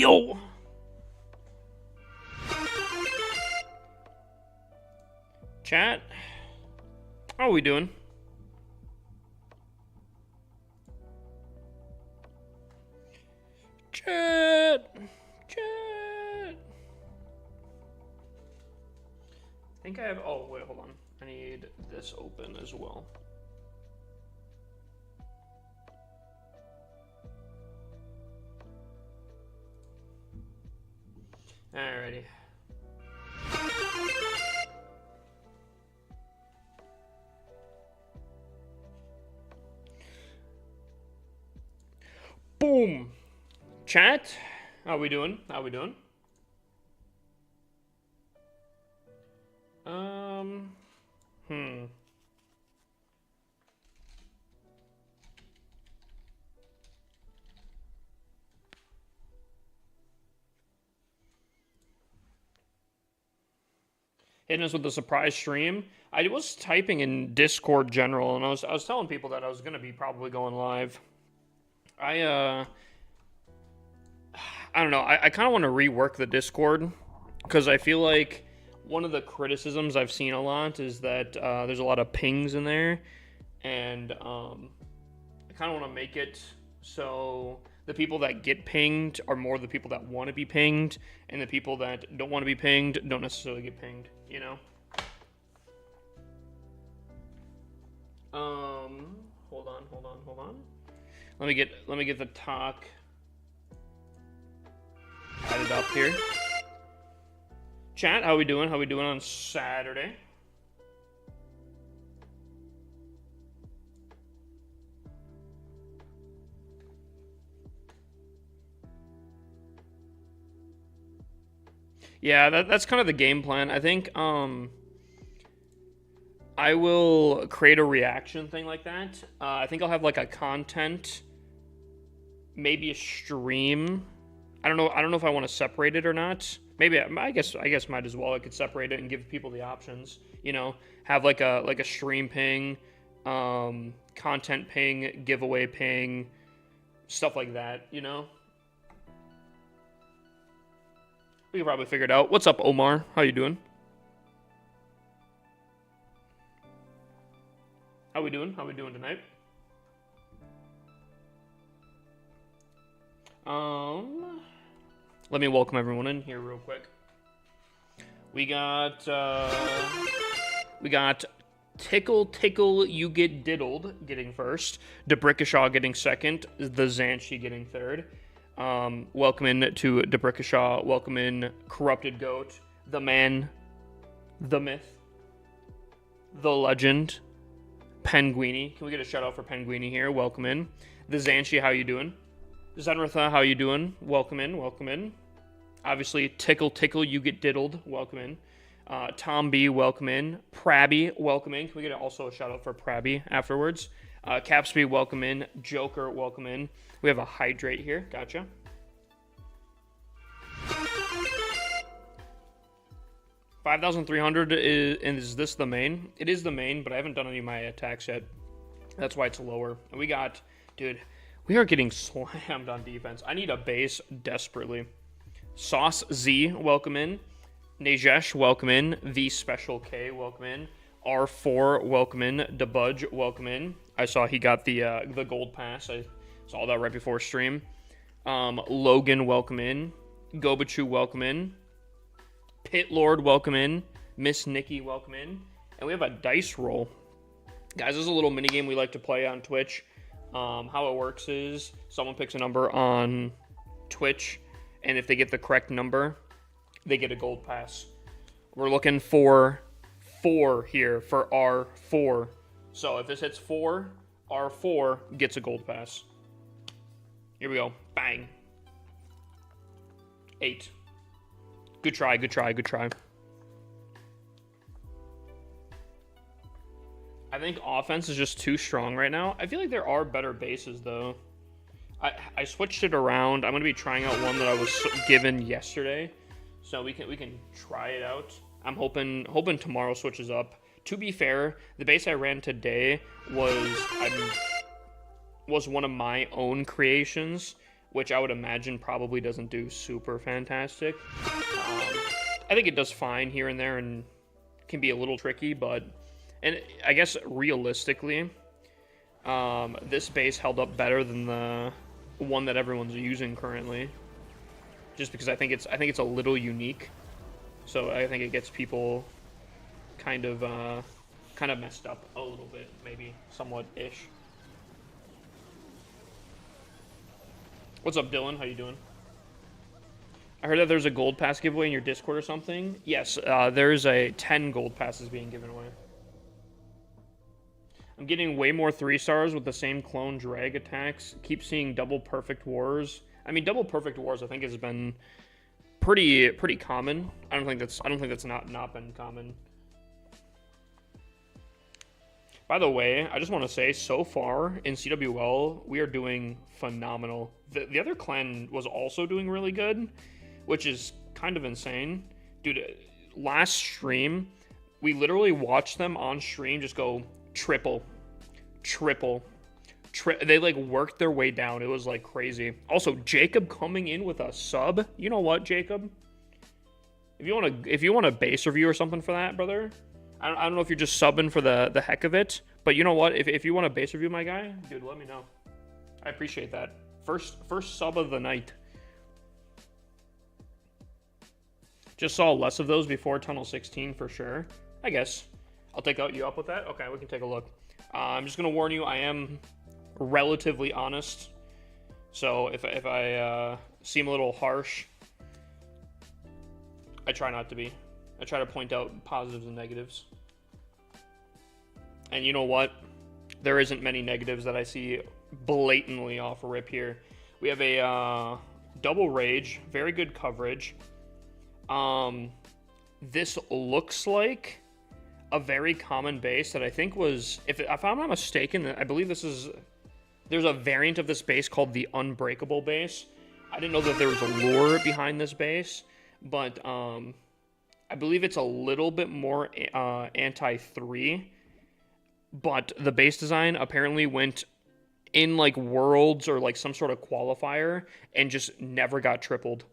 Yo. Chat. How are we doing? Chat. I think I have. Oh, wait, hold on. I need this open as well. Alrighty. Boom. Chat. How we doing? How we doing? Hitting us with a surprise stream. I was typing in Discord general, and I was telling people that I was gonna be probably going live. I don't know. I kind of want to rework the Discord because I feel like one of the criticisms I've seen a lot is that there's a lot of pings in there, and I kind of want to make it so the people that get pinged are more the people that want to be pinged, and the people that don't want to be pinged don't necessarily get pinged, you know? Hold on. Let me get the talk added up here. Chat, how we doing? How we doing on Saturday? Yeah, that's kind of the game plan. I think I will create a reaction thing like that. I think I'll have like a content, maybe a stream. I don't know if I want to separate it or not. Maybe I guess might as well. I could separate it and give people the options. You know, have like a stream ping, content ping, giveaway ping, stuff like that. You know, we can probably figure it out. What's up, Omar? How you doing? How we doing? How we doing tonight? Let me welcome everyone in here real quick. We got Tickle You Get Diddled getting first, Debrickashaw getting second, the Zanchi getting third. Welcome in to Debrickashaw. Welcome in Corrupted Goat, the man, the myth, the legend, Penguini. Can we get a shout out for Penguini here? Welcome in. The Zanchi, how you doing? Zenratha, how you doing? Welcome in, welcome in. Obviously, Tickle, you get diddled. Welcome in. Tom B, welcome in. Prabby, welcome in. Can we get also a shout out for Prabby afterwards? Capsby, welcome in. Joker, welcome in. We have a Hydrate here. Gotcha. $5,300 is this the main? It is the main, but I haven't done any of my attacks yet. That's why it's lower. And we got, dude, we are getting slammed on defense. I need a base desperately. Sauce Z, welcome in. Najesh, welcome in. V Special K, welcome in. R4, welcome in. Debudge, welcome in. I saw he got the gold pass. I saw that right before stream. Logan, welcome in. Gobachu, welcome in. Pit Lord, welcome in. Miss Nikki, welcome in. And we have a dice roll. Guys, this is a little mini game we like to play on Twitch. How it works is someone picks a number on Twitch, and if they get the correct number, they get a gold pass. We're looking for 4 here for R4. So if this hits 4, R4 gets a gold pass. Here we go. Bang. 8. Good try, good try, good try. I think offense is just too strong right now. I feel like there are better bases, though. I switched it around. I'm going to be trying out one that I was given yesterday. So we can try it out. I'm hoping tomorrow switches up. To be fair, the base I ran today was... was one of my own creations, which I would imagine probably doesn't do super fantastic. I think it does fine here and there and can be a little tricky, but... And I guess realistically, this base held up better than the one that everyone's using currently. Just because I think it's a little unique. So I think it gets people kind of messed up a little bit, maybe somewhat-ish. What's up, Dylan? How you doing? I heard that there's a gold pass giveaway in your Discord or something. Yes, there's a 10 gold passes being given away. I'm getting way more 3-stars with the same clone drag attacks. Keep seeing double perfect wars. I mean, double perfect wars I think has been pretty common. I don't think that's not been common. By the way, I just want to say, so far in CWL, we are doing phenomenal. The other clan was also doing really good, which is kind of insane. Dude, last stream, we literally watched them on stream just go triple. They like worked their way down. It was like crazy. Also, Jacob coming in with a sub. You know what, Jacob? If you want a base review or something for that, brother, I don't know if you're just subbing for the heck of it, but you know what? If you want a base review, my guy, dude, let me know. I appreciate that. First sub of the night. Just saw less of those before Tunnel 16 for sure. I guess I'll take you up with that. Okay, we can take a look. I'm just gonna warn you, I am relatively honest. So if I seem a little harsh, I try not to be. I try to point out positives and negatives. And you know what? There isn't many negatives that I see blatantly off a rip here. We have a double rage, very good coverage. This looks like a very common base that I think was, if I'm not mistaken, I believe there's a variant of this base called the Unbreakable base. I didn't know that there was a lore behind this base, but I believe it's a little bit more anti-3, but the base design apparently went in like Worlds or like some sort of qualifier and just never got tripled.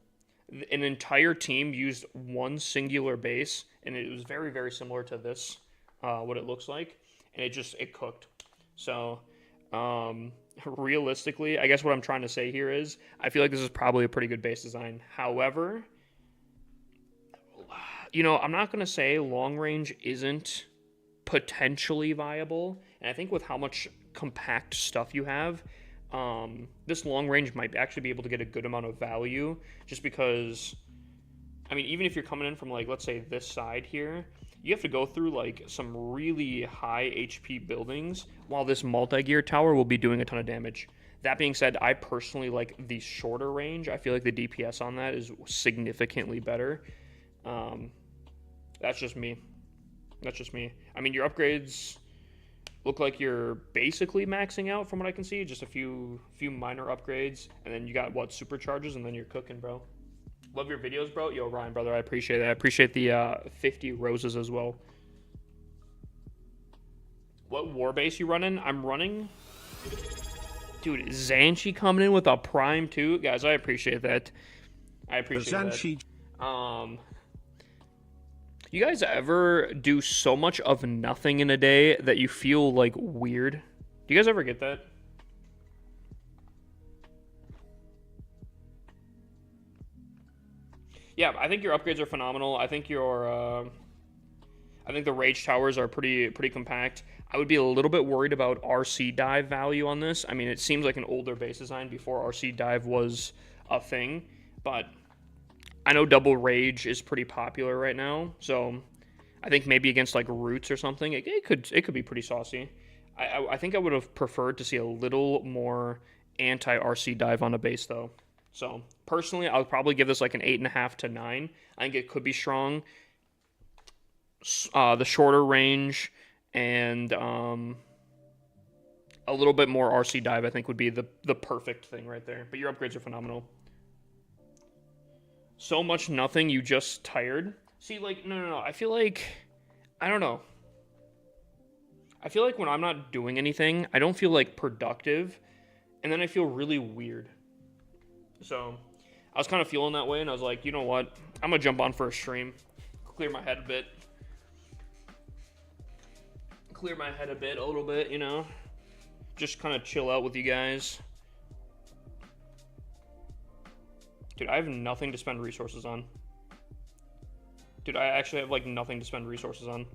An entire team used one singular base, and it was very, very similar to this, what it looks like, and it cooked. So, realistically, I guess what I'm trying to say here is, I feel like this is probably a pretty good base design. However, you know, I'm not going to say long range isn't potentially viable, and I think with how much compact stuff you have, this long range might actually be able to get a good amount of value, just because, I mean, even if you're coming in from, like, let's say this side here, you have to go through, like, some really high HP buildings, while this multi-gear tower will be doing a ton of damage. That being said, I personally like the shorter range. I feel like the DPS on that is significantly better. That's just me. I mean, your upgrades look like you're basically maxing out from what I can see. Just a few minor upgrades, and then you got, what, supercharges, and then you're cooking, bro. Love your videos, bro. Yo, Ryan, brother, I appreciate that. I appreciate the 50 roses as well. What war base you running? I'm running... Dude, Zanchi coming in with a prime too. Guys, I appreciate that. You guys ever do so much of nothing in a day that you feel, like, weird? Do you guys ever get that? Yeah, I think your upgrades are phenomenal. I think the rage towers are pretty compact. I would be a little bit worried about RC dive value on this. I mean, it seems like an older base design before RC dive was a thing, but I know double rage is pretty popular right now, so I think maybe against like roots or something, it could be pretty saucy. I think I would have preferred to see a little more anti-RC dive on a base though. So personally, I'll probably give this like an 8.5 to 9. I think it could be strong. The shorter range and a little bit more RC dive, I think, would be the perfect thing right there. But your upgrades are phenomenal. So much nothing, you just tired. See, like, no. I feel like, I don't know. I feel like when I'm not doing anything, I don't feel like productive. and then I feel really weird. So I was kind of feeling that way, and I was like, you know what? I'm going to jump on for a stream, clear my head a bit. Clear my head a little bit, you know? Just kind of chill out with you guys. Dude, I have nothing to spend resources on. Dude, I actually have, like, nothing to spend resources on.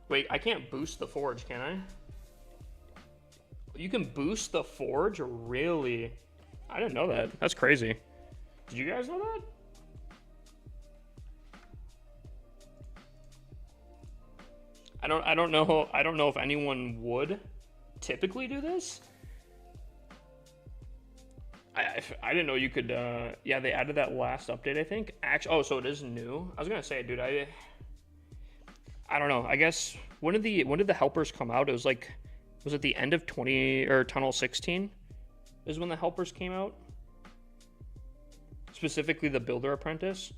Wait, I can't boost the forge, can I? You can boost the forge? Really? I didn't know that. That's crazy. Did you guys know that? I don't know if anyone would typically do this. I didn't know you could. Yeah, they added that last update, I think. Actually, oh, so it is new. I was gonna say, dude, I don't know. I guess when did the helpers come out? It was like, was it the end of 20 or Tunnel 16? Is when the helpers came out. Specifically, the Builder Apprentice.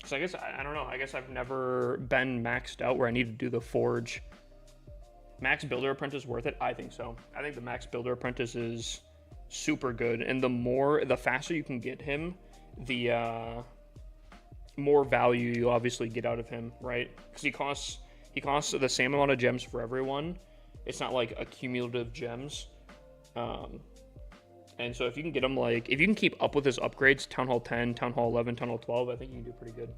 So I guess, I don't know, I guess I've never been maxed out where I need to do the forge. Max Builder Apprentice worth it? I think so. I think the Max Builder Apprentice is super good, and the faster you can get him, the more value you obviously get out of him, right? Because he costs the same amount of gems for everyone. It's not like accumulative gems. And so if you can get them, like, if you can keep up with his upgrades, Town Hall 10, Town Hall 11, Town Hall 12, I think you can do pretty good.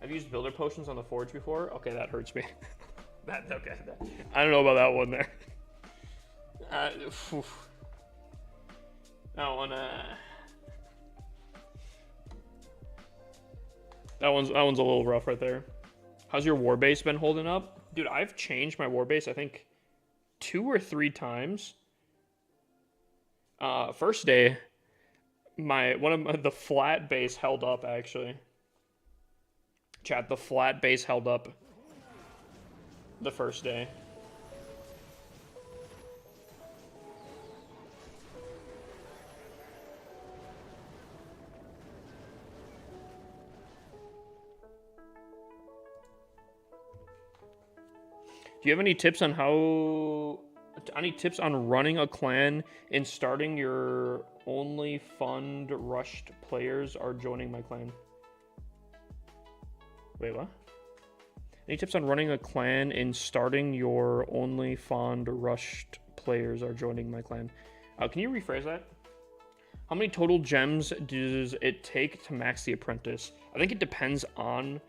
I've used builder potions on the forge before. Okay, that hurts me. Okay. I don't know about that one there. That one, that one's a little rough right there. How's your war base been holding up? Dude, I've changed my war base, I think, 2 or 3 times. First day, the flat base held up, actually. Chat, the flat base held up the first day. Do you have any tips on running a clan and starting your only fund rushed players are joining my clan? Wait, what? Any tips on running a clan and starting your only fond rushed players are joining my clan? Can you rephrase that? How many total gems does it take to max the apprentice? I think it depends on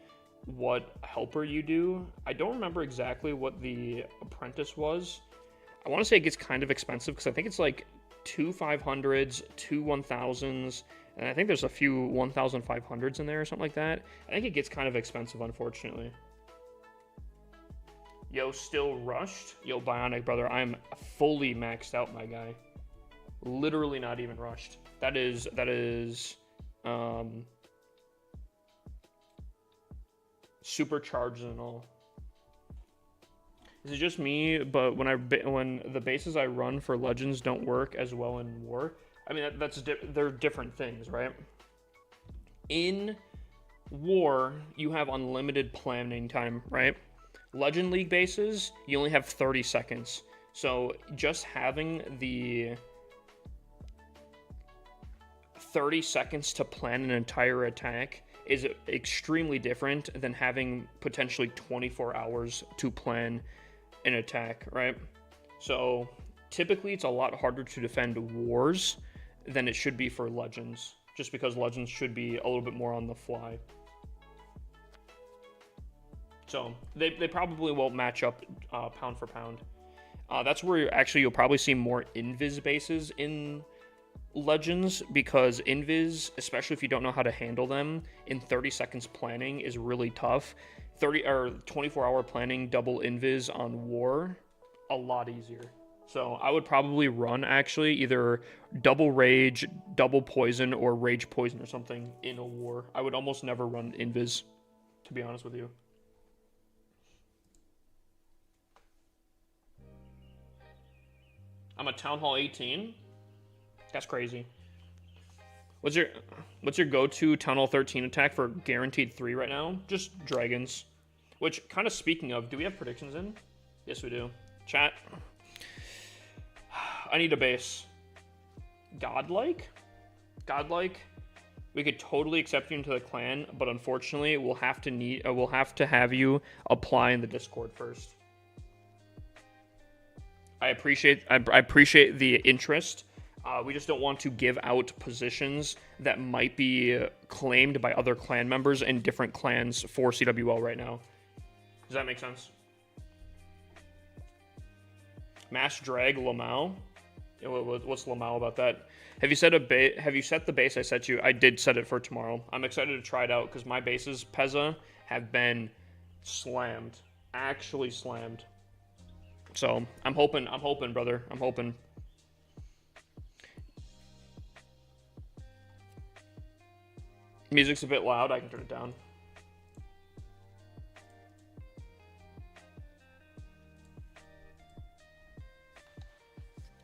what helper you do. I don't remember exactly what the apprentice was. I want to say it gets kind of expensive because I think it's like 2 500s, 2 1000s, and I think there's a few 1500s in there or something like that. I think it gets kind of expensive, unfortunately. Yo, still rushed? Yo, Bionic, brother, I'm fully maxed out, my guy. Literally not even rushed. That is, supercharged and all. Is it just me, but when the bases I run for Legends don't work as well in War? I mean, they're different things, right? In War, you have unlimited planning time, right? Legend League bases, you only have 30 seconds. So just having the 30 seconds to plan an entire attack is extremely different than having potentially 24 hours to plan an attack, right? So typically it's a lot harder to defend wars than it should be for Legends, just because Legends should be a little bit more on the fly. So they probably won't match up pound for pound. That's where actually you'll probably see more invis bases in Legends, because invis, especially if you don't know how to handle them, in 30 seconds planning is really tough. 30 or 24-hour planning double invis on War, a lot easier. So I would probably run actually either double rage, double poison, or rage poison or something in a War. I would almost never run invis, to be honest with you. I'm a Town Hall 18. That's crazy. What's your go-to Town Hall 13 attack for guaranteed 3 right now? Just dragons. Which, kind of speaking of, do we have predictions in? Yes, we do. Chat. I need a base. Godlike? Godlike? We could totally accept you into the clan, but unfortunately, we'll have to have you apply in the Discord first. I appreciate the interest. We just don't want to give out positions that might be claimed by other clan members in different clans for CWL right now. Does that make sense? Mass drag Lamau. What's Lamau about that? Have you set the base I set you? I did set it for tomorrow. I'm excited to try it out because my bases, Pezza, have been slammed. Actually slammed. So I'm hoping, brother. I'm hoping. Music's a bit loud. I can turn it down.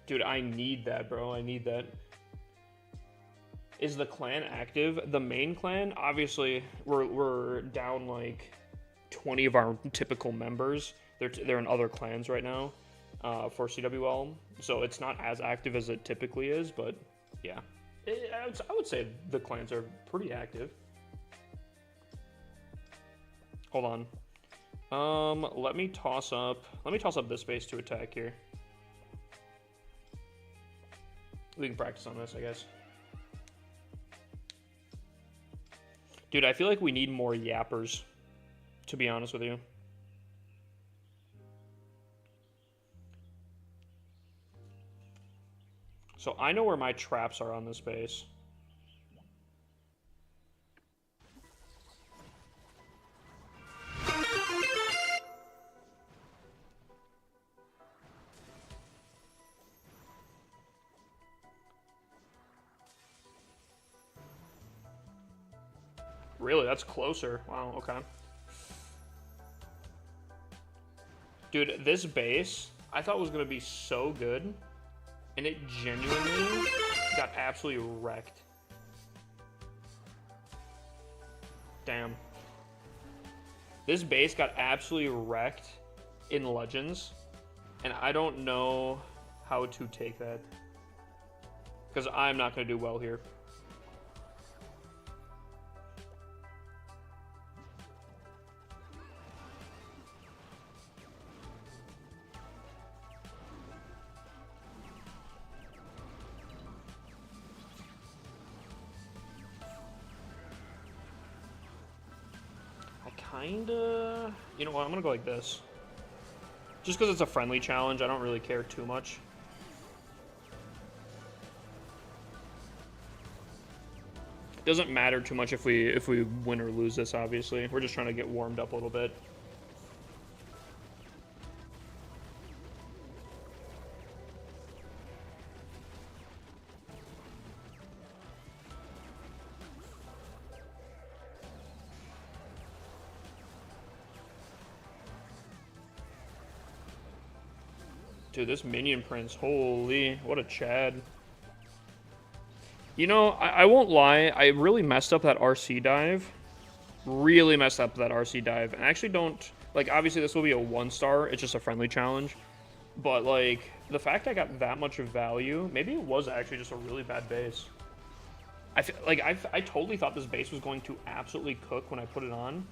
Dude, I need that, bro. I need that. Is the clan active? The main clan, obviously, we're down like 20 of our typical members. They're in other clans right now for CWL, so it's not as active as it typically is. But yeah, I would say the clans are pretty active. Hold on. Let me toss up this base to attack here. We can practice on this, I guess. Dude, I feel like we need more yappers, to be honest with you. So I know where my traps are on this base. Really? That's closer. Wow, okay. Dude, this base, I thought was going to be so good, and it genuinely got absolutely wrecked. Damn. This base got absolutely wrecked in Legends, and I don't know how to take that, because I'm not going to do well here. Kinda... You know what, I'm gonna go like this. Just because it's a friendly challenge, I don't really care too much. It doesn't matter too much if we win or lose this, obviously. We're just trying to get warmed up a little bit. Dude, this minion prince, holy, what a Chad. You know, I won't lie, I really messed up that RC dive. Really messed up that RC dive. And I actually don't, like, obviously this will be a 1-star, it's just a friendly challenge. But, like, the fact I got that much of value, maybe it was actually just a really bad base. I totally thought this base was going to absolutely cook when I put it on.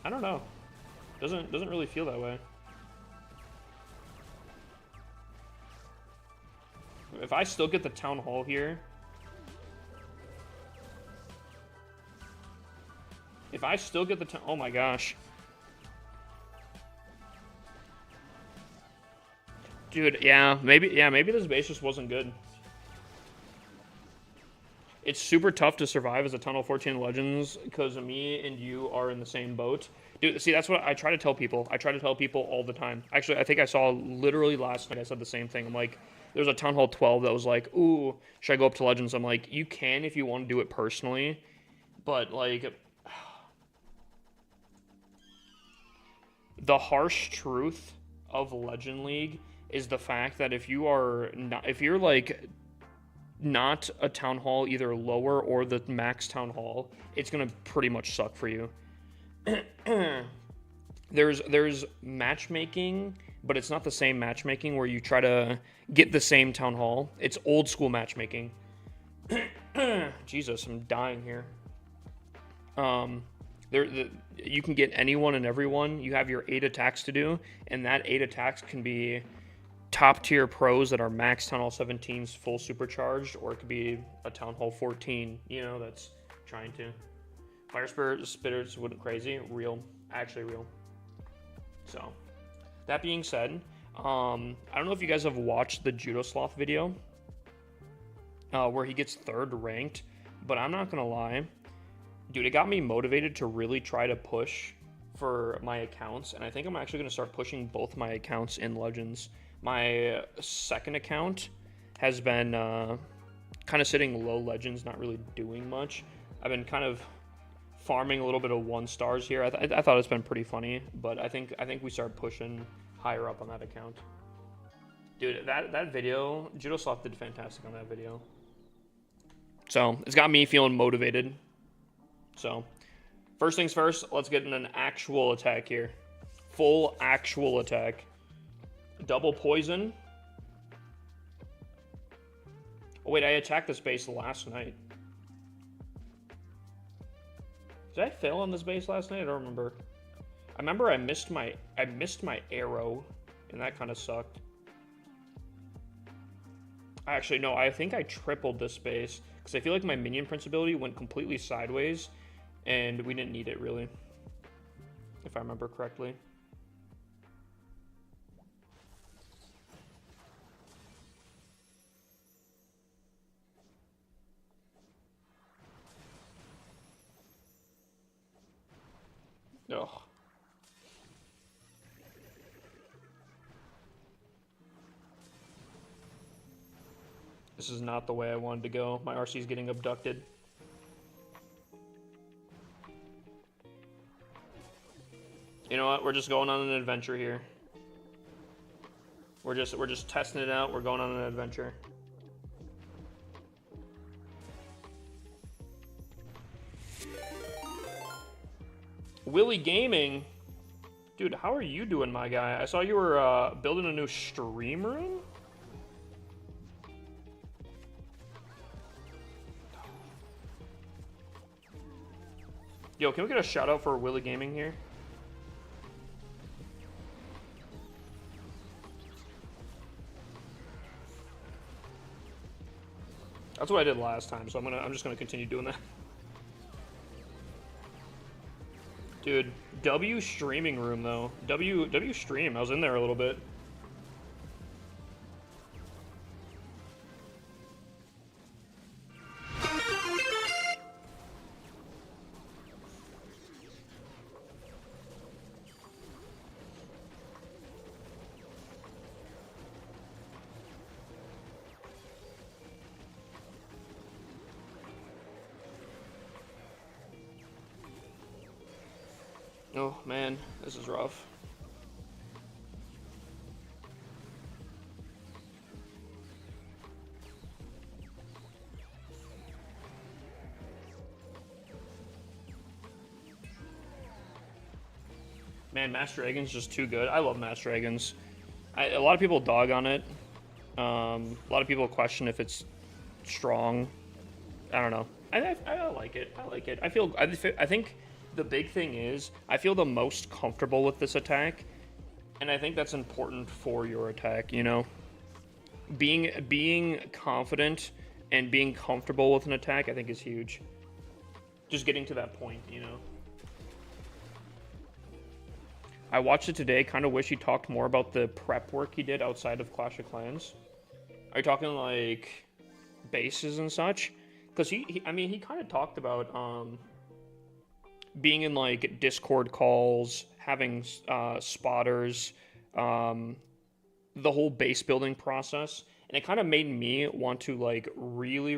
I don't know. Doesn't really feel that way. If I still get the town hall here, oh my gosh. Dude, yeah, maybe this base just wasn't good. It's super tough to survive as a Tunnel 14 Legends because me and you are in the same boat. Dude, see, that's what I try to tell people. I try to tell people all the time. Actually, I think I saw literally last night I said the same thing. I'm like, there's a Town Hall 12 that was like, ooh, should I go up to Legends? I'm like, you can if you want to do it personally, but like, the harsh truth of Legend League is the fact that if you're like not a Town Hall, either lower or the max Town Hall, it's gonna pretty much suck for you. There's matchmaking but it's not the same matchmaking where you try to get the same town hall. It's old school matchmaking. Jesus, I'm dying here. You can get anyone and everyone. You have your 8 attacks to do, and that 8 attacks can be top tier pros that are max Town Hall 17s full supercharged, or it could be a Town Hall 14, you know, that's trying to. Fire Spitters went crazy. Real. Actually real. So, that being said, I don't know if you guys have watched the Judo Sloth video, where he gets 3rd ranked, but I'm not gonna lie, dude, it got me motivated to really try to push for my accounts, and I think I'm actually gonna start pushing both my accounts in Legends. My second account has been kind of sitting low Legends, not really doing much. I've been kind of farming a little bit of 1 stars here. I thought it's been pretty funny, but I think we start pushing higher up on that account. Dude, that video, Judo Sloth did fantastic on that video. So, it's got me feeling motivated. So, first things first, let's get in an actual attack here. Full actual attack. Double poison. Oh wait, I attacked this base last night. Did I fail on this base last night? I don't remember. I remember I missed my arrow, and that kind of sucked. Actually, no, I think I tripled this base, because I feel like my minion prince ability went completely sideways, and we didn't need it, really. If I remember correctly. Ugh. This is not the way I wanted to go. My RC is getting abducted. You know what? We're just going on an adventure here. We're just testing it out. We're going on an adventure. Willie Gaming, dude, how are you doing, my guy? I saw you were building a new stream room. Yo, can we get a shout out for Willie Gaming here? That's what I did last time, so I'm just gonna continue doing that. Dude, W streaming room though. W stream. I was in there a little bit. Oh man, this is rough. Man, Master Dragon's just too good. I love Master Dragons. A lot of people dog on it. A lot of people question if it's strong. I don't know. I like it. I like it. I think the big thing is, I feel the most comfortable with this attack, and I think that's important for your attack, you know? Being confident and being comfortable with an attack, I think is huge. Just getting to that point, you know? I watched it today, kind of wish he talked more about the prep work he did outside of Clash of Clans. Are you talking, like, bases and such? Because he kind of talked about, being in like Discord calls, having spotters, the whole base building process, and it kind of made me want to like really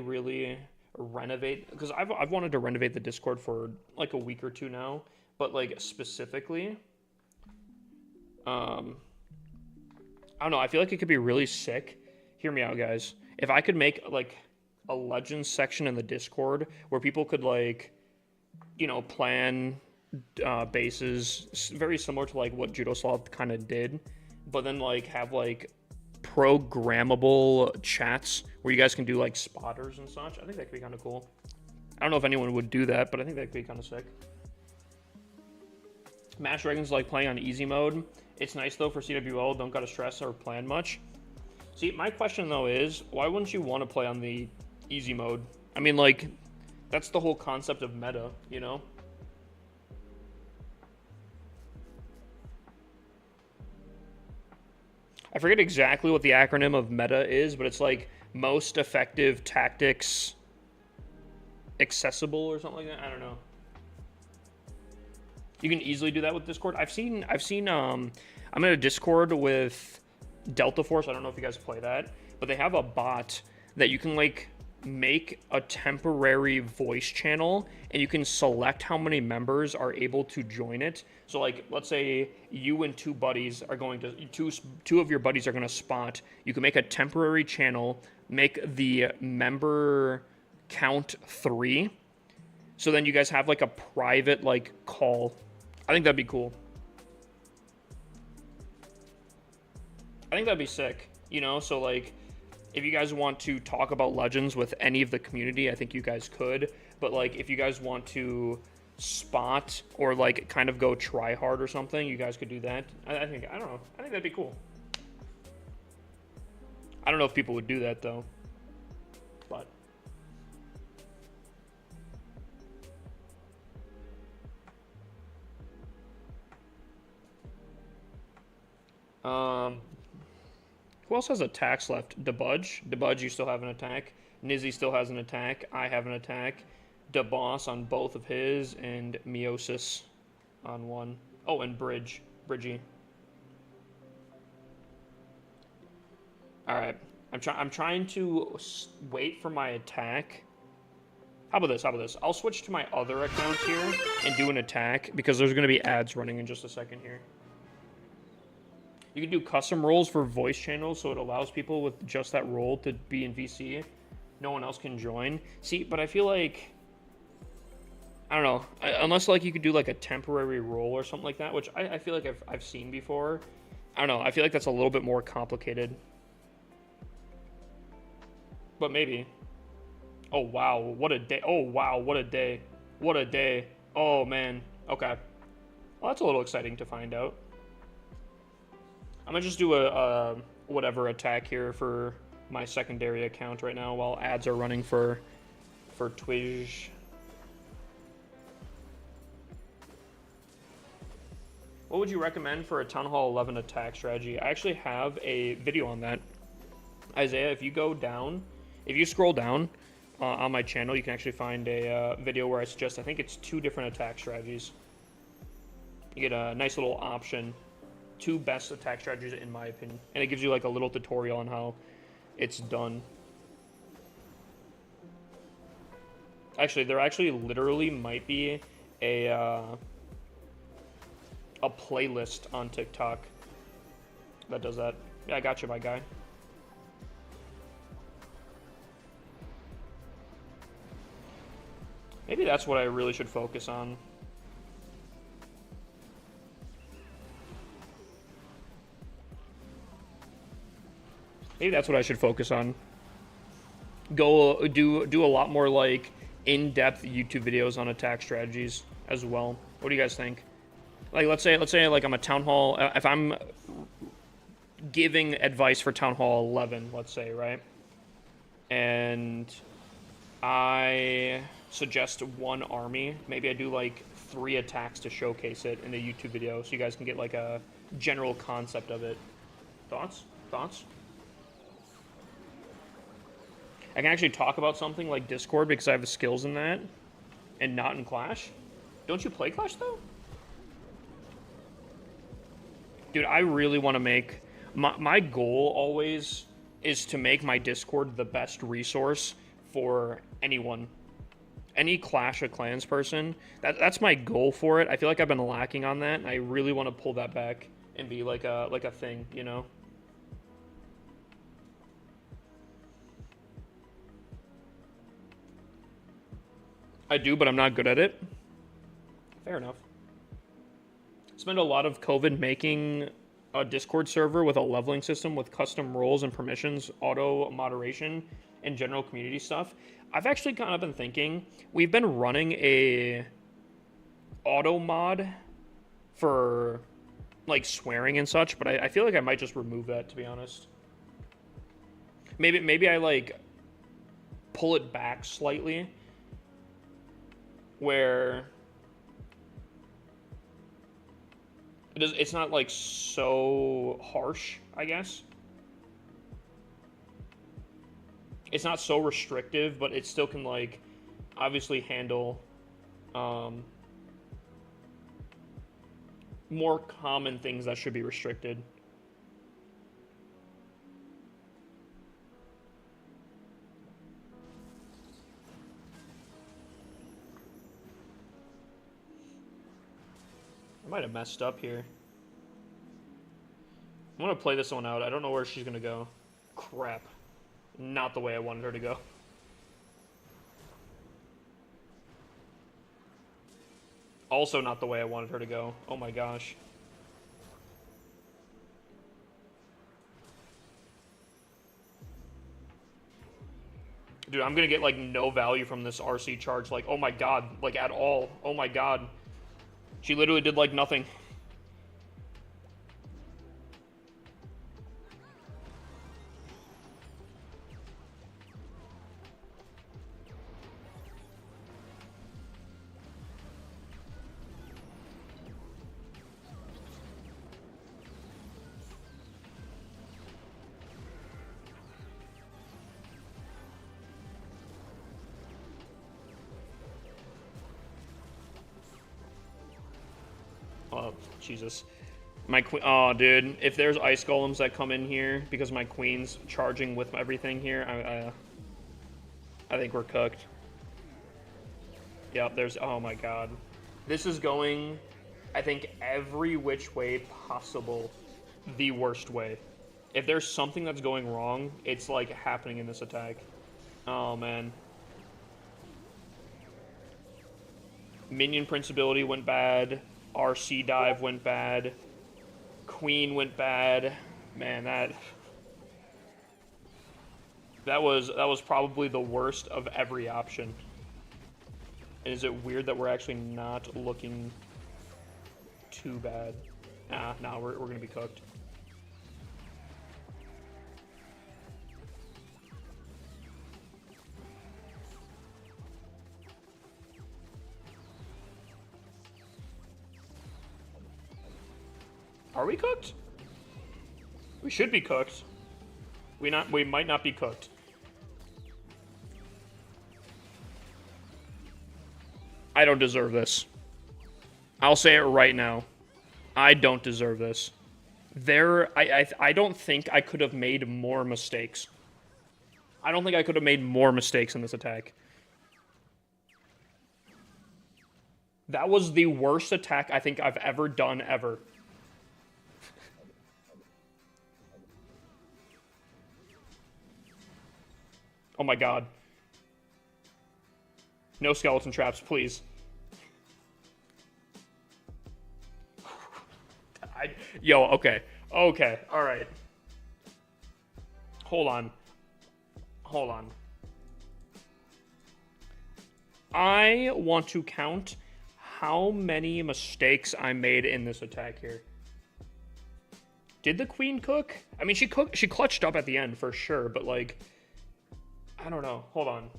renovate, because I've wanted to renovate the Discord for like a week or two now, but like specifically, I don't know, I feel like it could be really sick. Hear me out, guys. If I could make like a Legends section in the Discord where people could like, you know, plan bases very similar to like what Judo Sloth kind of did, but then like have like programmable chats where you guys can do like spotters and such. I think that could be kind of cool. I don't know if anyone would do that, but I think that could be kind of sick. Mash Dragons like playing on easy mode. It's nice though for CWL. Don't gotta stress or plan much. See, my question though is, why wouldn't you want to play on the easy mode? I mean, like, that's the whole concept of meta, you know? I forget exactly what the acronym of meta is, but it's like most effective tactics accessible or something like that. I don't know. You can easily do that with Discord. I'm in a Discord with Delta Force. I don't know if you guys play that, but they have a bot that you can like make a temporary voice channel, and you can select how many members are able to join it. So like, let's say you and two buddies are going to two of your buddies are going to spot. You can make a temporary channel, make the member count 3. So then you guys have like a private like call. I think that'd be cool. I think that'd be sick, you know? So like, if you guys want to talk about Legends with any of the community, I think you guys could. But like, if you guys want to spot or like kind of go try hard or something, you guys could do that. I don't know. I think that'd be cool. I don't know if people would do that though, but. Who else has attacks left? Debudge, you still have an attack. Nizzy still has an attack. I have an attack. DeBoss on both of his, and Meiosis on one. Oh, and Bridgie. All right, I'm trying to wait for my attack. How about this? I'll switch to my other account here and do an attack because there's gonna be ads running in just a second here. You can do custom roles for voice channels, so it allows people with just that role to be in VC. No one else can join. See, but I feel like, I don't know, unless like you could do like a temporary role or something like that, which I feel like I've seen before. I don't know, I feel like that's a little bit more complicated. But maybe. Oh wow, what a day. Oh wow, what a day. What a day. Oh man. Okay. Well, that's a little exciting to find out. I'm gonna just do a whatever attack here for my secondary account right now while ads are running for Twitch. What would you recommend for a Town Hall 11 attack strategy? I actually have a video on that. Isaiah, if you scroll down on my channel, you can actually find a video where I suggest, I think it's 2 different attack strategies. You get a nice little option. 2 best attack strategies in my opinion, and it gives you like a little tutorial on how it's done. Actually, there literally might be a playlist on TikTok that does that. Yeah, I got you, my guy. Maybe that's what I really should focus on. Maybe that's what I should focus on. Go do a lot more like in-depth YouTube videos on attack strategies as well. What do you guys think? Like let's say like I'm a Town Hall, if I'm giving advice for Town Hall 11, let's say, right? And I suggest 1 army. Maybe I do like 3 attacks to showcase it in the YouTube video so you guys can get like a general concept of it. Thoughts? I can actually talk about something like Discord because I have the skills in that and not in Clash. Don't you play Clash though? Dude, I really want to make... My goal always is to make my Discord the best resource for anyone. Any Clash of Clans person. That's my goal for it. I feel like I've been lacking on that, and I really want to pull that back and be like a thing, you know? I do, but I'm not good at it. Fair enough. Spend a lot of COVID making a Discord server with a leveling system with custom roles and permissions, auto moderation, and general community stuff. I've actually kind of been thinking, we've been running a auto mod for like swearing and such, but I feel like I might just remove that, to be honest. Maybe I like pull it back slightly where it's not like so harsh, I guess. It's not so restrictive, but it still can like obviously handle more common things that should be restricted. I might have messed up here. I'm gonna play this one out. I don't know where she's gonna go. Crap. Not the way I wanted her to go. Also not the way I wanted her to go. Oh my gosh. Dude, I'm gonna get like no value from this RC charge. Like, oh my god. Like at all. Oh my god. She literally did like nothing. Oh, Jesus. My queen. Oh, dude. If there's ice golems that come in here because my queen's charging with everything here, I think we're cooked. Yep, there's. Oh my god. This is going, I think, every which way possible. The worst way. If there's something that's going wrong, it's like happening in this attack. Oh, man. Minion Prince ability went bad. RC dive went bad. Queen went bad. Man, that was probably the worst of every option. And is it weird that we're actually not looking too bad? Nah, we're gonna be cooked. Are we cooked? We should be cooked. We might not be cooked. I don't deserve this. I'll say it right now. I don't deserve this. I don't think I could have made more mistakes. I don't think I could have made more mistakes in this attack. That was the worst attack I think I've ever done, ever. Oh my god. No skeleton traps, please. Yo, okay. Okay, alright. Hold on. Hold on. I want to count how many mistakes I made in this attack here. Did the queen cook? I mean, she clutched up at the end for sure, but like, I don't know. Hold on.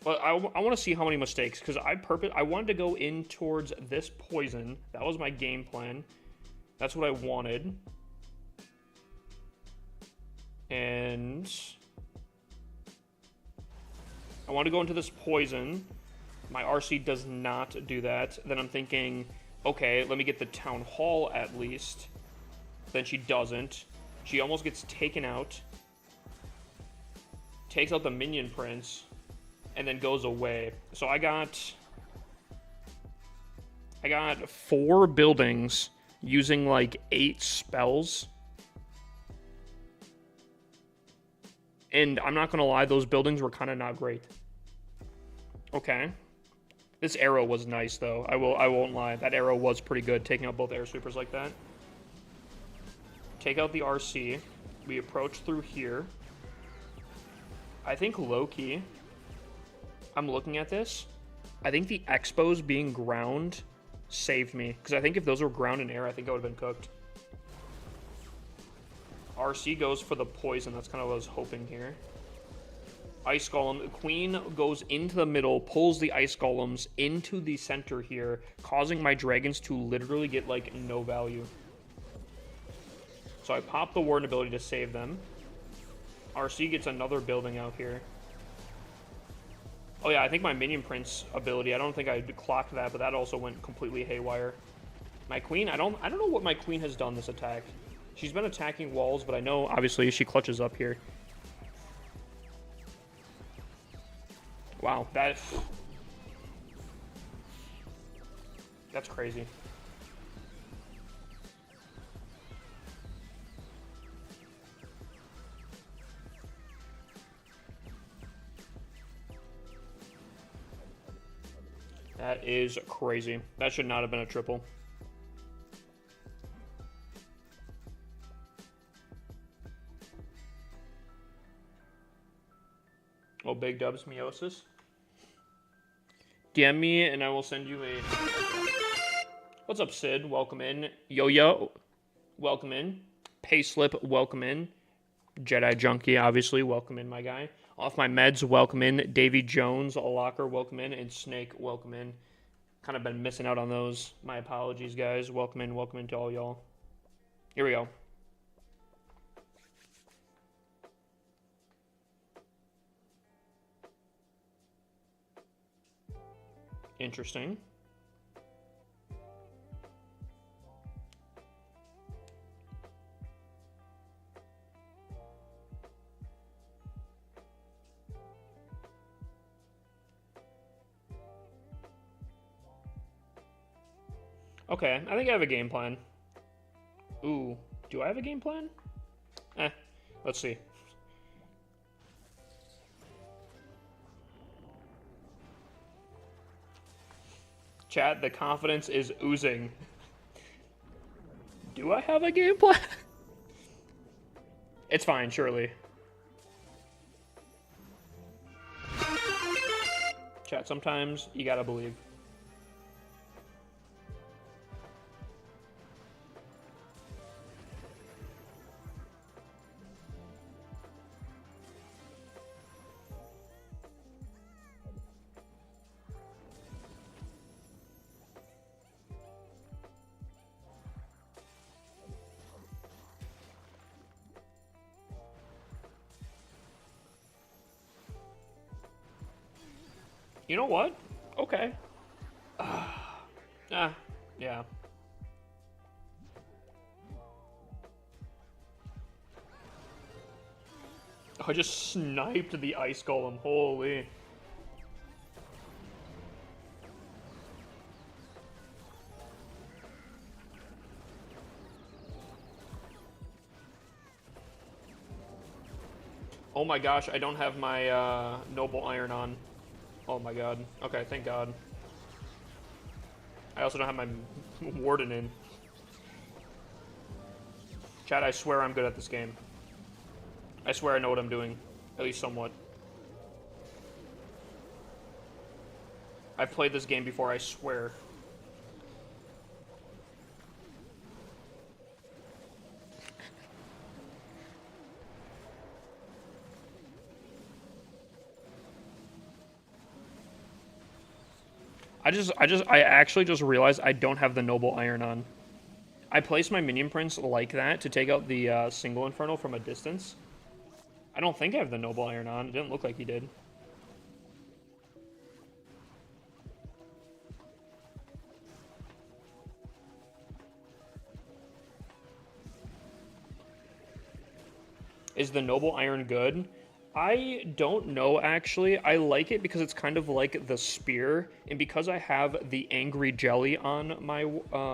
Well, I want to see how many mistakes, because I wanted to go in towards this poison. That was my game plan. That's what I wanted. And I want to go into this poison. My RC does not do that. Then I'm thinking, okay, let me get the town hall at least. Then she doesn't. She almost gets taken out. Takes out the minion prince. And then goes away. So I got 4 buildings using like 8 spells. And I'm not gonna lie, those buildings were kind of not great. Okay. This arrow was nice though. I won't lie. That arrow was pretty good, taking out both air sweepers like that. take out the RC. We approach through here. I think low-key, I'm looking at this. I think the Expos being ground saved me. Because I think if those were ground and air, I think I would have been cooked. RC goes for the poison. That's kind of what I was hoping here. Ice Golem. Queen goes into the middle, pulls the Ice Golems into the center here, causing my dragons to literally get, like, no value. So I pop the Warden ability to save them. RC gets another building out here. Oh yeah, I think my Minion Prince ability, I don't think I clocked that, but that also went completely haywire. My Queen, I don't know what my Queen has done this attack. She's been attacking walls, but I know, obviously, she clutches up here. Wow, that's crazy. That is crazy. That should not have been a triple. Oh, big dubs, Meiosis. DM me and I will send you a... What's up, Sid? Welcome in. Yo-Yo, welcome in. Payslip, welcome in. Jedi Junkie, obviously, welcome in, my guy. Off My Meds, welcome in. Davy Jones, Locker, welcome in. And Snake, welcome in. Kind of been missing out on those. My apologies, guys. Welcome in to all y'all. Here we go. Interesting. Okay, I think I have a game plan. Ooh, do I have a game plan? Let's see. Chat, the confidence is oozing. Do I have a game plan? It's fine, surely. Chat, sometimes you gotta believe. You know what? Okay. Yeah. I just sniped the Ice Golem. Holy. Oh my gosh, I don't have my Noble Iron on. Oh my god. Okay, thank god. I also don't have my Warden in. Chat, I swear I'm good at this game. I swear I know what I'm doing. At least somewhat. I've played this game before, I swear. I actually just realized I don't have the Noble Iron on. I placed my Minion Prince like that to take out the single Inferno from a distance. I don't think I have the Noble Iron on. It didn't look like he did. Is the Noble Iron good? I don't know, actually. I like it because it's kind of like the spear, and because I have the Angry Jelly on my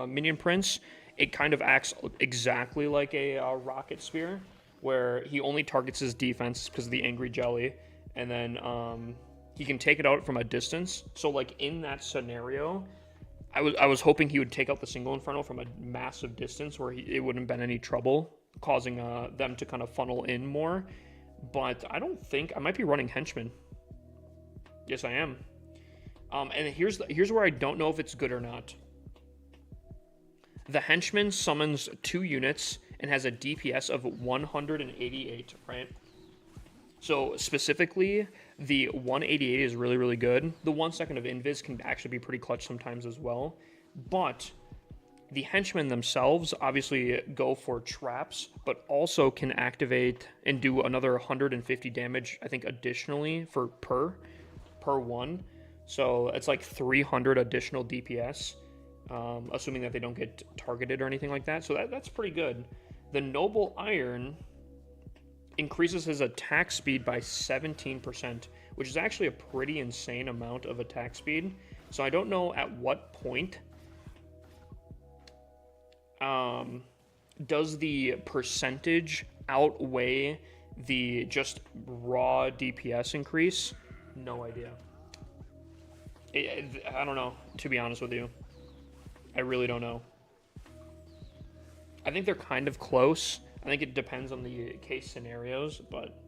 Minion Prince, it kind of acts exactly like a rocket spear, where he only targets his defense because of the Angry Jelly, and then he can take it out from a distance. So, like, in that scenario, I was hoping he would take out the single Inferno from a massive distance where it wouldn't have been any trouble, causing them to kind of funnel in more. But I don't think I might be running Henchman. Yes, I am. And here's where I don't know if it's good or not. The Henchman summons 2 units and has a DPS of 188, right? So specifically, the 188 is really, really good. The 1 second of invis can actually be pretty clutch sometimes as well. But the Henchmen themselves obviously go for traps, but also can activate and do another 150 damage, I think, additionally for per one. So it's like 300 additional DPS, assuming that they don't get targeted or anything like that. So that's pretty good. The Noble Iron increases his attack speed by 17%, which is actually a pretty insane amount of attack speed. So I don't know at what point does the percentage outweigh the just raw DPS increase? No idea. I don't know, to be honest with you. I really don't know. I think they're kind of close. I think it depends on the case scenarios, but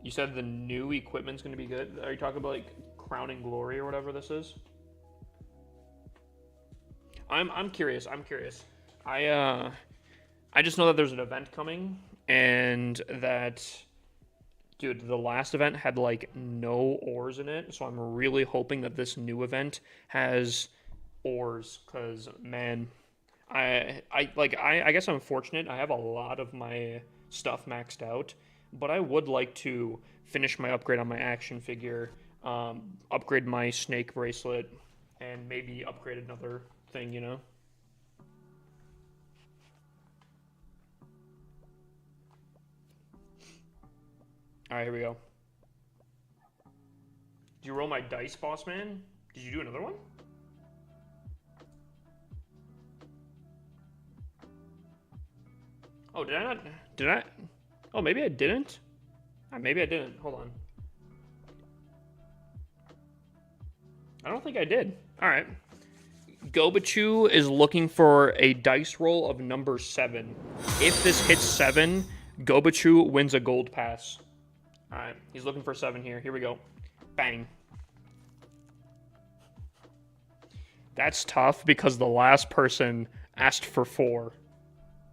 you said the new equipment's going to be good. Are you talking about like Crowning Glory or whatever this is? I'm curious. I just know that there's an event coming, and that, dude, the last event had like no ores in it, so I'm really hoping that this new event has ores, because man, I guess I'm fortunate. I have a lot of my stuff maxed out, but I would like to finish my upgrade on my action figure, upgrade my snake bracelet, and maybe upgrade another thing, you know? Alright, here we go. Did you roll my dice, boss man? Did you do another one? Oh, did I not? Did I? Oh, maybe I didn't. Maybe I didn't. Hold on. I don't think I did. All right. Gobachu is looking for a dice roll of number 7. If this hits 7, Gobachu wins a gold pass. All right. He's looking for 7 here. Here we go. Bang. That's tough because the last person asked for 4.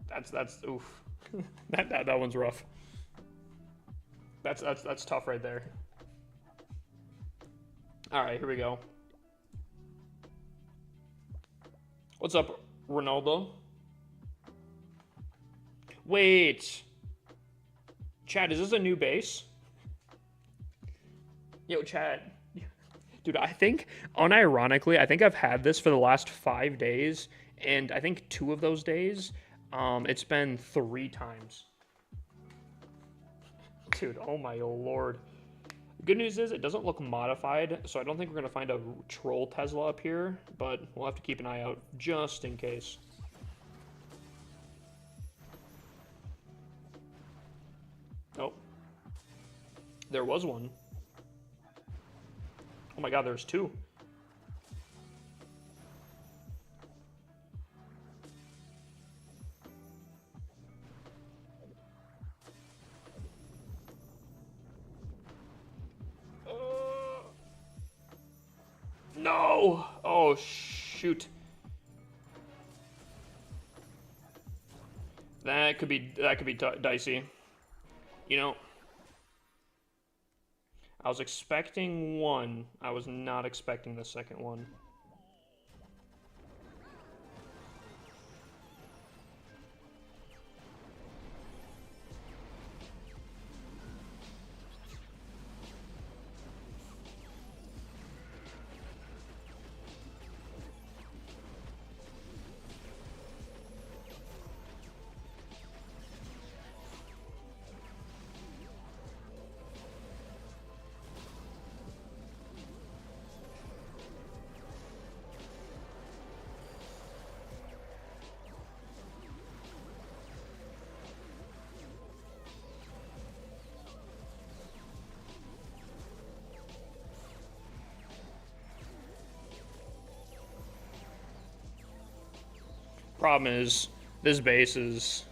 That's oof. that one's rough. That's tough right there. All right, here we go. What's up, Ronaldo? Wait. Chad, is this a new base? Yo, Chad. Dude, I think, unironically, I think I've had this for the last 5 days, and I think 2 of those days, it's been 3 times. Dude, oh my lord. Good news is it doesn't look modified, so I don't think we're going to find a troll Tesla up here, but we'll have to keep an eye out just in case. Oh. There was one. Oh my god, there's 2. No! Oh, shoot. That could be dicey. You know, I was expecting 1. I was not expecting the second one. Problem is, this base is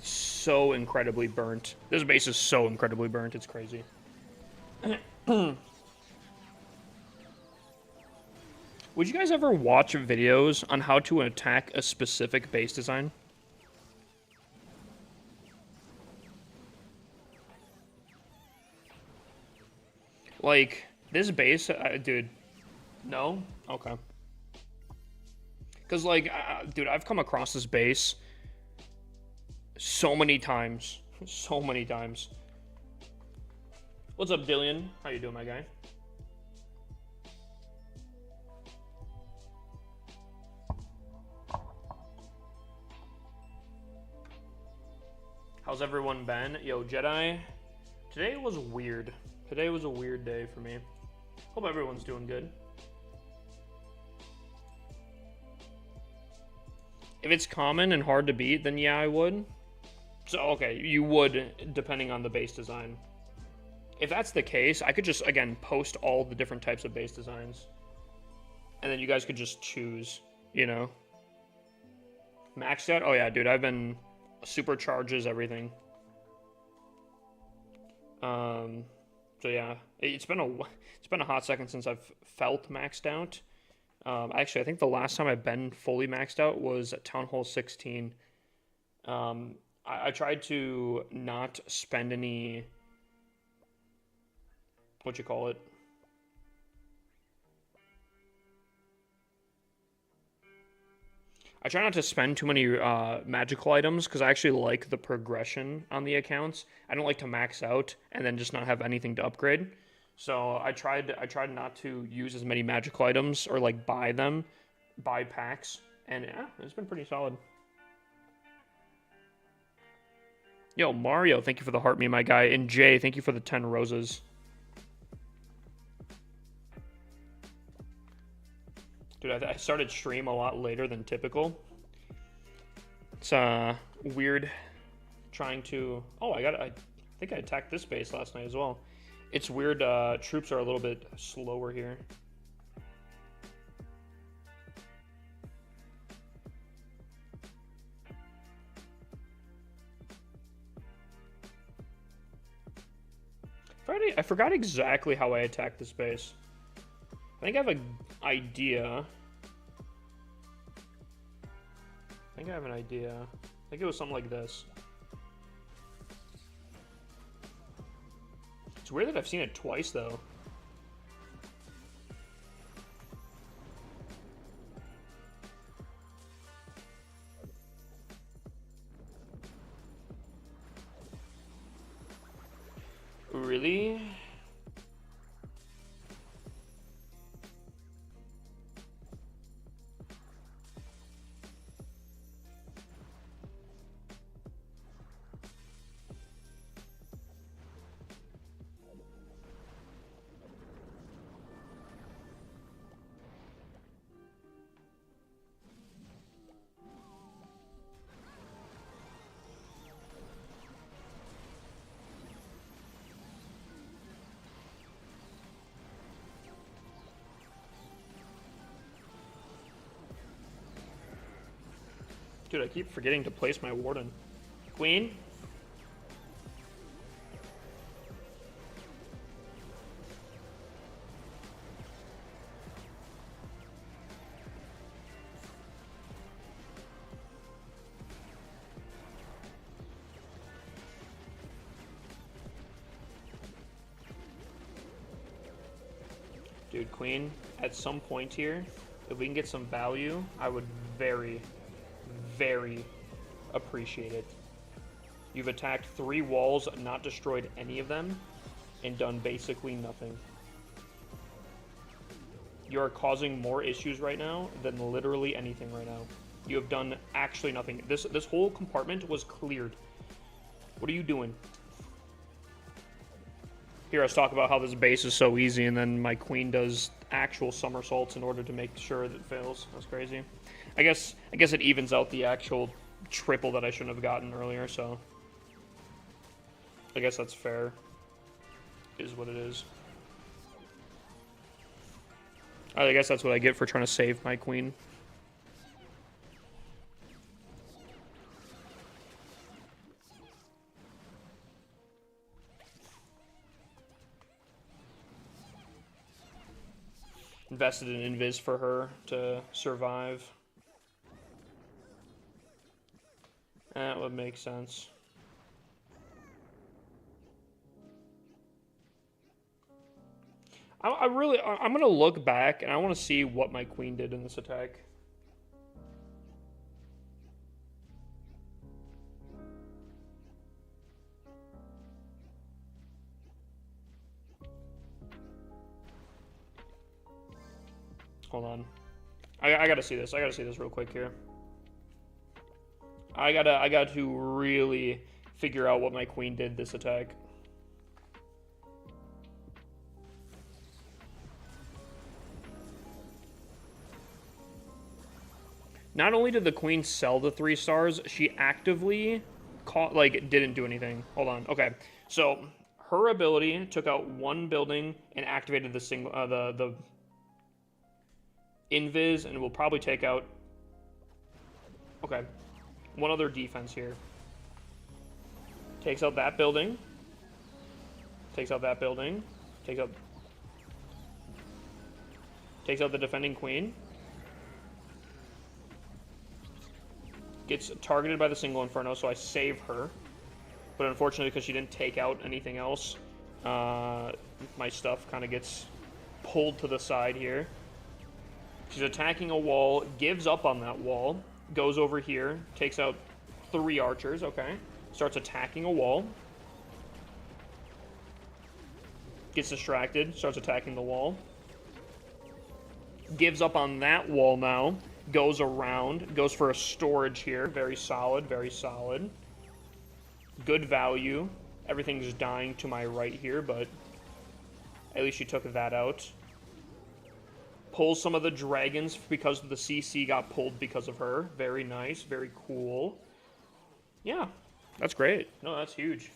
so incredibly burnt. This base is so incredibly burnt, it's crazy. Would you guys ever watch videos on how to attack a specific base design? Like, this base, dude, no? Okay. Because, like, dude, I've come across this base so many times. So many times. What's up, Dillian? How you doing, my guy? How's everyone been? Yo, Jedi. Today was weird. Today was a weird day for me. Hope everyone's doing good. If it's common and hard to beat, then yeah, I would. So, okay, you would, depending on the base design. If that's the case, I could just, again, post all the different types of base designs. And then you guys could just choose, you know? Maxed out? Oh yeah, dude, I've been supercharges everything. So yeah, it's been a hot second since I've felt maxed out. Actually, I think the last time I've been fully maxed out was at Town Hall 16. I tried to not spend any, what you call it? I try not to spend too many magical items because I actually like the progression on the accounts. I don't like to max out and then just not have anything to upgrade. So I tried not to use as many magical items or like buy packs, and yeah, it's been pretty solid. Yo, Mario, thank you for the heart me, my guy. And Jay, thank you for the 10 roses. Dude, I started stream a lot later than typical. It's weird trying to... Oh, I think I attacked this base last night as well. It's weird, troops are a little bit slower here. I forgot exactly how I attacked this base. I think I have an idea. I think it was something like this. It's weird that I've seen it twice, though. Really? Dude, I keep forgetting to place my warden. Queen? Dude, Queen, at some point here, if we can get some value, I would very appreciate it. You've attacked 3 walls, not destroyed any of them, and done basically nothing. You are causing more issues right now than literally anything right now. You have done actually nothing. This whole compartment was cleared. What are you doing? Hear us talk about how this base is so easy, and then my queen does actual somersaults in order to make sure that it fails. That's crazy. I guess it evens out the actual triple that I shouldn't have gotten earlier, so I guess that's fair. Is what it is. I guess that's what I get for trying to save my queen. invested in Invis for her to survive. That would make sense. I'm going to look back, and I want to see what my queen did in this attack. Hold on. I gotta see this. I gotta see this real quick here. I got to really figure out what my queen did this attack. Not only did the queen sell the 3 stars, she actively didn't do anything. Hold on. Okay. So her ability took out 1 building and activated the the invis, and will probably take out, okay, 1 other defense here. Takes out that building. Takes out that building. Takes out the defending queen. Gets targeted by the single inferno, so I save her. But unfortunately, because she didn't take out anything else, my stuff kind of gets pulled to the side here. She's attacking a wall, gives up on that wall, goes over here, takes out 3 archers, okay. Starts attacking a wall. Gets distracted, starts attacking the wall. Gives up on that wall now. Goes around, goes for a storage here. Very solid, very solid. Good value. Everything's dying to my right here, but at least she took that out. Pulls some of the dragons because the CC got pulled because of her. Very nice, very cool. Yeah, that's great. No, that's huge.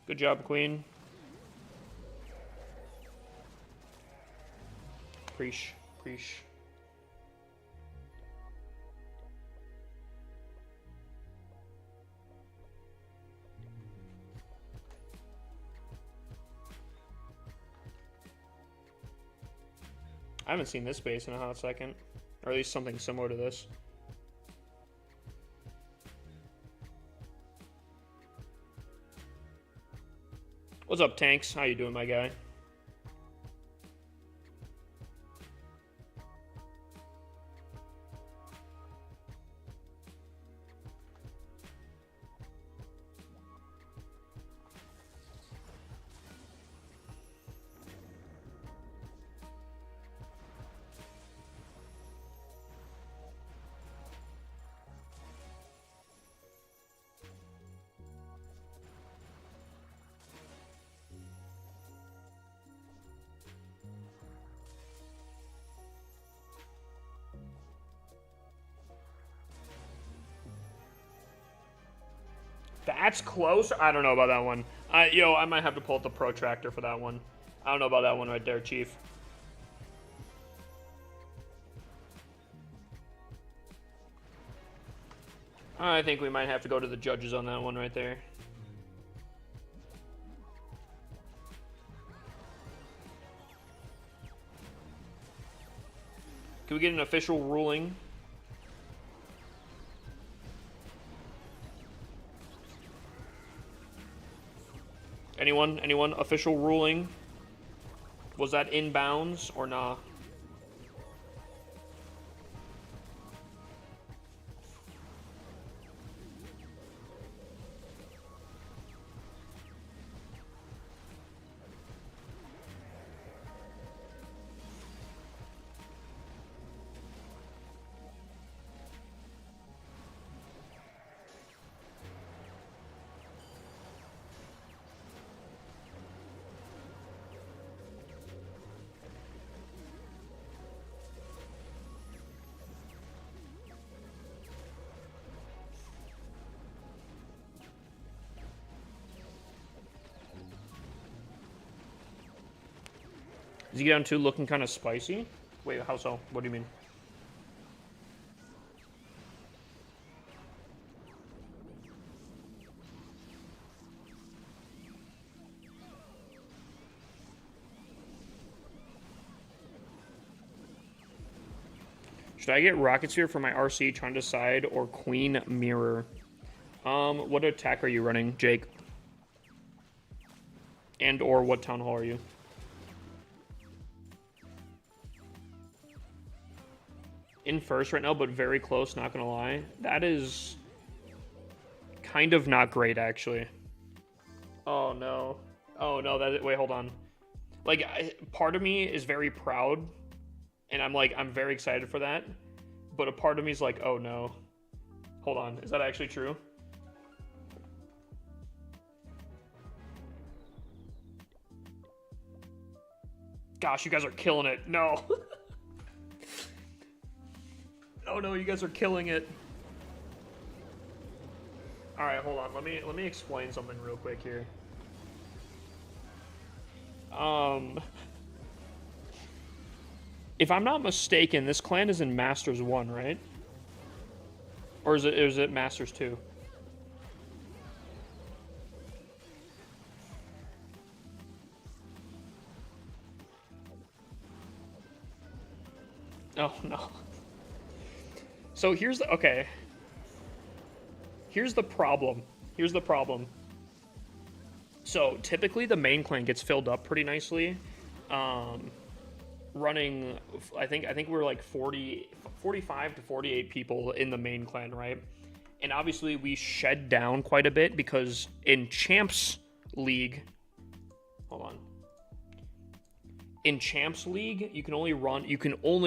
Good job, queen. Preach, preach. I haven't seen this base in a hot second. Or at least something similar to this. What's up, Tanks? How you doing, my guy? That's close. I don't know about that one. I might have to pull up the protractor for that one. I don't know about that one right there, Chief. I think we might have to go to the judges on that one right there. Can we get an official ruling? Anyone? Official ruling? Was that in bounds or nah? Is he down 2 looking kind of spicy? Wait, how so? What do you mean? Should I get Rocket Sphere for my RC, trying to decide, or Queen Mirror? What attack are you running, Jake? And or what town hall are you? In first right now, but very close, not gonna lie. That is kind of not great, actually. Oh, no. Oh, no, wait, hold on. Like, part of me is very proud, and I'm very excited for that, but a part of me is like, oh, no. Hold on, is that actually true? Gosh, you guys are killing it. No. Oh no, you guys are killing it. All right, hold on. Let me explain something real quick here. If I'm not mistaken, this clan is in Masters 1, right? Or is it Masters 2? Oh no. So here's the okay. Here's the problem. Here's the problem. So typically the main clan gets filled up pretty nicely. Running, I think we're like 45 to 48 people in the main clan, right? And obviously we shed down quite a bit because in Champs League, hold on. In Champs League, you can only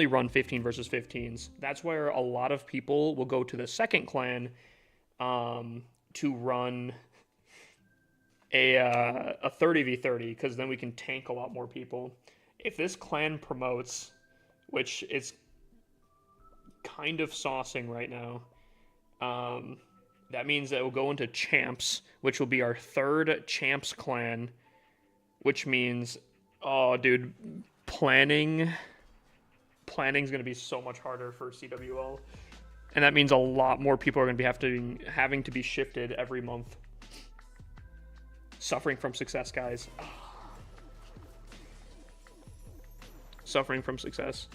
run 15 versus 15s. That's where a lot of people will go to the second clan to run a 30v30, because then we can tank a lot more people. If this clan promotes, which is kind of saucing right now, that means that we'll go into Champs, which will be our third Champs clan, which means, oh, dude, planning's going to be so much harder for CWL. And that means a lot more people are going to be having to be shifted every month. Suffering from success, guys. Suffering from success.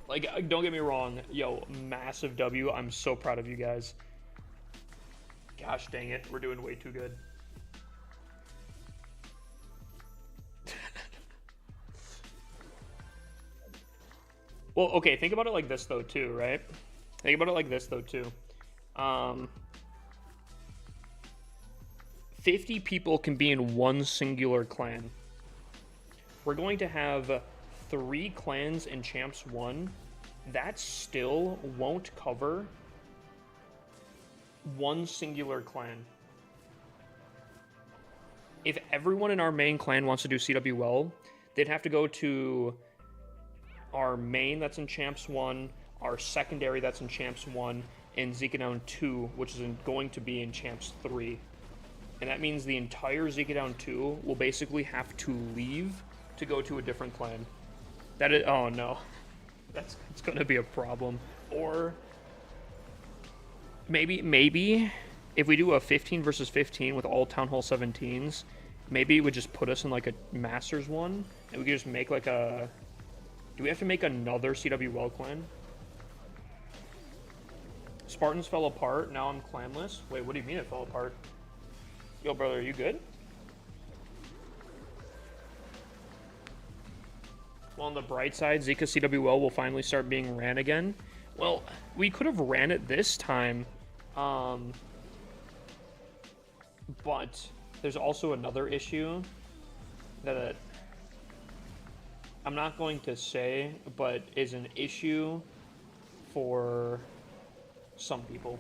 Like, don't get me wrong. Yo, massive W. I'm so proud of you guys. Gosh dang it. We're doing way too good. Well, okay, think about it like this, though, too, right? Think about it like this, though, too. 50 people can be in one singular clan. We're going to have 3 clans in Champs 1. That still won't cover one singular clan. If everyone in our main clan wants to do CWL, they'd have to go to our main that's in Champs 1, our secondary that's in Champs 1, and Zeekadown 2, which is going to be in Champs 3. And that means the entire Zeekadown 2 will basically have to leave to go to a different clan. That is, oh no. It's going to be a problem. Or maybe if we do a 15 versus 15 with all Town Hall 17s, maybe it would just put us in like a Masters one, and we could just make like a... Do we have to make another CWL clan? Spartans fell apart, now I'm clanless. Wait, what do you mean it fell apart? Yo, brother, are you good? Well, on the bright side, Zika CWL will finally start being ran again. Well, we could have ran it this time, but there's also another issue that I'm not going to say, but is an issue for some people.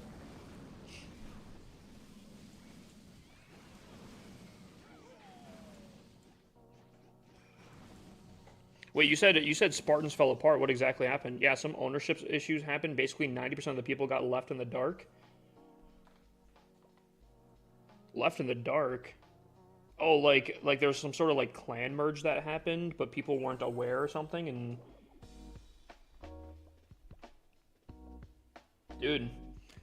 Wait, you said Spartans fell apart. What exactly happened? Yeah, some ownership issues happened. Basically, 90% of the people got left in the dark. Left in the dark? Oh, like there's some sort of like clan merge that happened, but people weren't aware or something, and... Dude.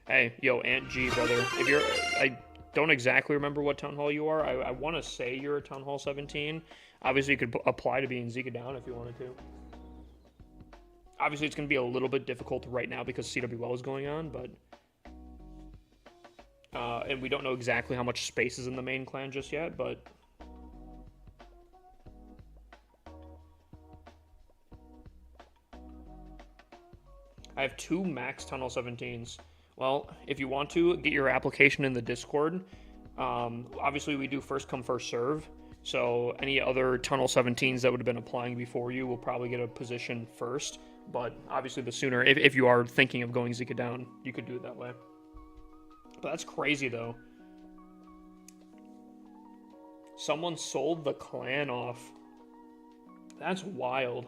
Hey, yo, Aunt G, brother. If you're... don't exactly remember what Town Hall you are. I want to say you're a Town Hall 17. Obviously, you could apply to be in Zika Down if you wanted to. Obviously, it's going to be a little bit difficult right now because CWL is going on, but... and we don't know exactly how much space is in the main clan just yet, but... I have 2 max Tunnel 17s. Well, if you want to, get your application in the Discord. Obviously, we do first come, first serve. So any other Tunnel 17s that would have been applying before you will probably get a position first. But obviously, the sooner, if you are thinking of going Zika down, you could do it that way. But that's crazy, though. Someone sold the clan off. That's wild.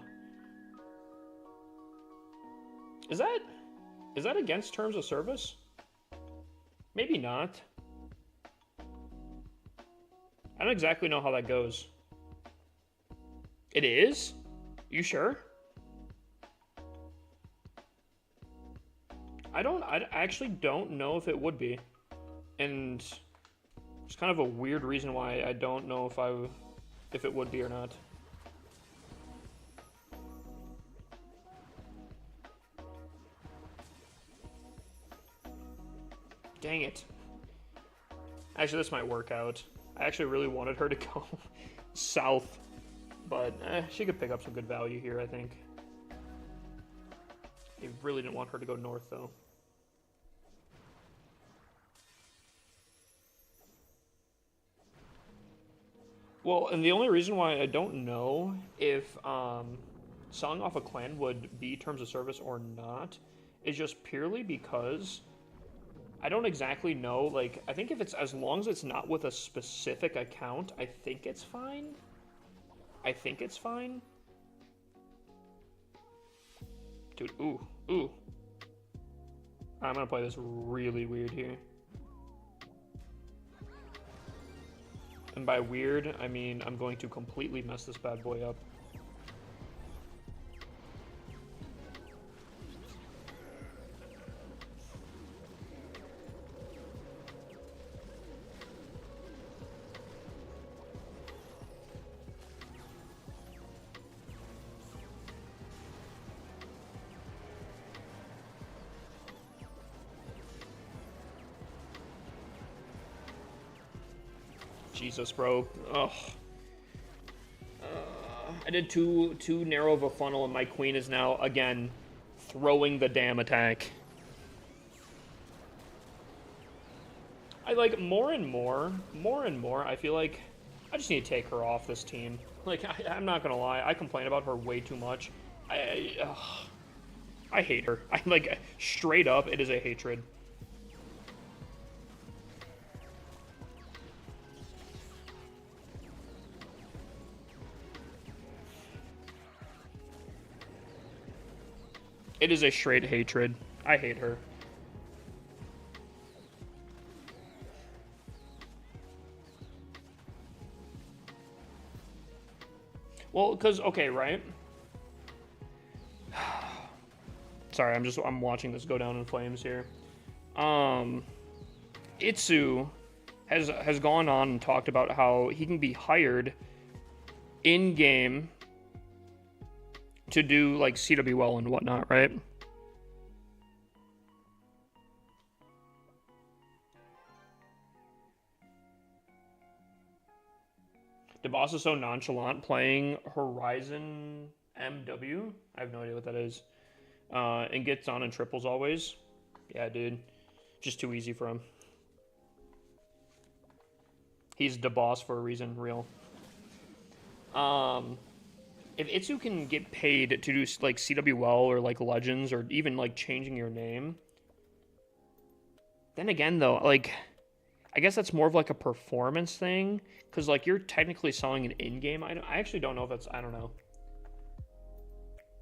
Is that against terms of service? Maybe not. I don't exactly know how that goes. It is? You sure? I actually don't know if it would be. And it's kind of a weird reason why I don't know if it would be or not. Dang it. Actually, this might work out. I actually really wanted her to go south, but she could pick up some good value here, I think. I really didn't want her to go north, though. Well, and the only reason why I don't know if selling off a clan would be terms of service or not is just purely because I don't exactly know. Like, I think if it's, as long as it's not with a specific account, I think it's fine. I think it's fine. Dude, ooh. I'm gonna play this really weird here. And by weird, I mean I'm going to completely mess this bad boy up. Jesus, bro. Ugh. I did too narrow of a funnel, and my queen is now, again, throwing the damn attack. I like, more and more, I feel like I just need to take her off this team. Like, I'm not gonna lie, I complain about her way too much. I hate her. I like, straight up, it is a hatred. It is a straight hatred. I hate her. Well, because, okay, right? Sorry, I'm watching this go down in flames here. Itsu has gone on and talked about how he can be hired in-game to do, like, CWL and whatnot, right? The boss is so nonchalant playing Horizon MW. I have no idea what that is. And gets on in triples always. Yeah, dude. Just too easy for him. He's the boss for a reason, real. If Itsu can get paid to do, like, CWL or, like, Legends or even, like, changing your name, then again, though, like, I guess that's more of, like, a performance thing, because, like, you're technically selling an in-game item. I actually don't know if that's, I don't know.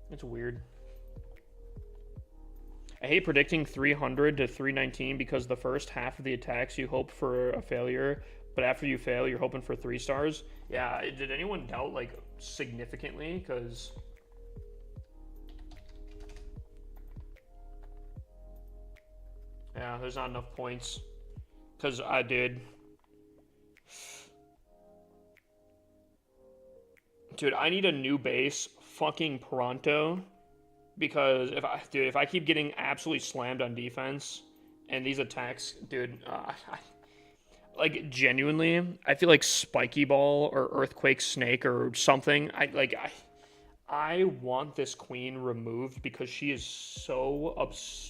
It's weird. I hate predicting 300 to 319 because the first half of the attacks you hope for a failure, but after you fail, you're hoping for 3 stars. Yeah, did anyone doubt, like, significantly? Because... yeah, there's not enough points. Because, dude, Dude, I need a new base fucking pronto. Because if I keep getting absolutely slammed on defense and these attacks, dude, like genuinely, I feel like Spiky Ball or Earthquake Snake or something. I want this queen removed because she is so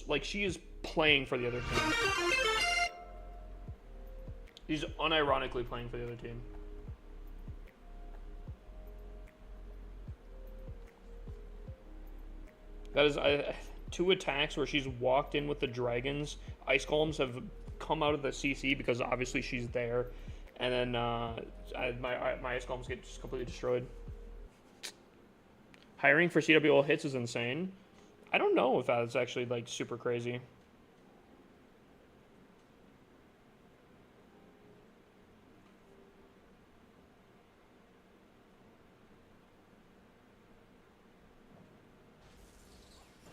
like she is playing for the other team. She's unironically playing for the other team. That is two attacks where she's walked in with the dragons. Ice Golems have come out of the CC because obviously she's there, and then my Ice Golems get just completely destroyed. Hiring for CWL hits is insane. I don't know if that's actually like super crazy.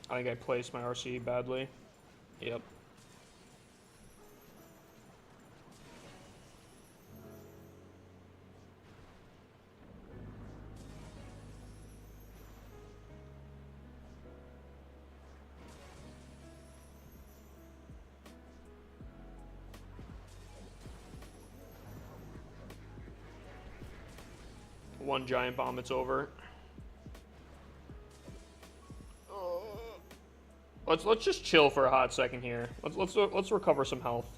I think I placed my RC badly. Yep. One giant bomb, it's over. Let's just chill for a hot second here. Let's recover some health.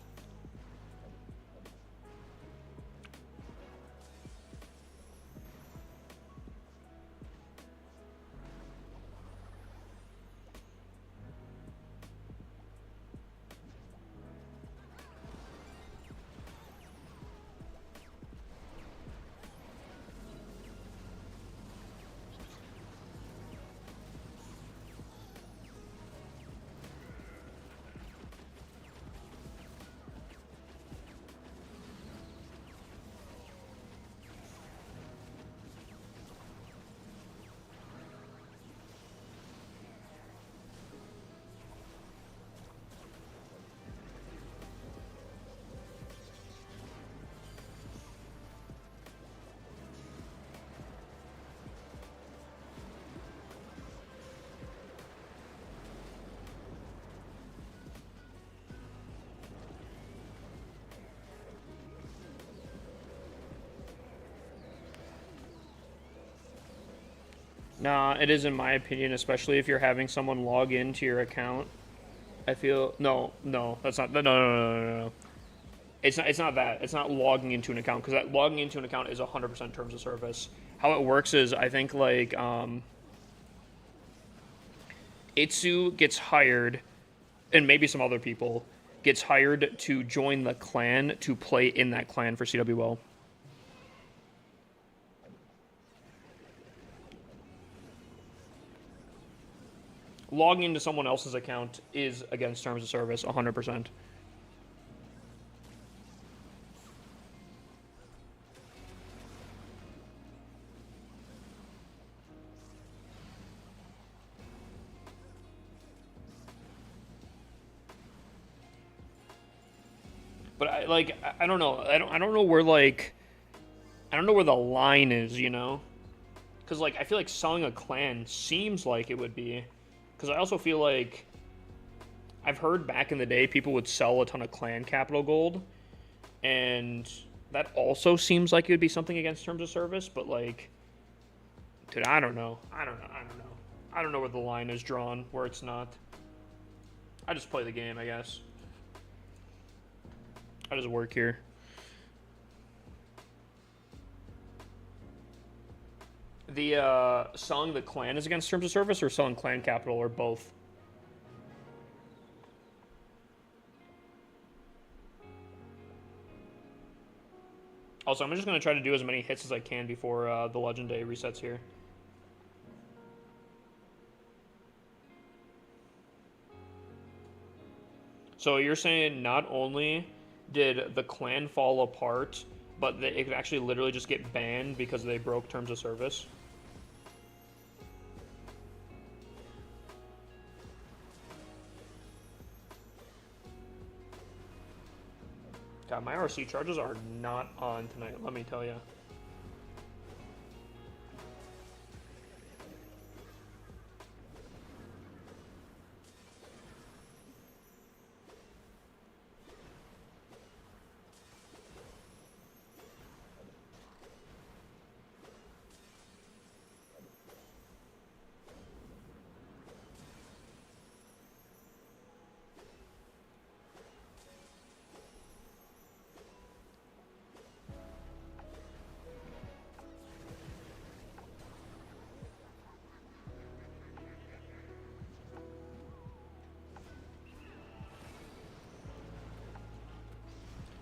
Nah, it is in my opinion, especially if you're having someone log into your account. I feel no, that's not no. It's not that. It's not logging into an account because that logging into an account is 100% terms of service. How it works is I think like Itsu gets hired, and maybe some other people gets hired to join the clan to play in that clan for CWL. Logging into someone else's account is against terms of service 100%. But I don't know. I don't know where I don't know where the line is, you know? Cuz like I feel like selling a clan seems like it would be. Cuz I also feel like I've heard back in the day people would sell a ton of clan capital gold, and that also seems like it would be something against terms of service, but like dude, I don't know. I don't know. I don't know where the line is drawn where it's not. I just play the game, I guess. How does it work here? The selling the clan is against terms of service, or selling clan capital, or both? Also, I'm just going to try to do as many hits as I can before the Legend Day resets here. So you're saying not only did the clan fall apart, but it could actually literally just get banned because they broke terms of service? God, my RC charges are not on tonight, let me tell you.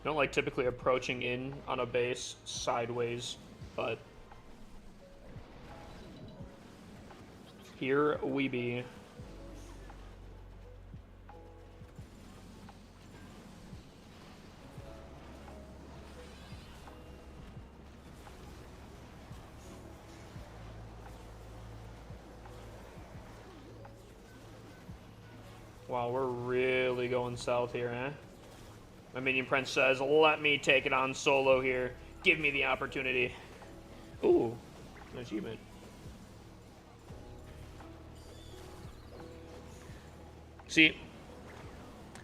don't like typically approaching in on a base sideways, but here we be. Wow, we're really going south here, eh? My minion prince says, let me take it on solo here. Give me the opportunity. Ooh, an achievement. See,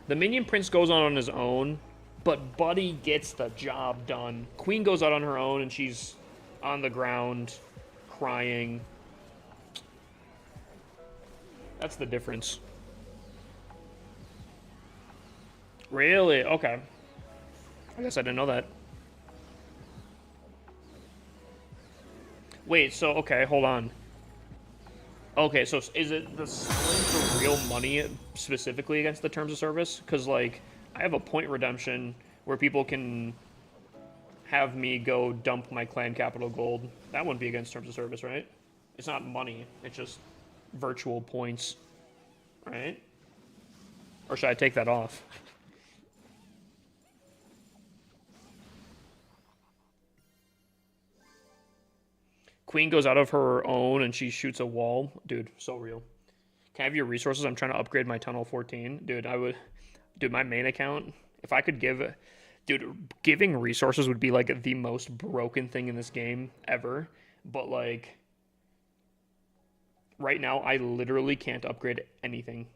the minion prince goes on his own, but Buddy gets the job done. Queen goes out on her own, and she's on the ground, crying. That's the difference. Really? Okay. I guess I didn't know that. Wait, so, okay, hold on. Okay, so is it the selling for real money specifically against the terms of service? Because, like, I have a point redemption where people can have me go dump my clan capital gold. That wouldn't be against terms of service, right? It's not money. It's just virtual points, right? Or should I take that off? Queen goes out of her own and she shoots a wall. Dude, so real. Can I have your resources? I'm trying to upgrade my Tunnel 14. Dude, I would... Dude, my main account, if I could give... Dude, giving resources would be, like, the most broken thing in this game ever. But, like... Right now, I literally can't upgrade anything.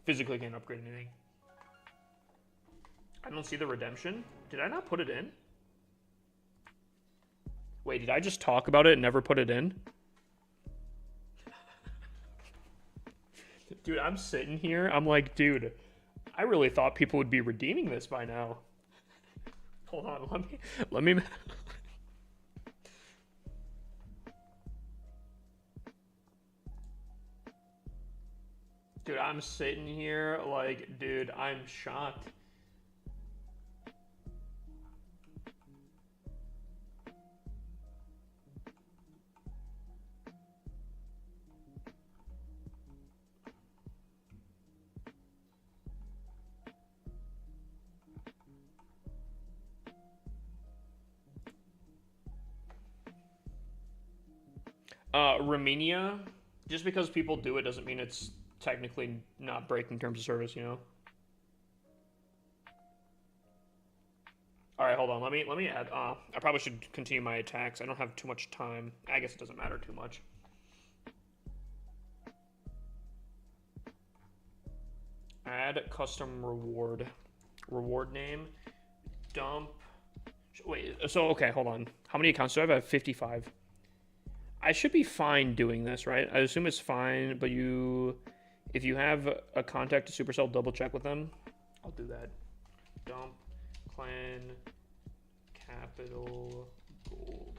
Physically can't upgrade anything. I don't see the redemption. Did I not put it in? Wait, did I just talk about it and never put it in? Dude, I'm sitting here. I'm like, dude, I really thought people would be redeeming this by now. Hold on, let me... Dude, I'm sitting here like, dude, I'm shocked. Romania, just because people do it doesn't mean it's technically not breaking terms of service, you know? All right, hold on. Let me add. I probably should continue my attacks. I don't have too much time. I guess it doesn't matter too much. Add custom reward. Reward name. Dump. Wait. So okay, hold on. How many accounts do I have? I have 55. I should be fine doing this, right? I assume it's fine, but if you have a contact to Supercell, double check with them. I'll do that. Dump clan capital gold.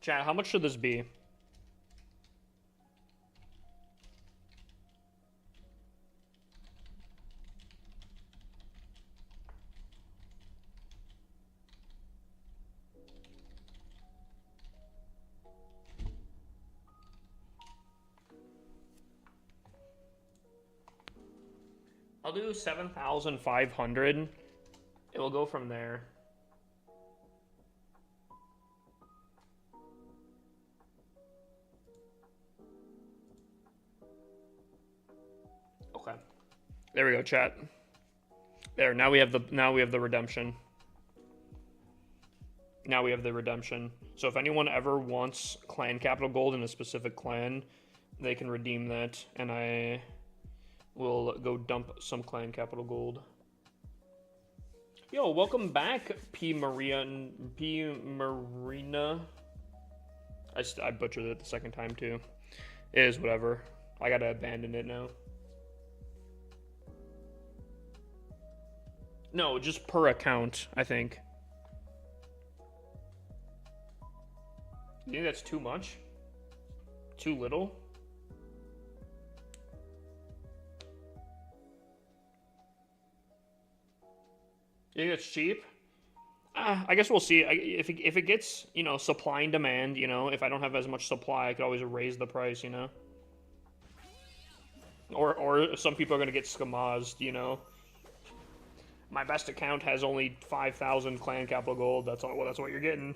Chat, how much should this be? I'll do 7,500. It will go from there. Okay. There we go, chat. There, now we have the redemption. Now we have the redemption. So if anyone ever wants clan capital gold in a specific clan, they can redeem that, and I will go dump some clan capital gold. Yo, welcome back, P. Marina. I butchered it the second time too. It is whatever. I gotta abandon it now. No, just per account, I think. You think that's too much? Too little? You think it's cheap? I guess we'll see. If it gets, you know, supply and demand, you know, if I don't have as much supply, I could always raise the price, you know. Or some people are gonna get skamazed, you know. My best account has only 5,000 clan capital gold. That's all. Well, that's what you're getting.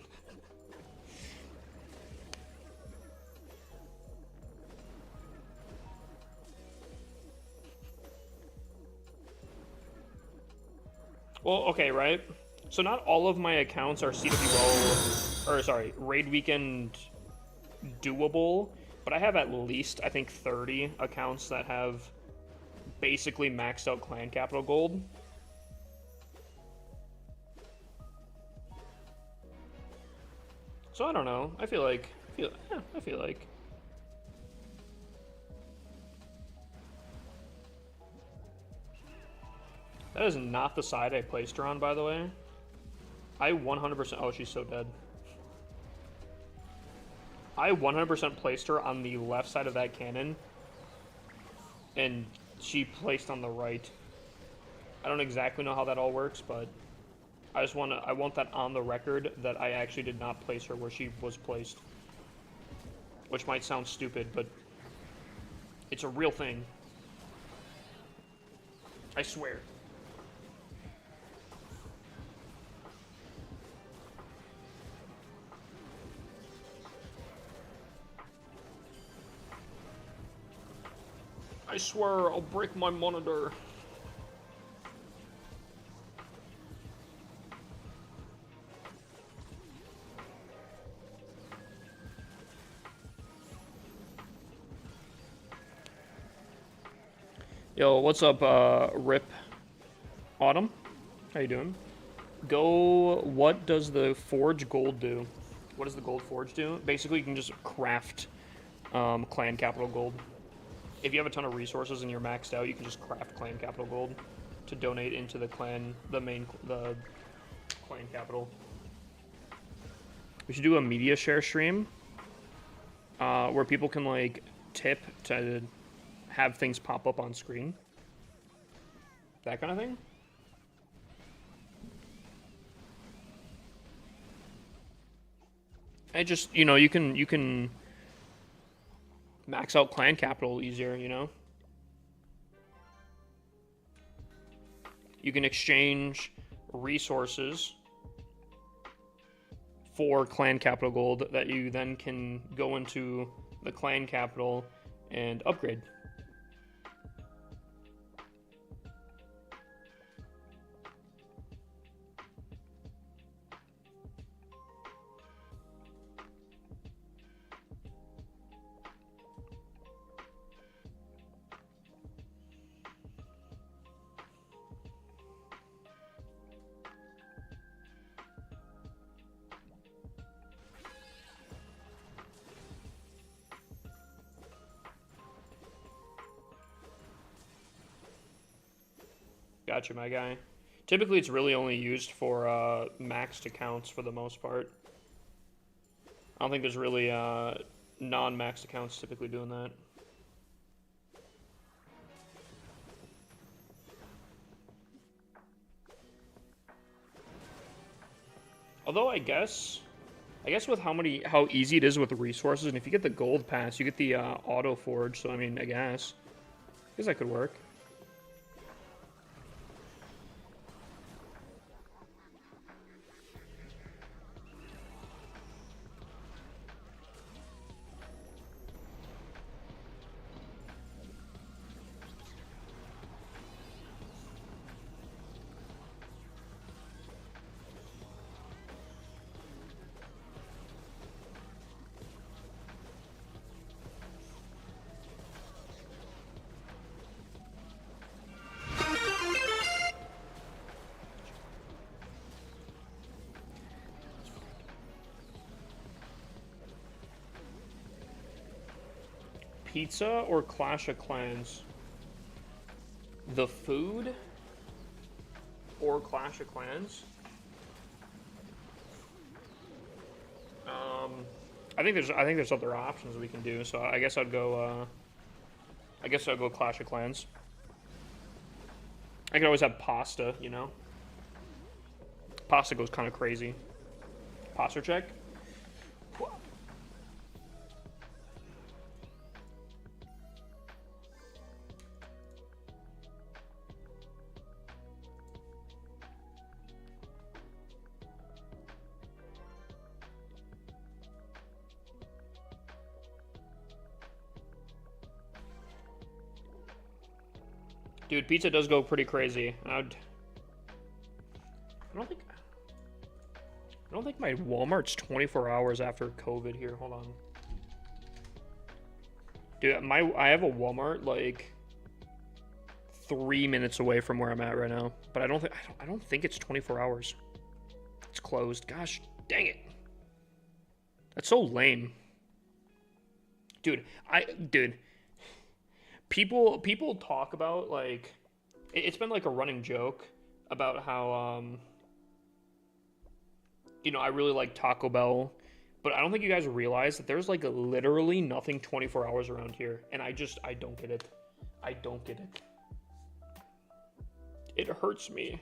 Well, okay, right? So not all of my accounts are CWL, or sorry, Raid Weekend doable, but I have at least, I think, 30 accounts that have basically maxed out clan capital gold. So I don't know. I feel like, I feel like. That is not the side I placed her on, by the way. I 100%, oh, she's so dead. I 100% placed her on the left side of that cannon, and she placed on the right. I don't exactly know how that all works, but I want that on the record that I actually did not place her where she was placed. Which might sound stupid, but it's a real thing. I swear. I swear I'll break my monitor. Yo, what's up, Rip Autumn? How you doing? Go, what does the Forge Gold do? What does the Gold Forge do? Basically, you can just craft clan capital gold. If you have a ton of resources and you're maxed out, you can just craft clan capital gold to donate into the clan, the clan capital. We should do a media share stream where people can like tip to have things pop up on screen. That kind of thing. I just, you know, you can max out clan capital easier, you know? You can exchange resources for clan capital gold that you then can go into the clan capital and upgrade. Gotcha, my guy. Typically, it's really only used for maxed accounts for the most part. I don't think there's really non-maxed accounts typically doing that. Although I guess with how easy it is with the resources, and if you get the gold pass, you get the auto forge. So I mean, I guess that could work. Pizza or Clash of Clans? The food or Clash of Clans? I think there's other options we can do. So I guess I'd go. I guess I'd go Clash of Clans. I could always have pasta, you know. Pasta goes kind of crazy. Pasta check. Dude, pizza does go pretty crazy. I don't think my Walmart's 24 hours after COVID here. Hold on. Dude, I have a Walmart like 3 minutes away from where I'm at right now, but I don't think it's 24 hours. It's closed. Gosh, dang it. That's so lame. Dude, people talk about, like, it's been like a running joke about how you know, I really like Taco Bell, but I don't think you guys realize that there's like literally nothing 24 hours around here, and I don't get it. I don't get it. It hurts me.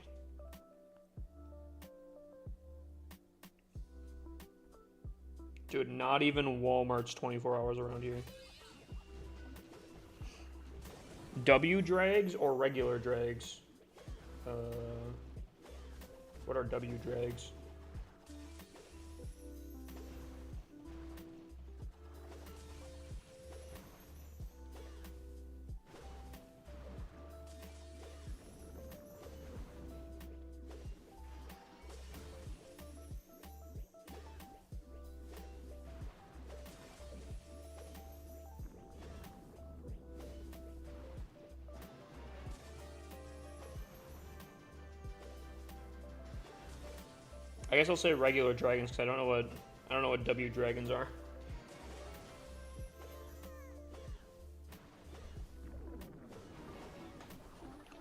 Dude, not even Walmart's 24 hours around here. W drags or regular drags? What are W drags? I guess I'll say regular dragons because I don't know what W dragons are.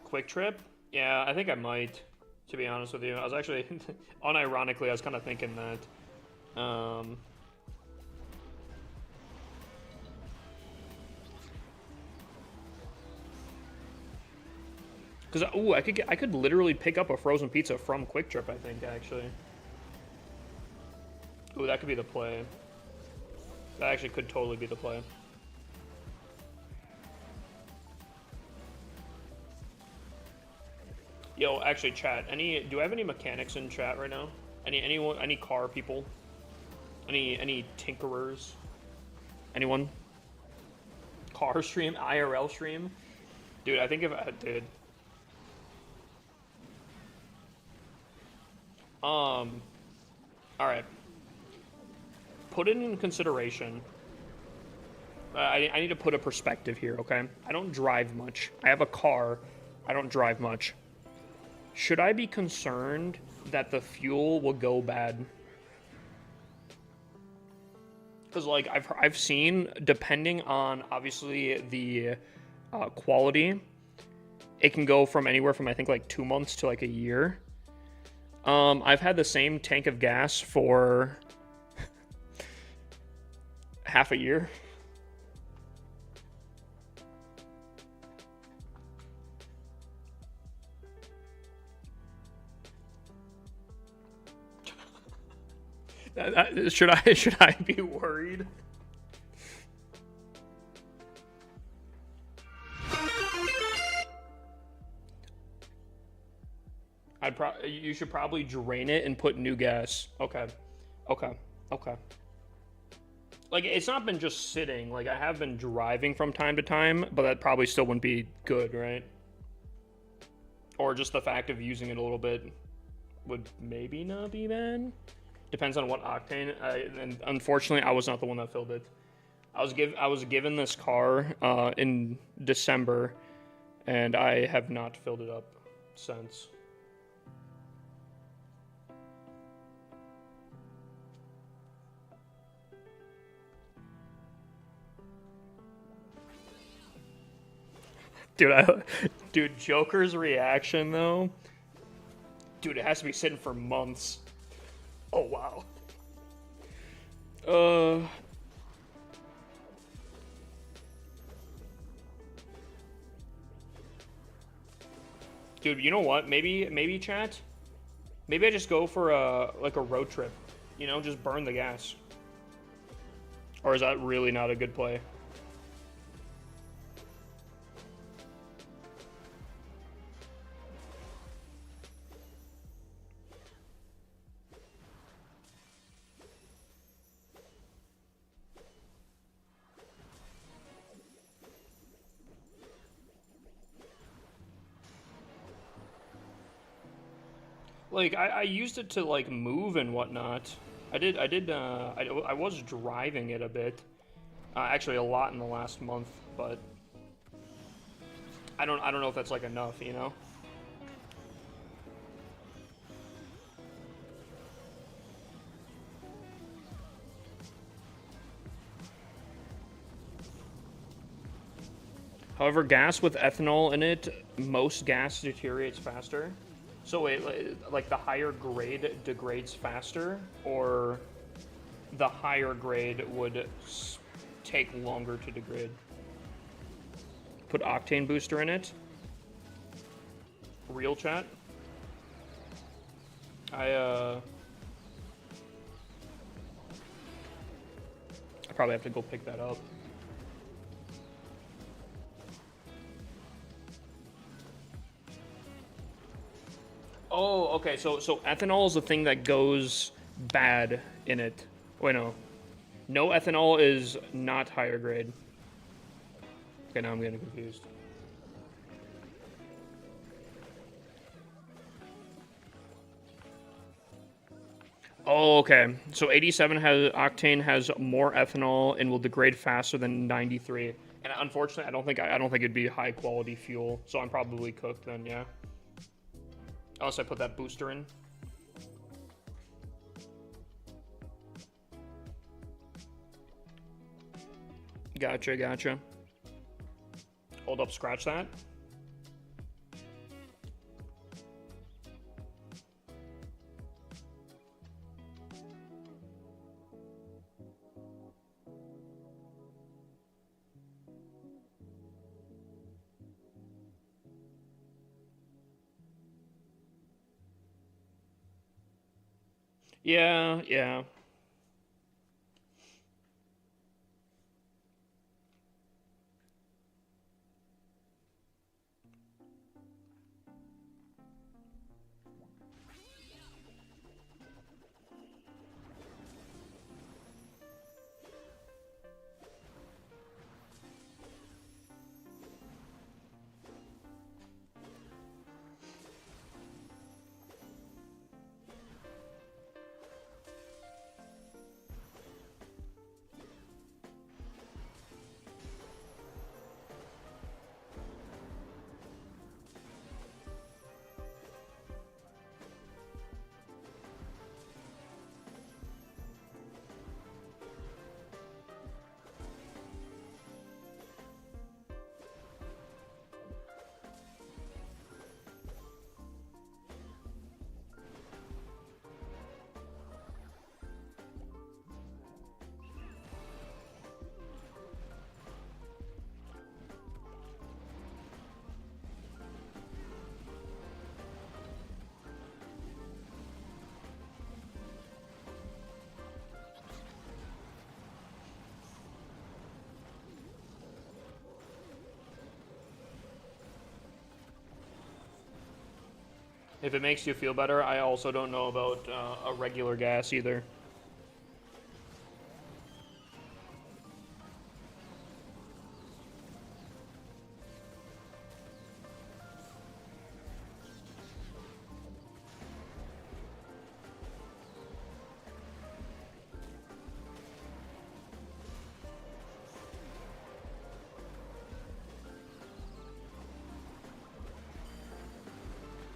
Quick Trip? Yeah, I think I might, to be honest with you. I was actually, unironically, I was kind of thinking that. Because, ooh, I could literally pick up a frozen pizza from Quick Trip, I think, actually. Ooh, that could be the play. That actually could totally be the play. Yo, actually, chat. Do I have any mechanics in chat right now? Any car people? Any tinkerers? Anyone? Car stream, IRL stream? Dude, I think if I did. All right. Put it in consideration. I need to put a perspective here, okay? I don't drive much. I have a car. I don't drive much. Should I be concerned that the fuel will go bad? Because, like, I've seen, depending on, obviously, the quality, it can go from anywhere from, I think, like 2 months to, like, a year. I've had the same tank of gas for half a year. Should I be worried? You should probably drain it and put new gas. Okay. Like, it's not been just sitting. Like, I have been driving from time to time, but that probably still wouldn't be good, right? Or just the fact of using it a little bit would maybe not be bad. Depends on what octane. And unfortunately, I was not the one that filled it. I was given this car in December, and I have not filled it up since. Dude, Joker's reaction though. Dude, it has to be sitting for months. Oh wow. Dude, you know what? Maybe chat. Maybe I just go for like a road trip. You know, just burn the gas. Or is that really not a good play? Like I used it to like move and whatnot. I was driving it a bit. Actually a lot in the last month, but I don't know if that's like enough, you know? However, gas with ethanol in it, most gas deteriorates faster. So wait, like the higher grade degrades faster, or the higher grade would take longer to degrade? Put octane booster in it. Real chat. I probably have to go pick that up. Oh, okay. So ethanol is the thing that goes bad in it. Wait, no. No ethanol is not higher grade. Okay, now I'm getting confused. Oh, okay. So 87 has octane has more ethanol and will degrade faster than 93. And unfortunately, I don't think it'd be high quality fuel. So I'm probably cooked then, yeah. Unless I put that booster in. Gotcha. Hold up, scratch that. Yeah. If it makes you feel better, I also don't know about a regular gas either.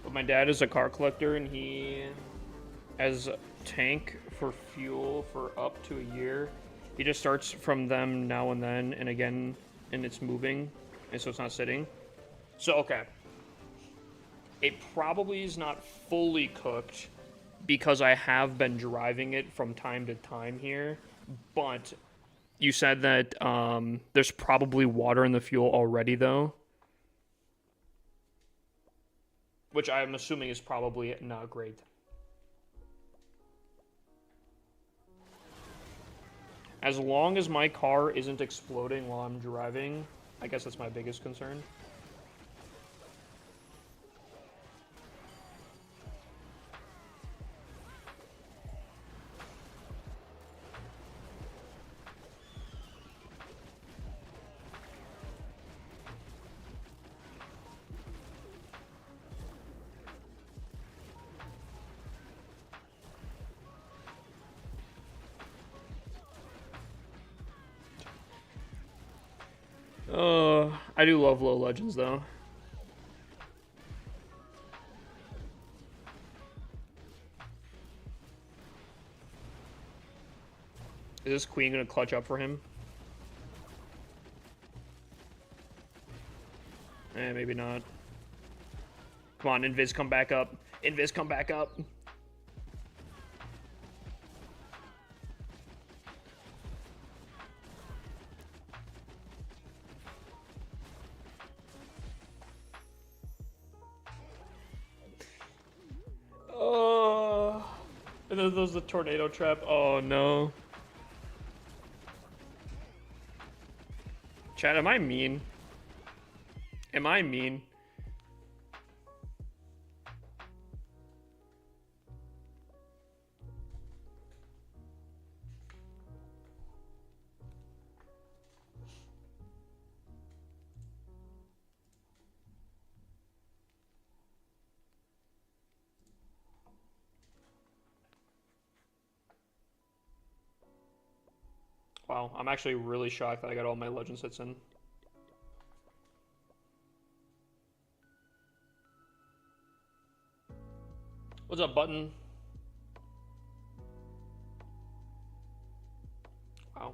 But my dad is a car collector, and he has a tank for fuel for up to a year. He just starts from them now and then, and again, and it's moving, and so it's not sitting. So, okay. It probably is not fully cooked because I have been driving it from time to time here, but you said that there's probably water in the fuel already, though, which I'm assuming is probably not great. As long as my car isn't exploding while I'm driving, I guess that's my biggest concern. I do love low legends, though. Is this queen gonna clutch up for him? Maybe not. Come on, Invis, come back up. Invis, come back up. Oh. And then there's the tornado trap. Oh, no. Chad, am I mean? Am I mean? Wow, I'm actually really shocked that I got all my Legends hits in. What's up, Button? Wow.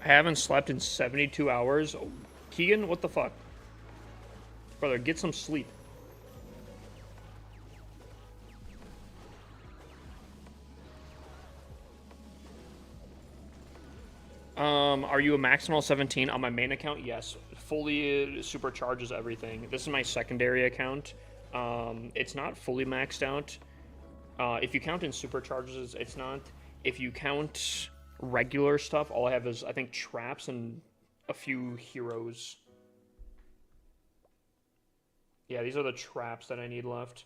I haven't slept in 72 hours. Oh, Keegan, what the fuck? Brother, get some sleep. Are you a maximal 17 on my main account? Yes, fully supercharges everything. This is my secondary account. It's not fully maxed out. If you count in supercharges, it's not. If you count regular stuff, all I have is, I think, traps and a few heroes. Yeah, these are the traps that I need left.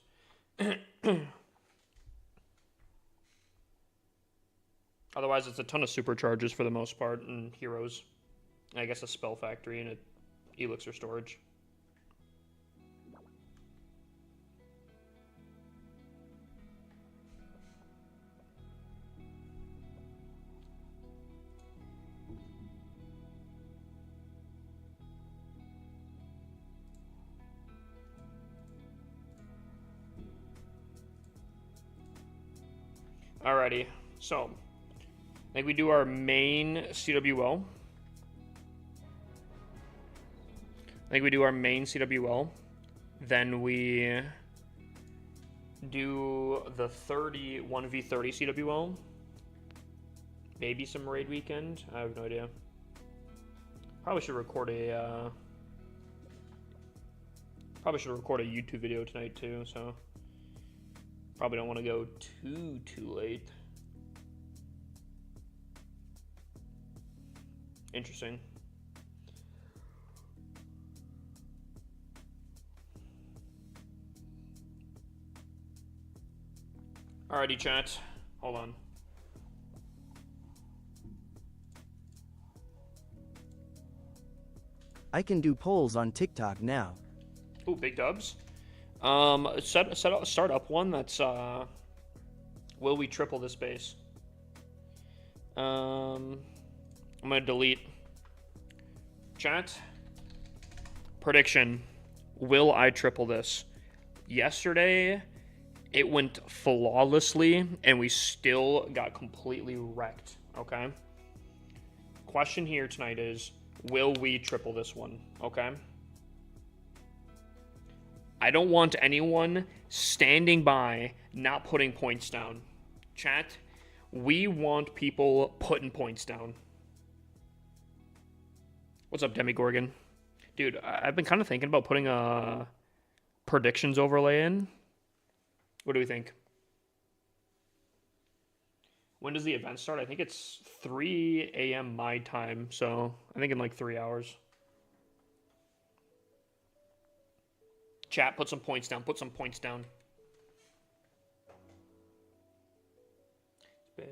Otherwise, it's a ton of supercharges for the most part, and heroes. And I guess a spell factory and an elixir storage. Alrighty, so I think we do our main CWL. Then we do the 30 1v30 CWL. Maybe some raid weekend. I have no idea. Probably should record a YouTube video tonight too. So probably don't want to go too late. Interesting. Alrighty, chat. Hold on. I can do polls on TikTok now. Ooh, big dubs. Start up one that's will we triple this base? I'm gonna delete. Chat. Prediction. Will I triple this? Yesterday, it went flawlessly, and we still got completely wrecked, okay? Question here tonight is, will we triple this one, okay? I don't want anyone standing by not putting points down. Chat, we want people putting points down. What's up, Demigorgon? Dude, I've been kind of thinking about putting a predictions overlay in. What do we think? When does the event start? I think it's 3 a.m. my time, so I think in like 3 hours. Chat, put some points down. Put some points down. Better.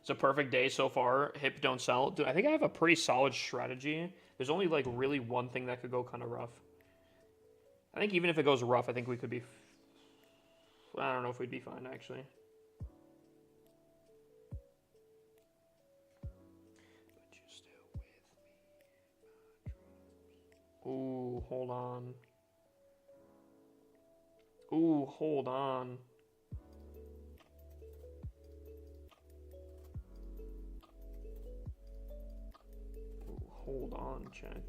It's a perfect day so far. Hip, don't sell. Dude, I think I have a pretty solid strategy. There's only like really one thing that could go kind of rough. I think even if it goes rough, I think we could be... I don't know if we'd be fine, actually. But you're still with me. Ooh, hold on. Ooh, hold on. Hold on, chat.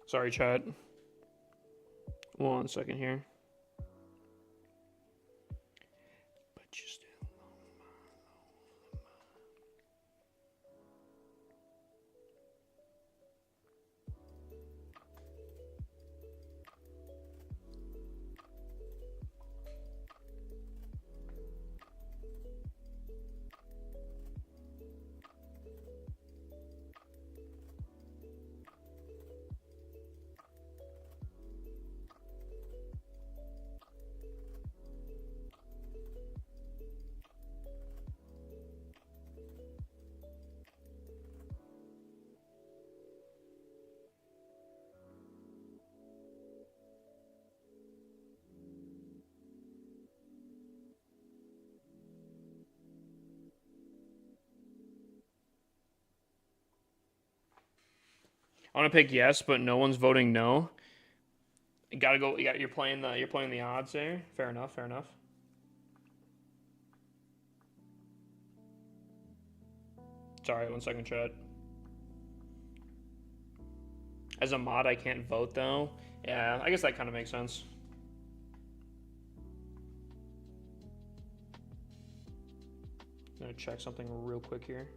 Sorry, chat. 1 second here. But you still I want to pick yes, but no one's voting no. You gotta go. You're playing the odds there. Fair enough. Fair enough. Sorry, 1 second, chat. As a mod, I can't vote though. Yeah, I guess that kind of makes sense. I'm gonna check something real quick here.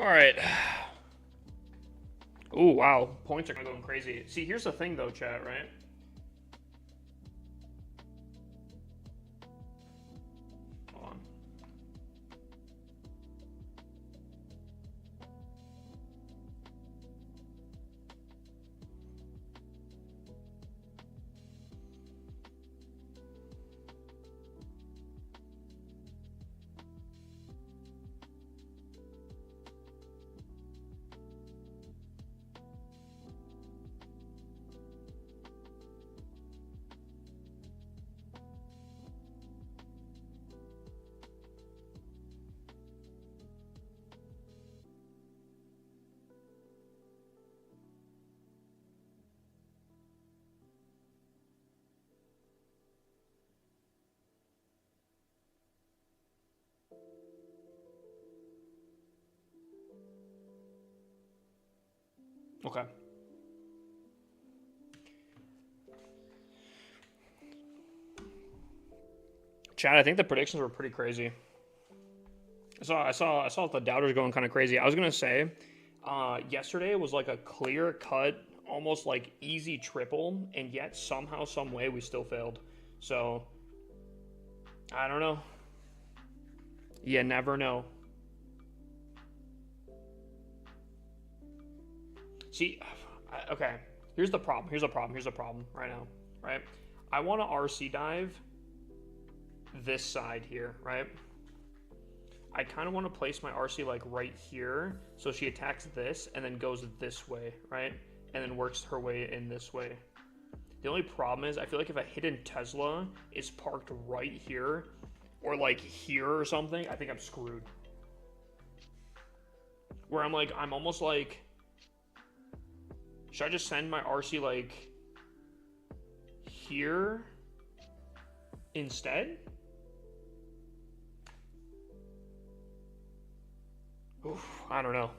All right. Oh, wow. Points are going crazy. See, here's the thing, though, chat, right? Hold on. Okay. Chad, I think the predictions were pretty crazy. I saw the doubters going kind of crazy. I was gonna say, yesterday was like a clear cut, almost like easy triple, and yet somehow, some way, we still failed. So I don't know. You never know. See, okay. Here's the problem. Here's a problem right now. Right. I want to RC dive this side here. Right. I kind of want to place my RC like right here, so she attacks this and then goes this way, right? And then works her way in this way. The only problem is I feel like if a hidden Tesla is parked right here, or like here or something, I think I'm screwed. Where I'm almost like, should I just send my RC like here instead? Oof, I don't know.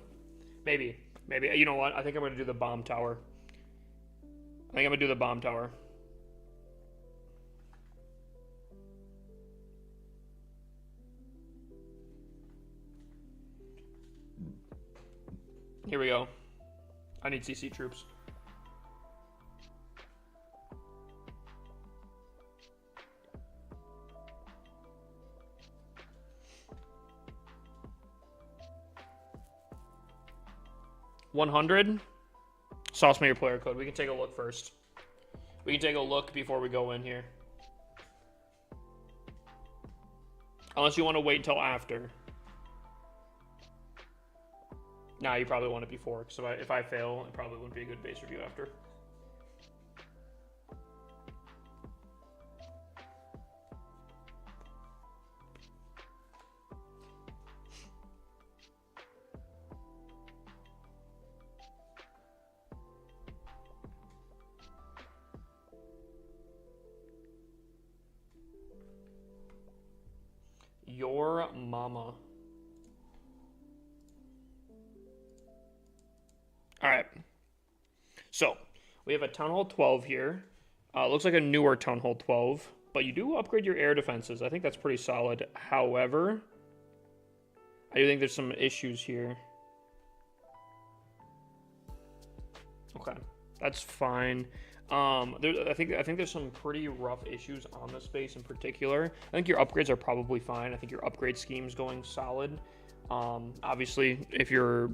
Maybe. You know what? I think I'm going to do the bomb tower. Here we go. I need CC troops. $100. Sauce me your player code. We can take a look first. We can take a look before we go in here. Unless you want to wait until after. Nah, you probably want it before. So if I fail, it probably wouldn't be a good base review after. Your mama. All right. So we have a Town Hall 12 here. Looks like a newer Town Hall 12, but you do upgrade your air defenses. I think that's pretty solid. However, I do think there's some issues here. Okay, that's fine. I think there's some pretty rough issues on this base in particular. I think your upgrades are probably fine. I think your upgrade scheme's going solid. Obviously, if you're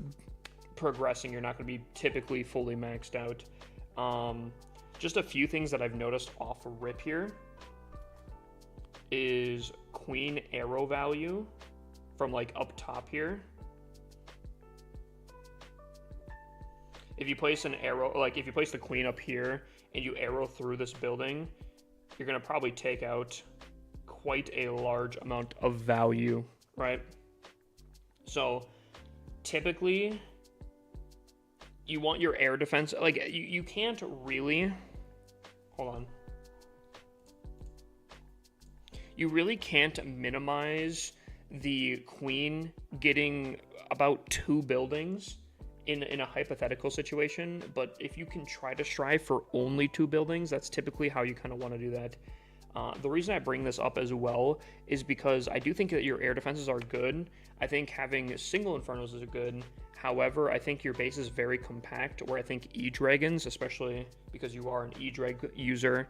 progressing, you're not going to be typically fully maxed out. Just a few things that I've noticed off rip here is queen arrow value from like up top here. If you place an arrow, like if you place the queen up here and you arrow through this building, you're going to probably take out quite a large amount of value, right? So typically you want your air defense, like you can't really, hold on. You really can't minimize the queen getting about 2 buildings in a hypothetical situation, but if you can try to strive for only 2 buildings, that's typically how you kind of want to do that. The reason I bring this up as well is because I do think that your air defenses are good. I think having single Infernos is good. However, I think your base is very compact, where I think E-Dragons, especially because you are an E-Drag user,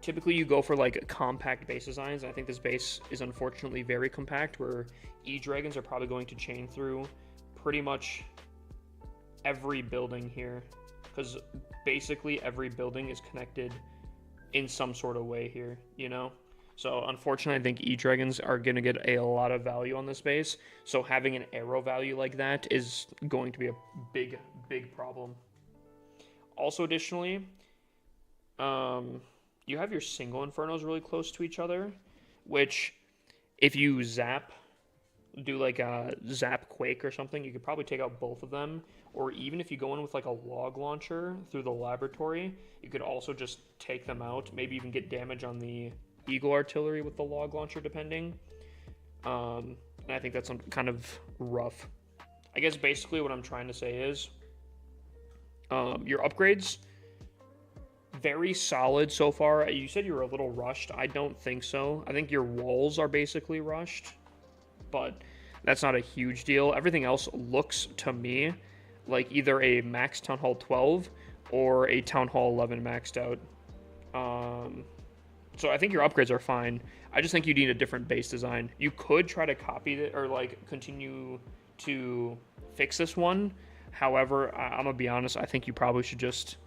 typically you go for like compact base designs. I think this base is unfortunately very compact, where E-Dragons are probably going to chain through pretty much every building here, because basically every building is connected in some sort of way here, you know? So unfortunately, I think E-Dragons are going to get a lot of value on this base. So having an arrow value like that is going to be a big, big problem. Also, additionally, you have your single Infernos really close to each other, which if you do like a zap Quake or something, you could probably take out both of them. Or even if you go in with like a log launcher through the laboratory, you could also just take them out. Maybe even get damage on the Eagle artillery with the log launcher, depending. And I think that's kind of rough. I guess basically what I'm trying to say is your upgrades, very solid so far. You said you were a little rushed. I don't think so. I think your walls are basically rushed, but that's not a huge deal. Everything else looks to me like either a max Town Hall 12 or a Town Hall 11 maxed out. So I think your upgrades are fine. I just think you need a different base design. You could try to copy it or like continue to fix this one. However, I'm gonna be honest, I think you probably should just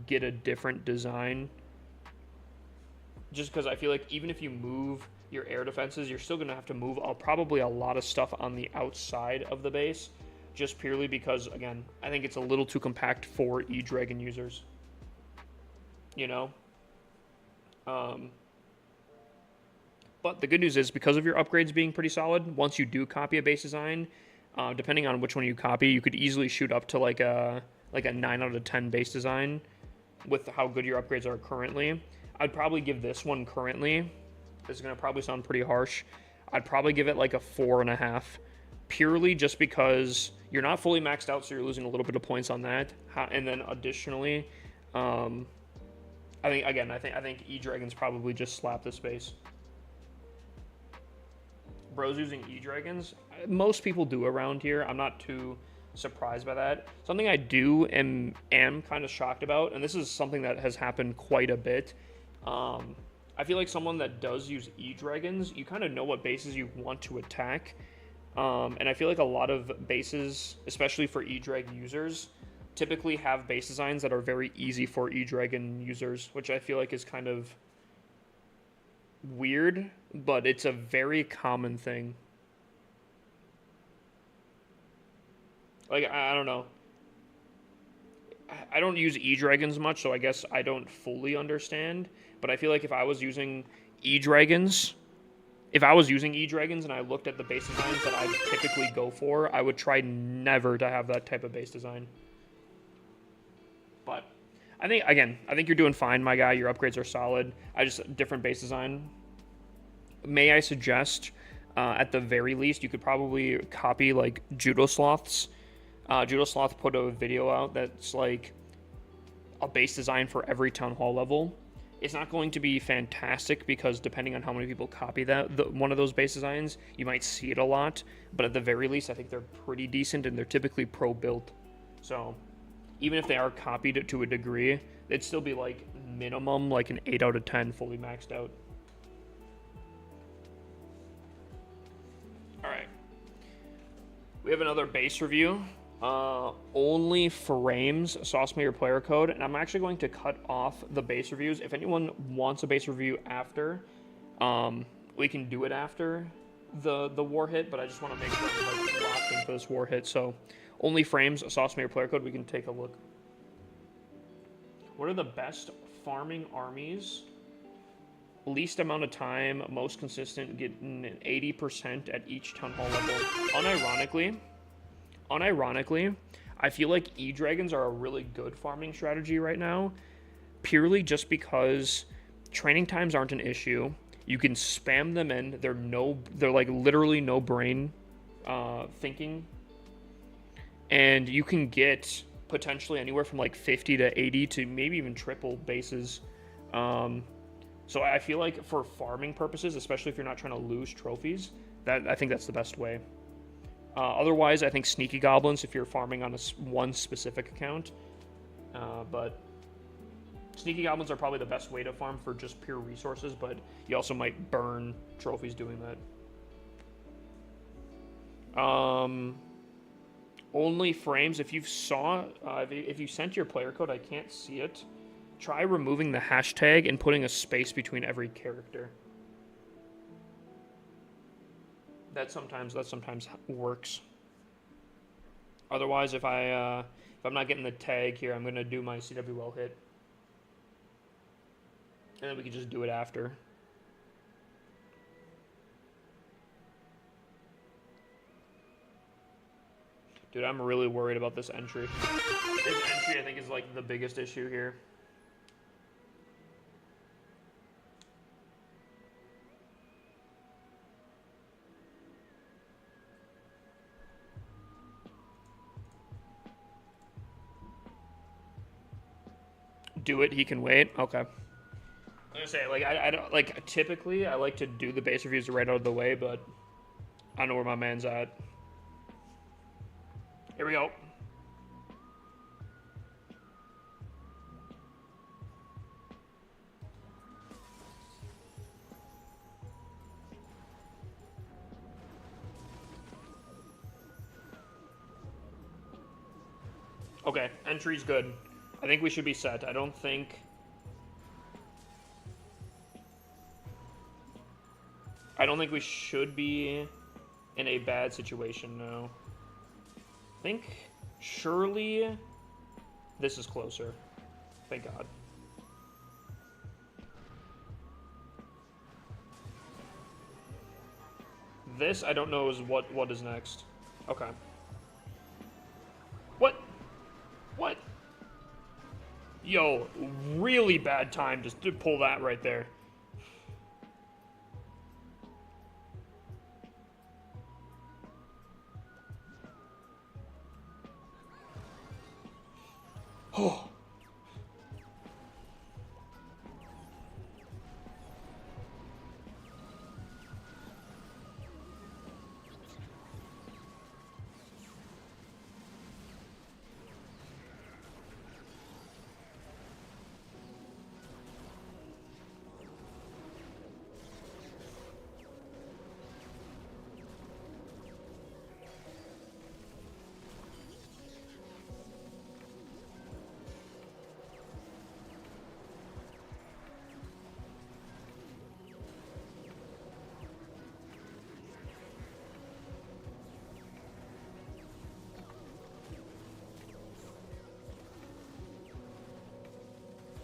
get a different design. Just because I feel like even if you move your air defenses, you're still gonna have to move probably a lot of stuff on the outside of the base, just purely because, again, I think it's a little too compact for E-Dragon users. You know? But the good news is, because of your upgrades being pretty solid, once you do copy a base design, depending on which one you copy, you could easily shoot up to like a 9 out of 10 base design with how good your upgrades are currently. I'd probably give this one currently, this is going to probably sound pretty harsh, I'd probably give it like a 4.5, purely just because you're not fully maxed out, so you're losing a little bit of points on that. And then additionally, I think E-Dragons probably just slap this base. Bros using E-Dragons, most people do around here. I'm not too surprised by that. Something I do am kind of shocked about, and this is something that has happened quite a bit. I feel like someone that does use E-Dragons, you kind of know what bases you want to attack. And I feel like a lot of bases, especially for E-Drag users, typically have base designs that are very easy for E-Dragon users, which I feel like is kind of weird, but it's a very common thing. Like, I don't know. I don't use E-Dragons much, so I guess I don't fully understand, but I feel like if I was using E-Dragons and I looked at the base designs that I typically go for, I would try never to have that type of base design. But I think you're doing fine, my guy. Your upgrades are solid. Different base design. May I suggest, at the very least, you could probably copy like Judo Sloth's. Judo Sloth put a video out that's like a base design for every Town Hall level. It's not going to be fantastic because depending on how many people copy one of those base designs, you might see it a lot. But at the very least, I think they're pretty decent and they're typically pro-built. So even if they are copied to a degree, they'd still be like minimum like an 8 out of 10 fully maxed out. Alright. We have another base review. Only frames sauce me your player code, and I'm actually going to cut off the base reviews. If anyone wants a base review after, we can do it after the war hit, but I just want to make sure I'm like locked in for this war hit. So only frames sauce me your player code. We can take a look. What are the best farming armies? Least amount of time, most consistent, getting an 80% at each Town Hall level. Unironically, I feel like E-Dragons are a really good farming strategy right now, purely just because training times aren't an issue. You can spam them in. They're like literally no brain thinking, and you can get potentially anywhere from like 50 to 80 to maybe even triple bases So I feel like for farming purposes, especially if you're not trying to lose trophies, that I think that's the best way. Otherwise, I think sneaky goblins if you're farming on one specific account. But sneaky goblins are probably the best way to farm for just pure resources, but you also might burn trophies doing that. Only frames. If you saw, if you sent your player code, I can't see it. Try removing the hashtag and putting a space between every character. That sometimes works. Otherwise, if I'm not getting the tag here, I'm gonna do my CWL hit, and then we can just do it after. Dude, I'm really worried about this entry. This entry, I think, is like the biggest issue here. Do it. He can wait. Okay. I was gonna say, like, I don't like. Typically, I like to do the base reviews right out of the way, but I know where my man's at. Here we go. Okay, entry's good. I think we should be set. I don't think we should be in a bad situation, no. I think surely this is closer. Thank God. This, I don't know, is what is next. Okay. What? What? Yo, really bad time just to pull that right there. Oh.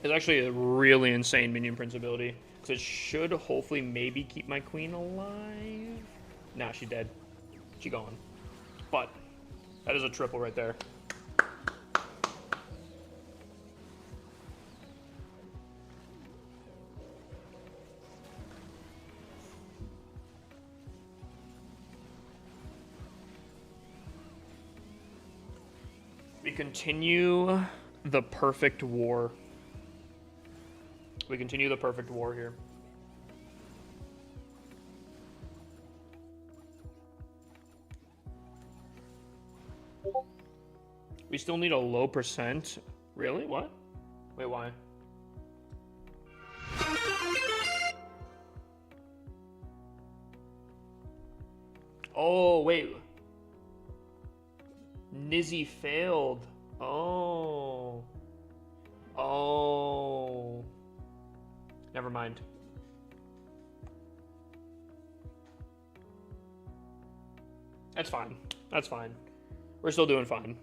It's actually a really insane minion prince ability. Because it should hopefully maybe keep my queen alive. Nah, she's dead. She gone. But that is a triple right there. We continue the perfect war. We continue the perfect war here. We still need a low percent. Really? What? Wait, why? Oh, wait. Nizzy failed. Oh. Oh. Never mind. That's fine. That's fine. We're still doing fine.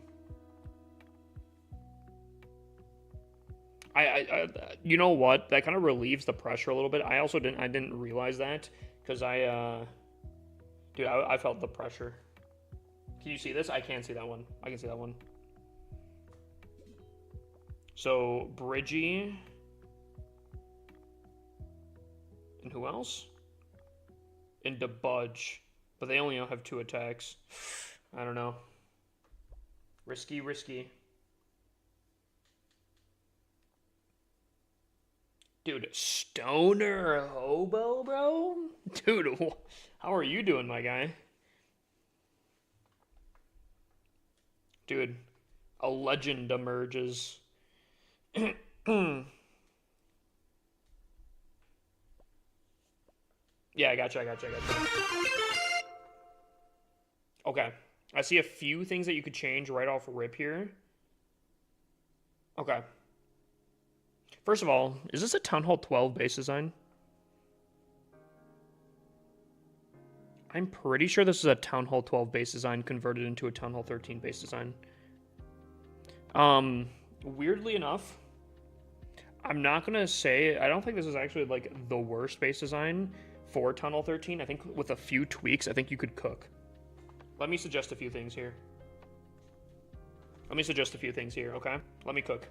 You know what? That kind of relieves the pressure a little bit. I also didn't realize that because dude, I felt the pressure. Can you see this? I can't see that one. I can see that one. So Bridgie. And who else? And Debudge. But they only have 2 attacks. I don't know. Risky, risky. Dude, stoner hobo, bro? Dude, how are you doing, my guy? Dude, a legend emerges. Yeah, I got you. Okay. I see a few things that you could change right off rip here. Okay. First of all, is this a Town Hall 12 base design? I'm pretty sure this is a Town Hall 12 base design converted into a Town Hall 13 base design. Weirdly enough, I'm not gonna say, I don't think this is actually like the worst base design for Town Hall 13. I think with a few tweaks, I think you could cook. Let me suggest a few things here. Okay? Let me cook.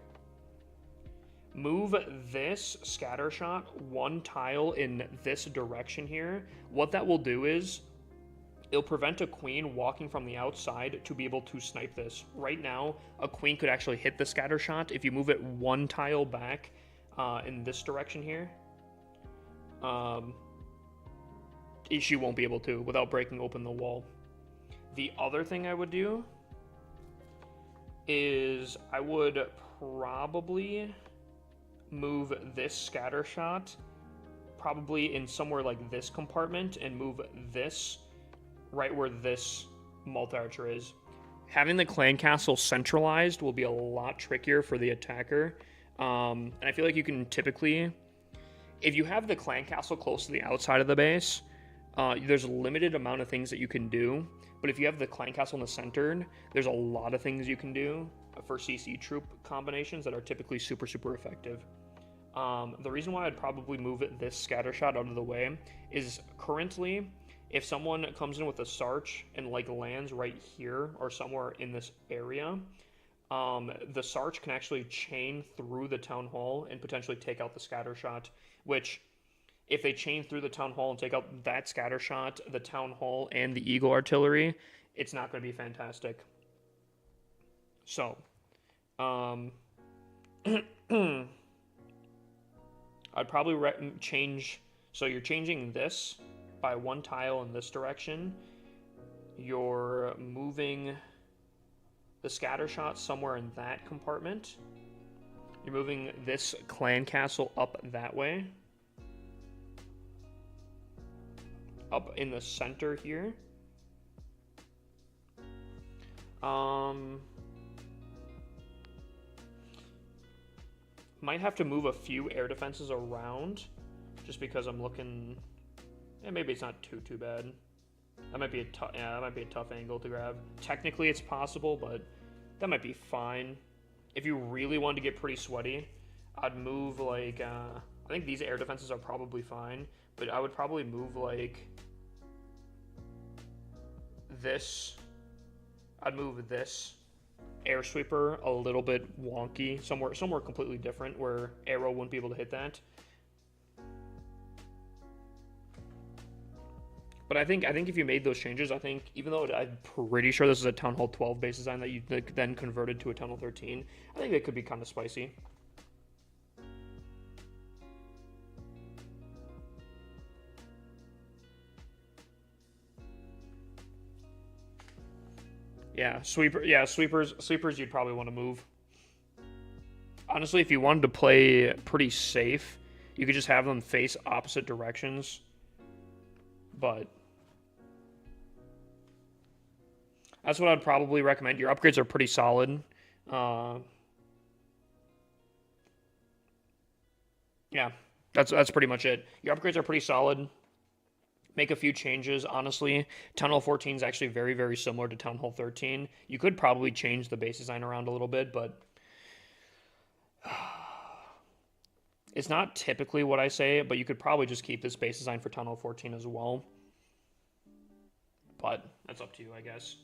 Move this scatter shot one tile in this direction here. What that will do is it'll prevent a queen walking from the outside to be able to snipe this. Right now, a queen could actually hit the scatter shot. If you move it one tile back in this direction here, she won't be able to without breaking open the wall. The other thing I would do is I would probably move this scatter shot probably in somewhere like this compartment and move this right where this multi-archer is. Having the clan castle centralized will be a lot trickier for the attacker. And I feel like you can typically, if you have the clan castle close to the outside of the base, there's a limited amount of things that you can do. But if you have the clan castle in the center, there's a lot of things you can do for CC troop combinations that are typically super, super effective. The reason why I'd probably move this scatter shot out of the way is currently, if someone comes in with a Sarch and like lands right here or somewhere in this area, the Sarch can actually chain through the town hall and potentially take out the scatter shot, which if they chain through the town hall and take out that scatter shot, the town hall, and the eagle artillery, it's not going to be fantastic. So, I'd probably change. So you're changing this by one tile in this direction. You're moving the scatter shot somewhere in that compartment. You're moving this clan castle up that way. Up in the center here. Might have to move a few air defenses around, just because I'm looking. Yeah, maybe it's not too bad. That might be a tough angle to grab. Technically, it's possible, but that might be fine. If you really wanted to get pretty sweaty, I'd move like I think these air defenses are probably fine, but I would probably move like this. I'd move this air sweeper a little bit wonky, somewhere completely different where arrow wouldn't be able to hit that. But I think if you made those changes, I think even though I'm pretty sure this is a Town Hall 12 base design that you then converted to a Town Hall 13, I think it could be kind of spicy. Yeah, sweepers you'd probably want to move. Honestly, if you wanted to play pretty safe, you could just have them face opposite directions. But that's what I'd probably recommend. Your upgrades are pretty solid. Yeah, that's pretty much it. Your upgrades are pretty solid. Make a few changes. Honestly, Town Hall 14 is actually very, very similar to Town Hall 13. You could probably change the base design around a little bit, but it's not typically what I say, but you could probably just keep this base design for Town Hall 14 as well. But that's up to you, I guess.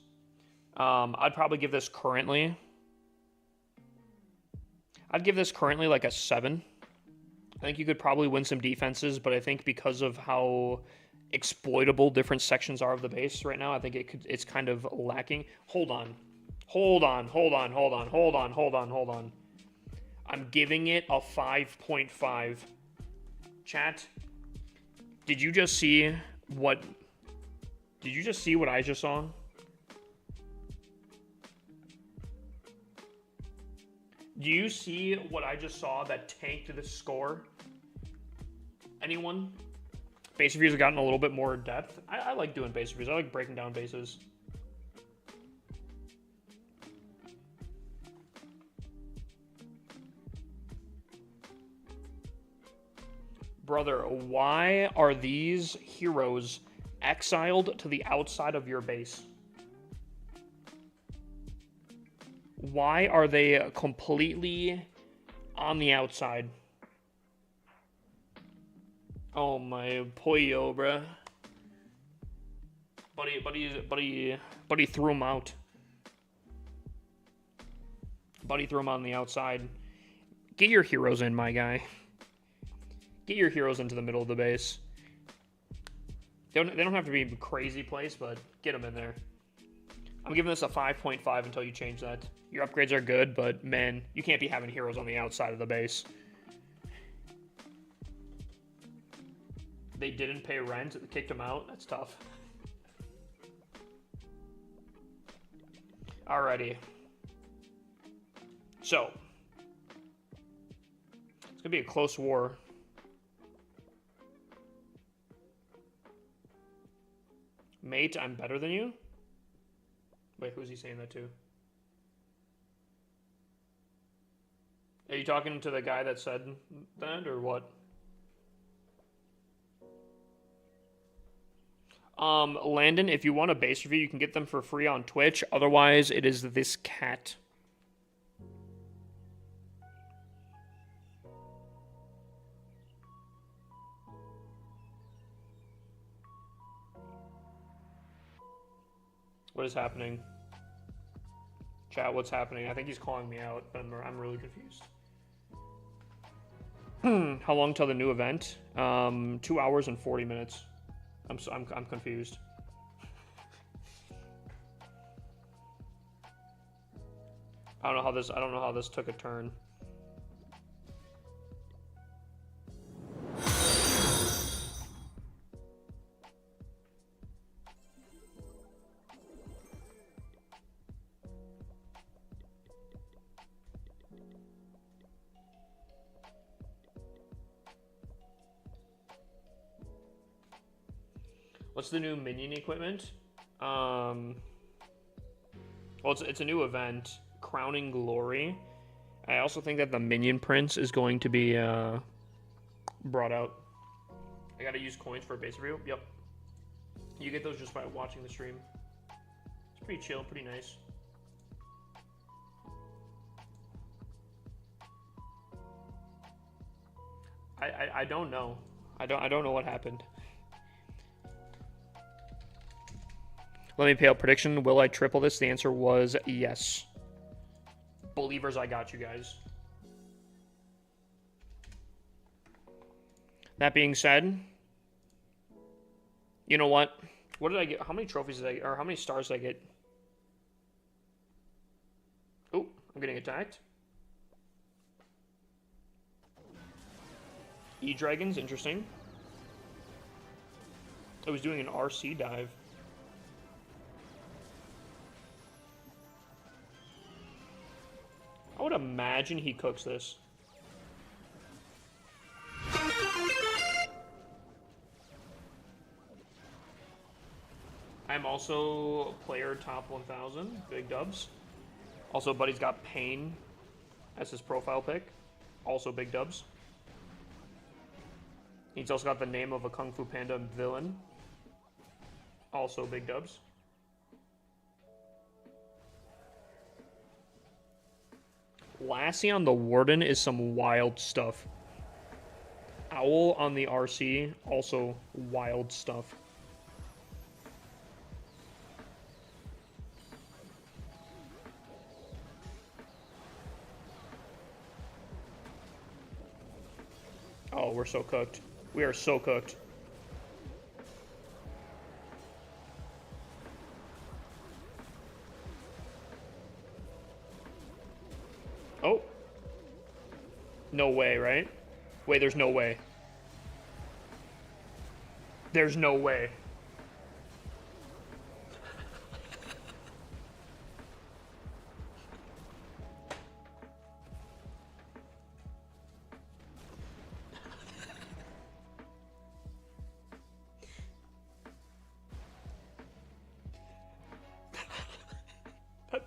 I'd probably give this currently. I'd give this currently like a 7. I think you could probably win some defenses, but I think because of how exploitable different sections are of the base right now, I think it's kind of lacking. Hold on. I'm giving it a 5.5. Chat, did you just see what... Did you just see what I just saw? Do you see what I just saw that tanked the score? Anyone? Base reviews have gotten a little bit more depth. I like doing base reviews. I like breaking down bases. Brother, why are these heroes exiled to the outside of your base? Why are they completely on the outside? Oh my pollo, bruh. Buddy threw him out. Buddy threw him on the outside. Get your heroes in, my guy. Get your heroes into the middle of the base. They don't have to be a crazy place, but get them in there. I'm giving this a 5.5 until you change that. Your upgrades are good, but man, you can't be having heroes on the outside of the base. They didn't pay rent, kicked them out. That's tough. Alrighty. So, it's gonna be a close war. Mate, I'm better than you? Wait, who's he saying that to? Are you talking to the guy that said that, or what? Landon, if you want a base review, you can get them for free on Twitch. Otherwise, it is this cat. What is happening? Chat, what's happening? I think he's calling me out, but I'm really confused. How long till the new event? 2 hours and 40 minutes. I'm confused. I don't know how this took a turn. What's the new minion equipment? Well, it's a new event, Crowning Glory. I also think that the Minion Prince is going to be brought out. I gotta use coins for a base review. Yep. You get those just by watching the stream. It's pretty chill, pretty nice. I don't know. I don't know what happened. Let me pay out prediction. Will I triple this? The answer was yes. Believers, I got you guys. That being said, you know what? What did I get? How many trophies did I get? Or how many stars did I get? Oh, I'm getting attacked. E-Dragons, interesting. I was doing an RC dive. I would imagine he cooks this. I'm also player top 1000, big dubs. Also, buddy's got Pain as his profile pic, also big dubs. He's also got the name of a Kung Fu Panda villain, also big dubs. Lassie on the Warden is some wild stuff. Owl on the RC, also wild stuff. Oh, we're so cooked. We are so cooked. Oh. No way, right? Wait, there's no way. There's no way.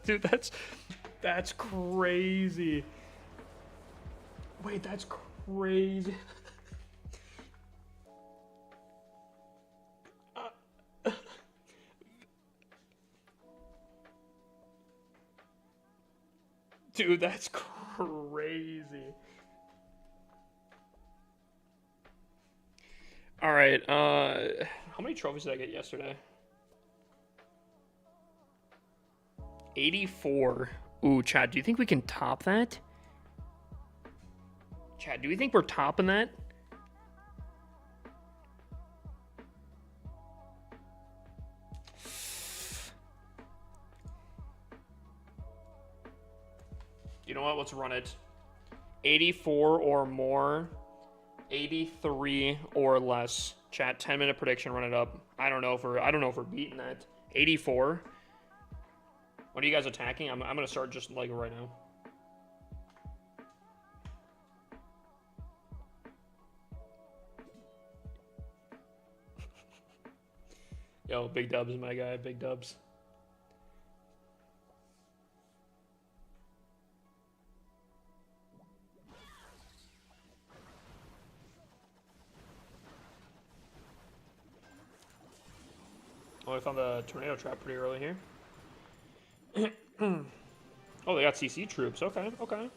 Dude, that's crazy. Wait, that's crazy. Dude, that's crazy. All right, how many trophies did I get yesterday? 84. Ooh, Chad, do you think we can top that? Chad, do we think we're topping that? You know what? Let's run it. 84 or more. 83 or less. Chat, 10-minute prediction, run it up. I don't know if we're beating that. 84. What are you guys attacking? I'm gonna start just like right now. Yo, big dubs, my guy, big dubs. Oh, I found the tornado trap pretty early here. Oh, they got CC troops. Okay, okay.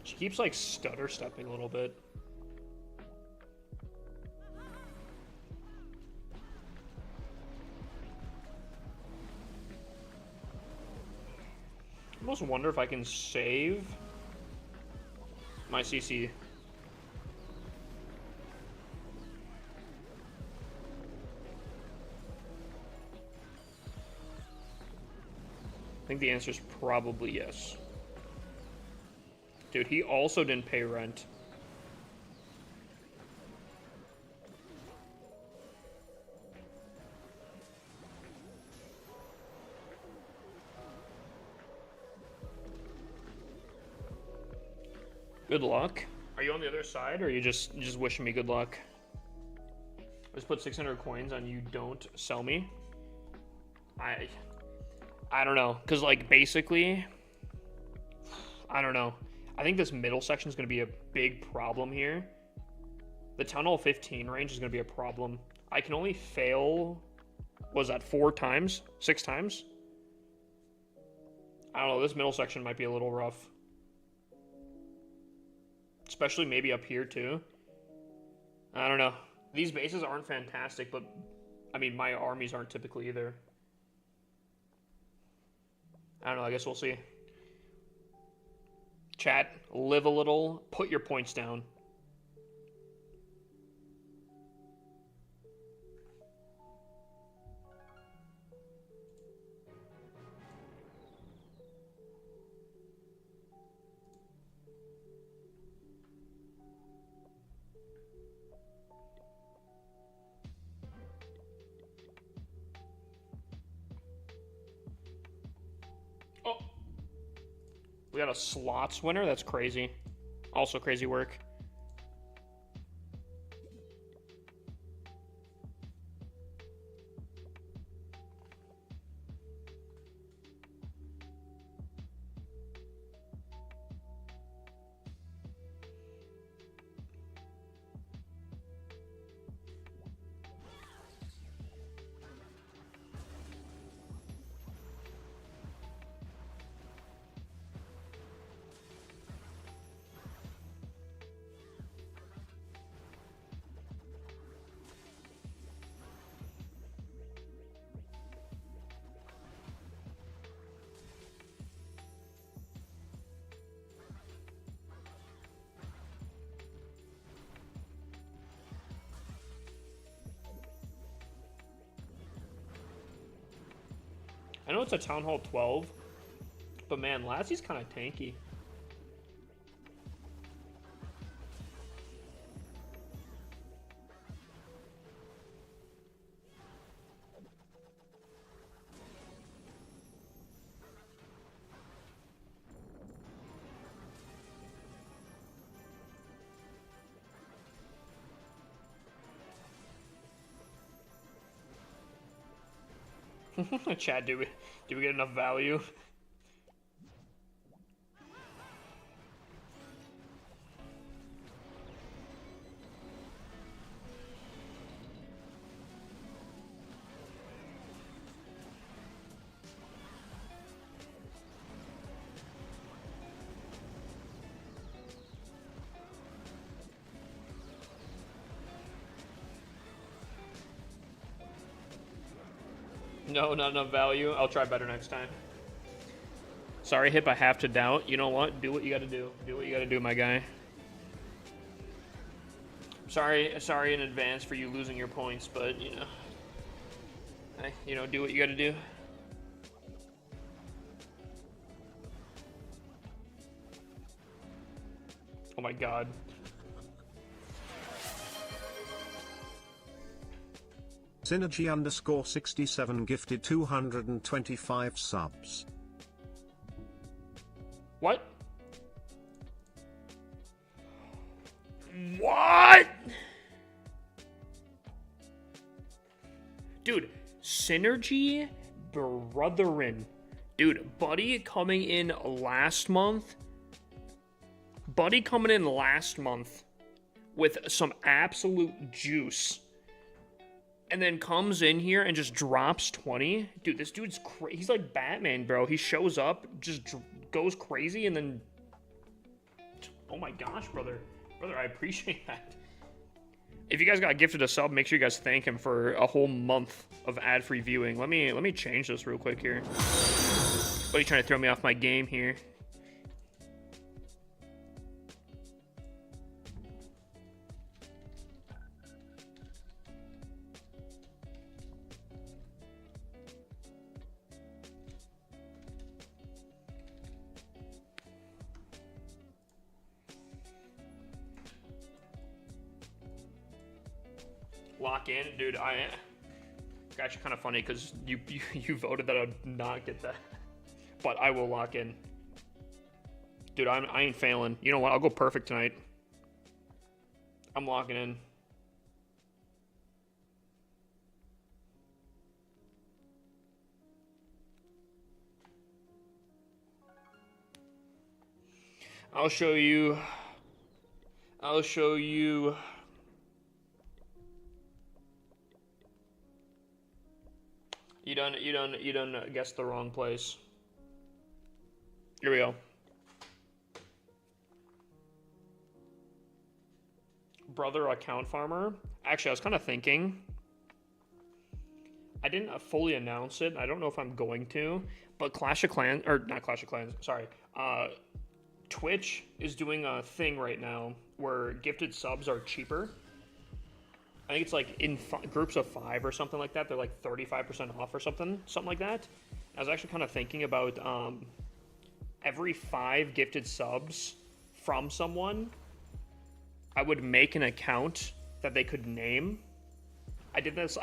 She keeps like stutter stepping a little bit. I almost wonder if I can save my CC. I think the answer is probably yes. Dude, he also didn't pay rent. Good luck. Are you on the other side, or are you just wishing me good luck? Just put 600 coins on you don't sell me. I don't know, because like basically, I don't know. I think this middle section is going to be a big problem here. The Town Hall 15 range is going to be a problem. I can only fail, was that 4 times? 6 times? I don't know, this middle section might be a little rough. Especially maybe up here too. I don't know. These bases aren't fantastic, but I mean, my armies aren't typically either. I don't know, I guess we'll see. Chat, live a little, put your points down. Oh, we got a slots winner? That's crazy. Also crazy work. I know it's a Town Hall 12, but man, Lassie's kind of tanky. Chad, do we get enough value? No, not enough value. I'll try better next time. Sorry, Hip, I have to doubt. You know what? Do what you gotta do. Do what you gotta do, my guy. Sorry in advance for you losing your points, but, you know. Do what you gotta do. Oh my god. Synergy_67 gifted 225 subs. What? What? Dude, Synergy Brotherin. Dude, Buddy coming in last month. Buddy coming in last month with some absolute juice. And then comes in here and just drops 20. Dude, this dude's crazy. He's like Batman, bro. He shows up, just goes crazy, and then... Oh my gosh, brother. Brother, I appreciate that. If you guys got gifted a sub, make sure you guys thank him for a whole month of ad-free viewing. Let me change this real quick here. What are you trying to throw me off my game here? Lock in, dude. It's actually kind of funny because you voted that I'd not get that, but I will lock in, dude. I ain't failing. You know what? I'll go perfect tonight. I'm locking in. I'll show you. You done guessed the wrong place. Here we go. Brother account farmer. Actually, I was kind of thinking. I didn't fully announce it. I don't know if I'm going to, but Clash of Clans, or not Clash of Clans, sorry. Twitch is doing a thing right now where gifted subs are cheaper. I think it's like in groups of 5 or something like that. They're like 35% off or something like that. I was actually kind of thinking about every 5 gifted subs from someone, I would make an account that they could name. That's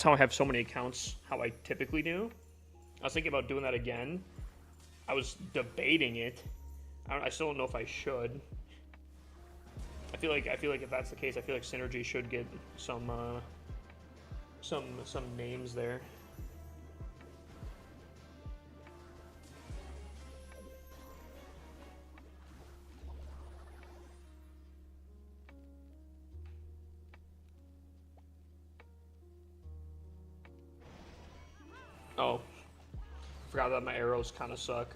how I have so many accounts, how I typically do. I was thinking about doing that again. I was debating it. I still don't know if I should. I feel like if that's the case, I feel like Synergy should get some names there. Oh, forgot that my arrows kind of suck.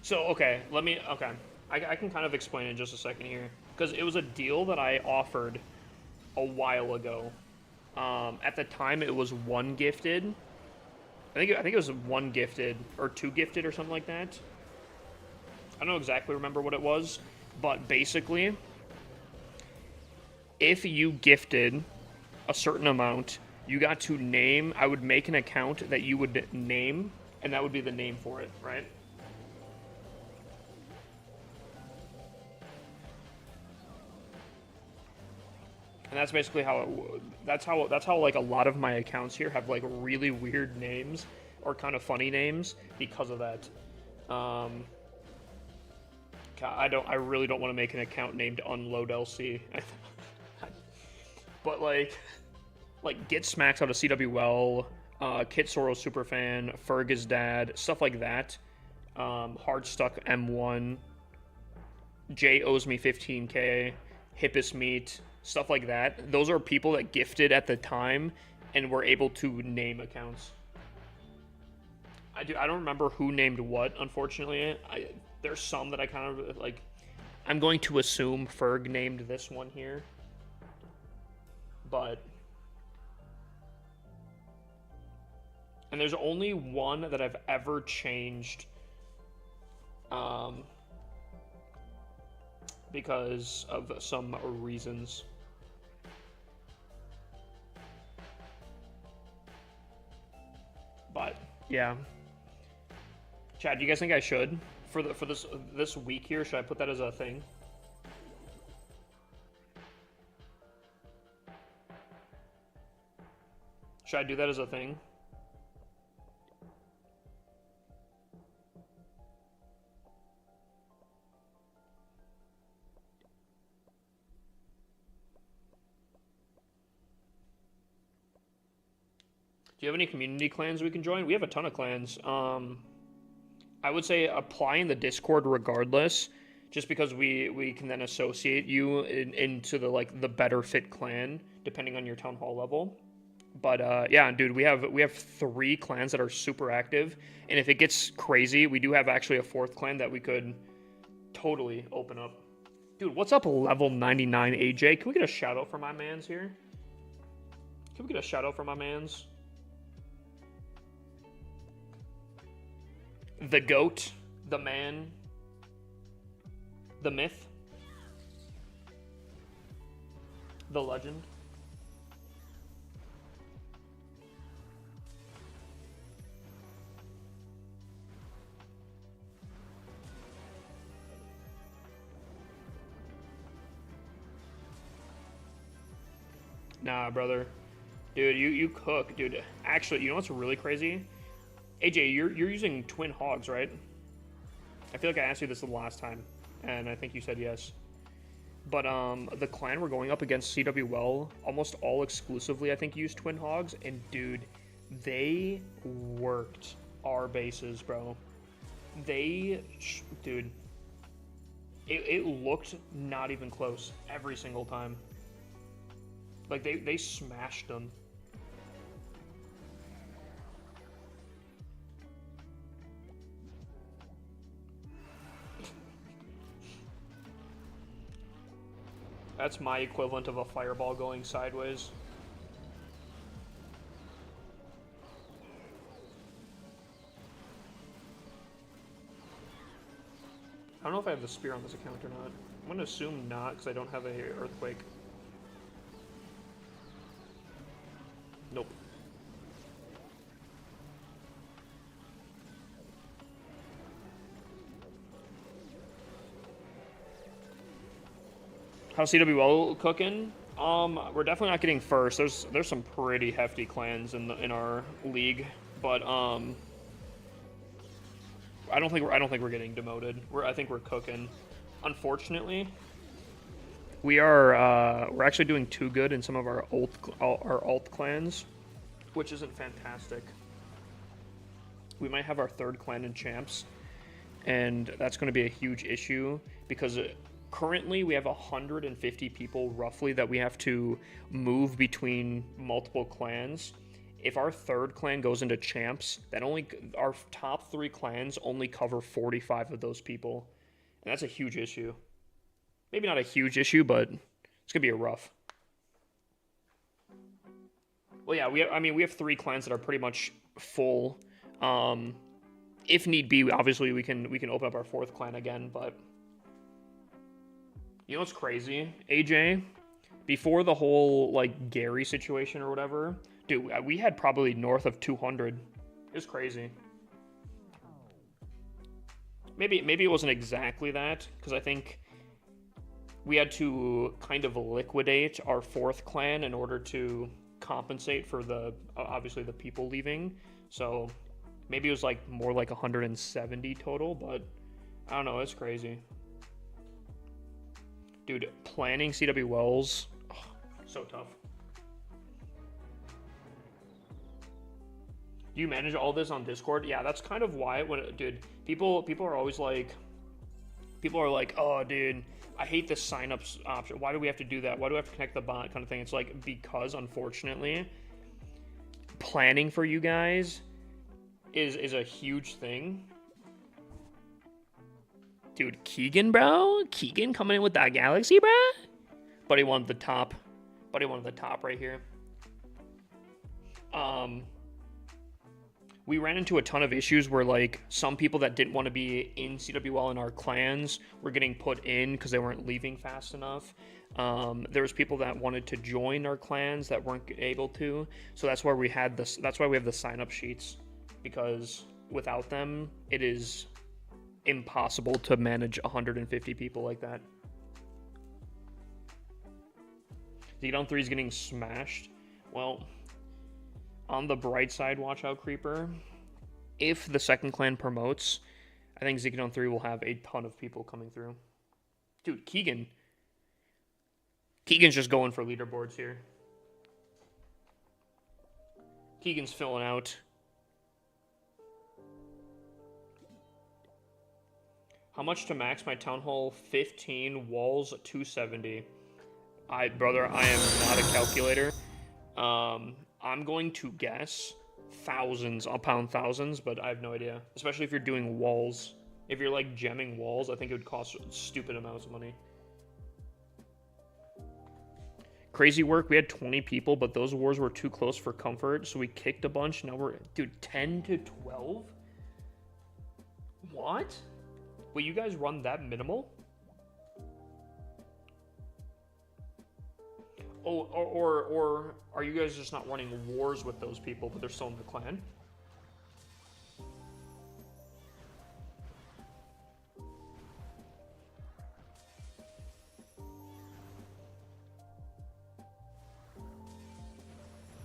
So, okay, I can kind of explain in just a second here. Because it was a deal that I offered a while ago. At the time, it was 1 gifted. I think it was 1 gifted or 2 gifted or something like that. I don't exactly remember what it was, but basically, if you gifted a certain amount, you got to name. I would make an account that you would name, and that would be the name for it, right? And that's basically how that's how like a lot of my accounts here have like really weird names or kind of funny names because of that. I really don't want to make an account named Unload LC. But like Get Smacks out of CWL, Kit Soros Superfan, Fergus Dad, stuff like that. Hard Stuck M1, Jay owes me 15K, Hippus Meat, stuff like that. Those are people that gifted at the time and were able to name accounts. I don't remember who named what, unfortunately. There's some that I kind of like. I'm going to assume Ferg named this one here. But and there's only one that I've ever changed because of some reasons. But yeah, Chad, do you guys think I should for this week here? Should I put that as a thing? Should I do that as a thing? Do you have any community clans we can join? We have a ton of clans. I would say apply in the Discord regardless, just because we can then associate you into the better fit clan depending on your town hall level. But yeah, dude, we have 3 clans that are super active, and if it gets crazy, we do have actually a 4th clan that we could totally open up. Dude, what's up, level 99 AJ? Can we get a shout out for my mans here? Can we get a shout out for my mans? The GOAT, the man, the myth, the legend. Nah, brother. Dude, you cook, dude. Actually, you know what's really crazy? AJ, you're using twin hogs, right? I feel like I asked you this the last time, and I think you said yes. But the clan we're going up against, CWL, almost all exclusively, I think, use twin hogs, and dude, they worked our bases, bro. Dude, it looked not even close every single time. Like they smashed them. That's my equivalent of a fireball going sideways. I don't know if I have the spear on this account or not. I'm gonna assume not, because I don't have a earthquake. Nope. How's CWL cooking? We're definitely not getting first. There's some pretty hefty clans in our league, but I don't think we're getting demoted. I think we're cooking. Unfortunately, we're actually doing too good in some of our alt clans, which isn't fantastic. We might have our 3rd clan in champs, and that's going to be a huge issue because currently we have 150 people roughly that we have to move between multiple clans. If our 3rd clan goes into champs, our top 3 clans only cover 45 of those people, and that's a huge issue. Maybe not a huge issue, but it's gonna be a rough. Well, yeah, I mean, we have 3 clans that are pretty much full. If need be, obviously we can open up our 4th clan again, but you know what's crazy, AJ? Before the whole like Gary situation or whatever, dude, we had probably north of 200. It was crazy. Maybe it wasn't exactly that, because I think we had to kind of liquidate our 4th clan in order to compensate for the obviously the people leaving. So maybe it was like more like 170 total, but I don't know, it's crazy. Dude, planning CWLs, oh, so tough. Do you manage all this on Discord? Yeah, that's kind of why dude, people are always like, oh, dude, I hate this sign-ups option. Why do we have to do that? Why do I have to connect the bot kind of thing? It's like, because unfortunately, planning for you guys is a huge thing. Dude, Keegan, bro? Keegan coming in with that Galaxy, bro? Buddy wanted the top. Buddy wanted the top right here. We ran into a ton of issues where, like, some people that didn't want to be in CWL in our clans were getting put in because they weren't leaving fast enough. There was people that wanted to join our clans that weren't able to. So that's why we had this. That's why we have the sign-up sheets, because without them, it is impossible to manage 150 people like that. Zedon 3 is getting smashed. Well, on the bright side, watch out, Creeper. If the 2nd clan promotes, I think Zedon 3 will have a ton of people coming through. Dude, Keegan's just going for leaderboards here. Keegan's filling out. How much to max my Town Hall? 15, walls 270. Brother, I am not a calculator. I'm going to guess thousands. I'll pound thousands, but I have no idea. Especially if you're doing walls. If you're like gemming walls, I think it would cost stupid amounts of money. Crazy work. We had 20 people, but those wars were too close for comfort, so we kicked a bunch. Now we're, dude, 10 to 12? What? Will you guys run that minimal? Oh, or are you guys just not running wars with those people, but they're still in the clan?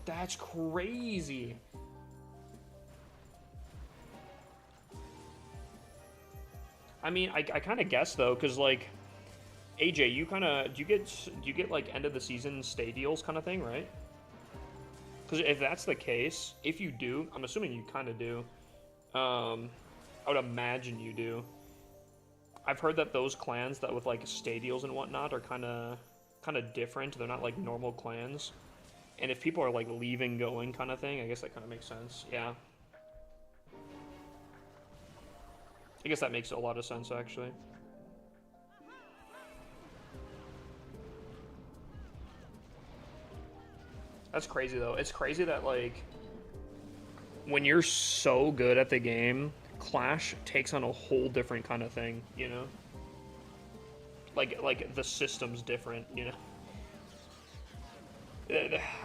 That's crazy. I mean, I kind of guess though, because like, AJ, do you get like end of the season stay deals kind of thing, right? Because if that's the case, if you do, I'm assuming you kind of do. I would imagine you do. I've heard that those clans that with like stay deals and whatnot are kind of different. They're not like normal clans. And if people are like leaving, going kind of thing, I guess that kind of makes sense. Yeah. I guess that makes a lot of sense, actually. That's crazy, though. It's crazy that, like, when you're so good at the game, Clash takes on a whole different kind of thing, you know? Like the system's different, you know?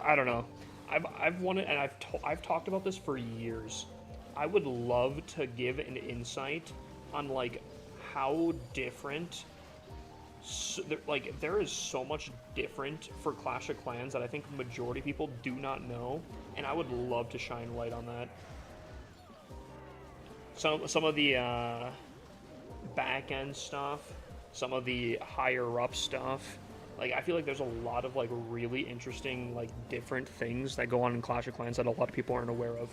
I don't know. I've wanted, and I've talked about this for years. I would love to give an insight on like how different, there is so much different for Clash of Clans that I think the majority of people do not know, and I would love to shine light on that. Some of the back end stuff, some of the higher up stuff. Like, I feel like there's a lot of like really interesting like different things that go on in Clash of Clans that a lot of people aren't aware of.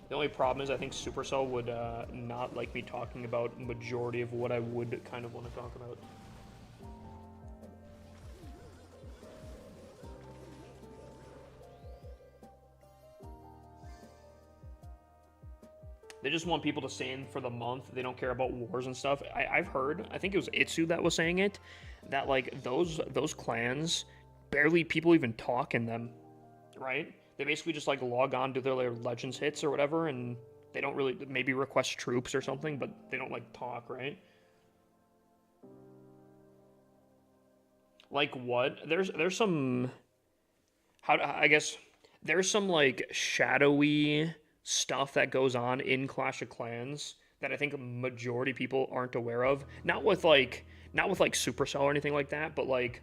The only problem is I think Supercell would not like me talking about majority of what I would kind of want to talk about. They just want people to stay in for the month. They don't care about wars and stuff. I've heard, I think it was Itsu that was saying it, that like those clans barely people even talk in them, right? They basically just like log on to their Legends hits or whatever, and they don't really maybe request troops or something, but they don't like talk, right? Like what? There's some how I guess there's some like shadowy stuff that goes on in Clash of Clans that I think a majority of people aren't aware of. Not with like Supercell or anything like that, but like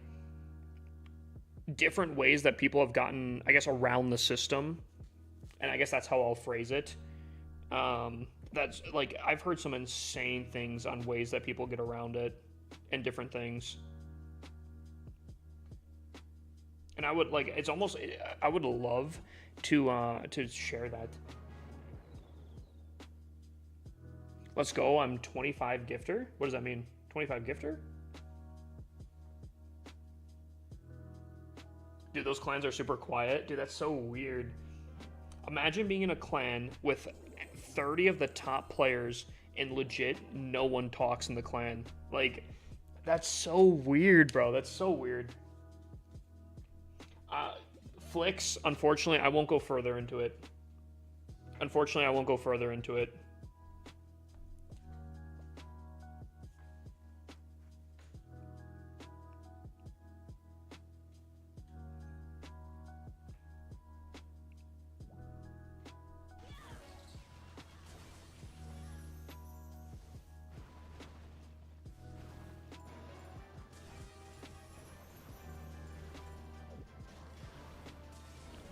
different ways that people have gotten, I guess, around the system. And I guess that's how I'll phrase it. That's like I've heard some insane things on ways that people get around it and different things. And I would like it's almost I would love to share that. Let's go. I'm 25 gifter. What does that mean? 25 gifter? Dude, those clans are super quiet. Dude, that's so weird. Imagine being in a clan with 30 of the top players and legit no one talks in the clan. Like, that's so weird, bro. That's so weird. Flicks, unfortunately, I won't go further into it. Unfortunately, I won't go further into it.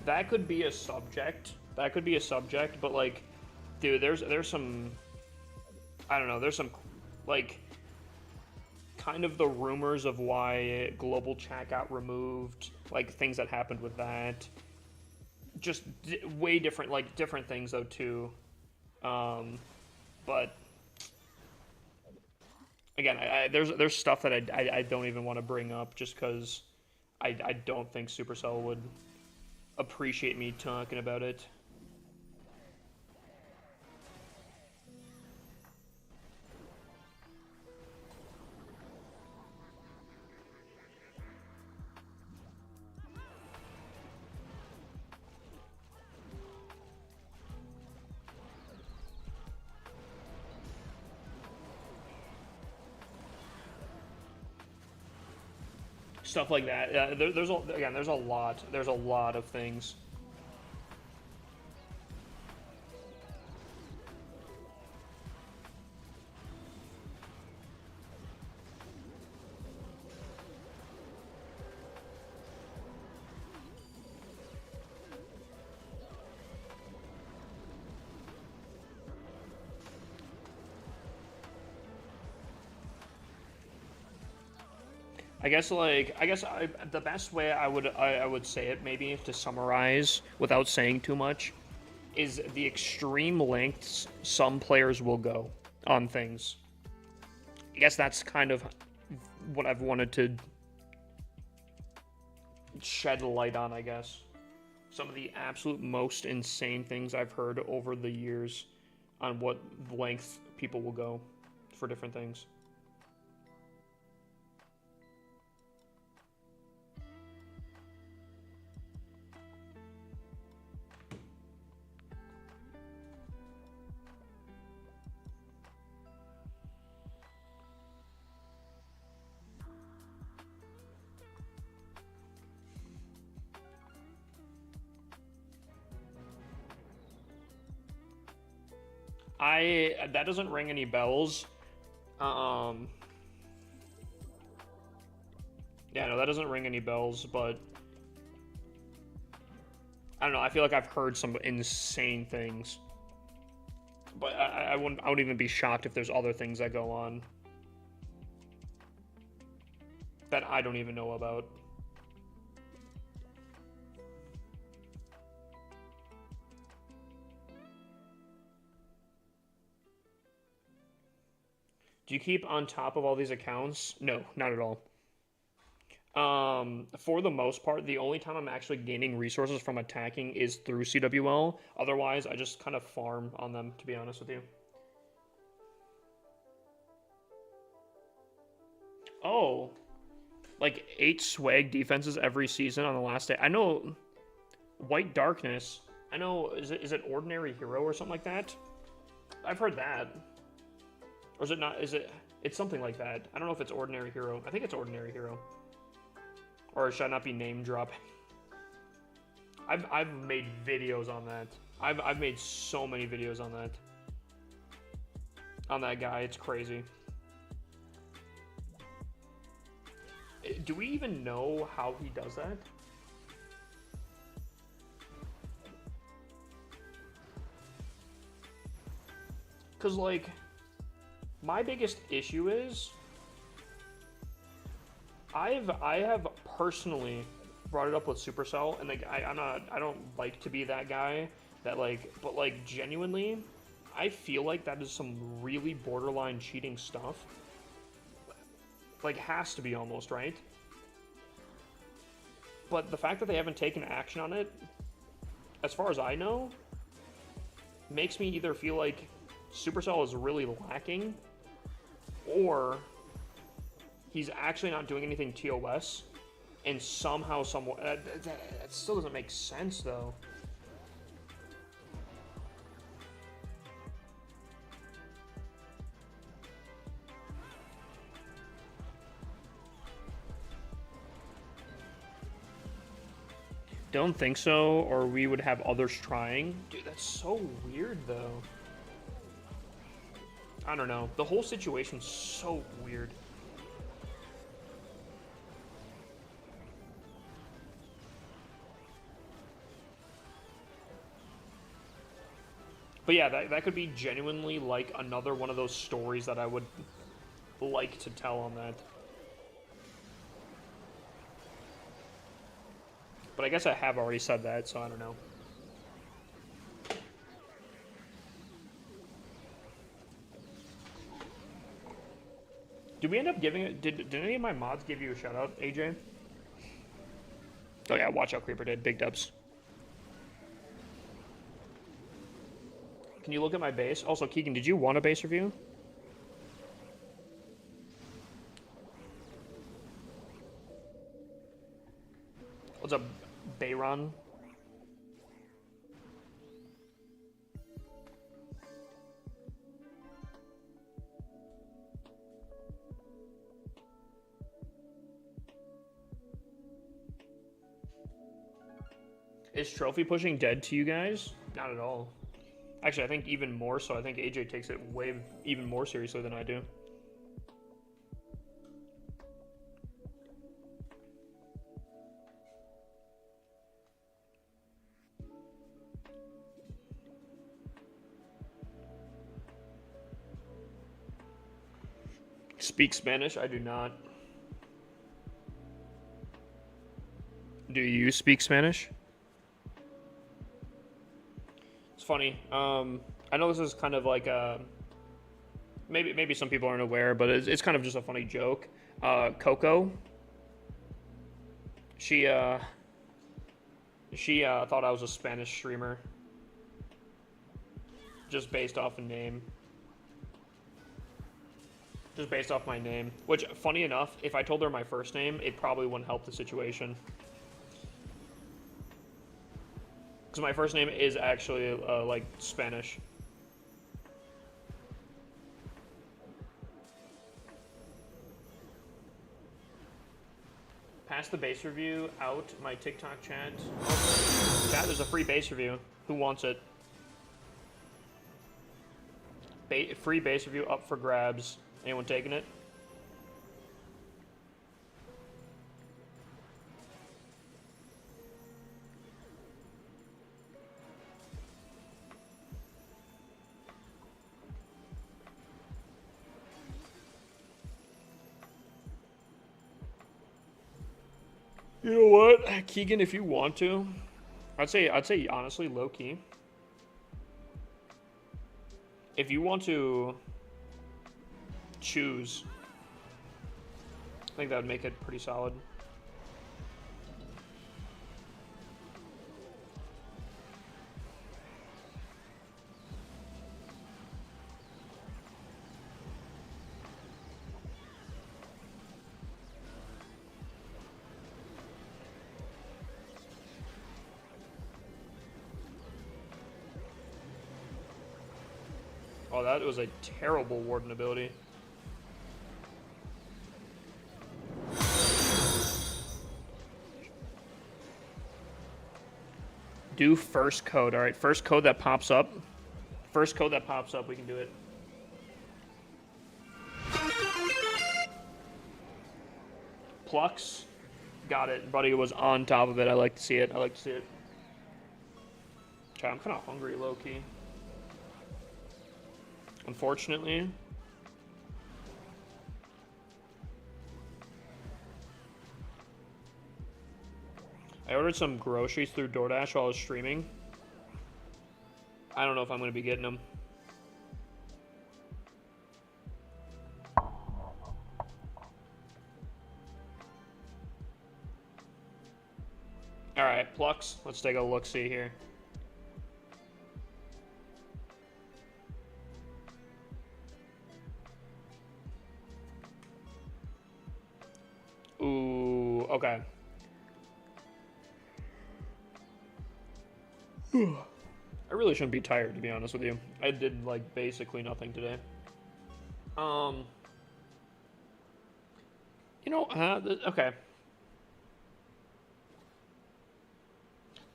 That could be a subject. That could be a subject, but like, dude, there's some, I don't know, there's some, like, kind of the rumors of why global chat got removed, like things that happened with that. Just way different, like different things though too. But again, there's stuff that I don't even want to bring up just because I don't think Supercell would appreciate me talking about it. Stuff like that. Yeah, there's a lot of things. The best way I would say it maybe to summarize without saying too much is the extreme lengths some players will go on things. I guess that's kind of what I've wanted to shed light on, I guess. Some of the absolute most insane things I've heard over the years on what length people will go for different things. That doesn't ring any bells. Yeah, no, that doesn't ring any bells, but I don't know, I feel like I've heard some insane things. But I wouldn't even be shocked if there's other things that go on that I don't even know about. Do you keep on top of all these accounts? No, not at all. For the most part, the only time I'm actually gaining resources from attacking is through CWL. Otherwise, I just kind of farm on them, to be honest with you. Oh, like 8 swag defenses every season on the last day. I know White Darkness. I know, is it Ordinary Hero or something like that? I've heard that. Or is it not? It's something like that. I don't know if it's Ordinary Hero. I think it's Ordinary Hero. Or should I not be name dropping? I've made videos on that. I've made so many videos on that. On that guy, it's crazy. Do we even know how he does that? Cause like, my biggest issue is I have personally brought it up with Supercell, and like I don't like to be that guy that like, but like genuinely, I feel like that is some really borderline cheating stuff. Like, has to be almost, right? But the fact that they haven't taken action on it, as far as I know, makes me either feel like Supercell is really lacking, or he's actually not doing anything TOS, and somehow, that still doesn't make sense, though. Don't think so, or we would have others trying. Dude, that's so weird, though. I don't know. The whole situation's so weird. But yeah, that could be genuinely like another one of those stories that I would like to tell on that. But I guess I have already said that, so I don't know. Did we end up giving it? Did any of my mods give you a shout out, AJ? Oh yeah, watch out, Creeper did. Big dubs. Can you look at my base? Also, Keegan, did you want a base review? What's up, Bayron? Is trophy pushing dead to you guys? Not at all. Actually, I think even more so. I think AJ takes it even more seriously than I do. Speak Spanish? I do not. Do you speak Spanish? It's funny. I know this is kind of like a maybe some people aren't aware, but it's kind of just a funny joke. Coco. She thought I was a Spanish streamer, just based off a name. Just based off my name. Which, funny enough, if I told her my first name, it probably wouldn't help the situation. Because my first name is actually, like, Spanish. Pass the base review out my TikTok chat. Chat, there's a free base review. Who wants it? Free base review up for grabs. Anyone taking it? You know what, Keegan, if you want to, I'd say honestly, low key. If you want to choose, I think that would make it pretty solid. Oh, that was a terrible Warden ability. Do first code. All right, first code that pops up. First code that pops up, we can do it. Plux. Got it. Buddy was on top of it. I like to see it. I like to see it. I'm kind of hungry, low-key. Unfortunately. I ordered some groceries through DoorDash while I was streaming. I don't know if I'm going to be getting them. Alright, Plux. Let's take a look-see here. Ooh, okay. I really shouldn't be tired, to be honest with you. I did, like, basically nothing today. You know, okay.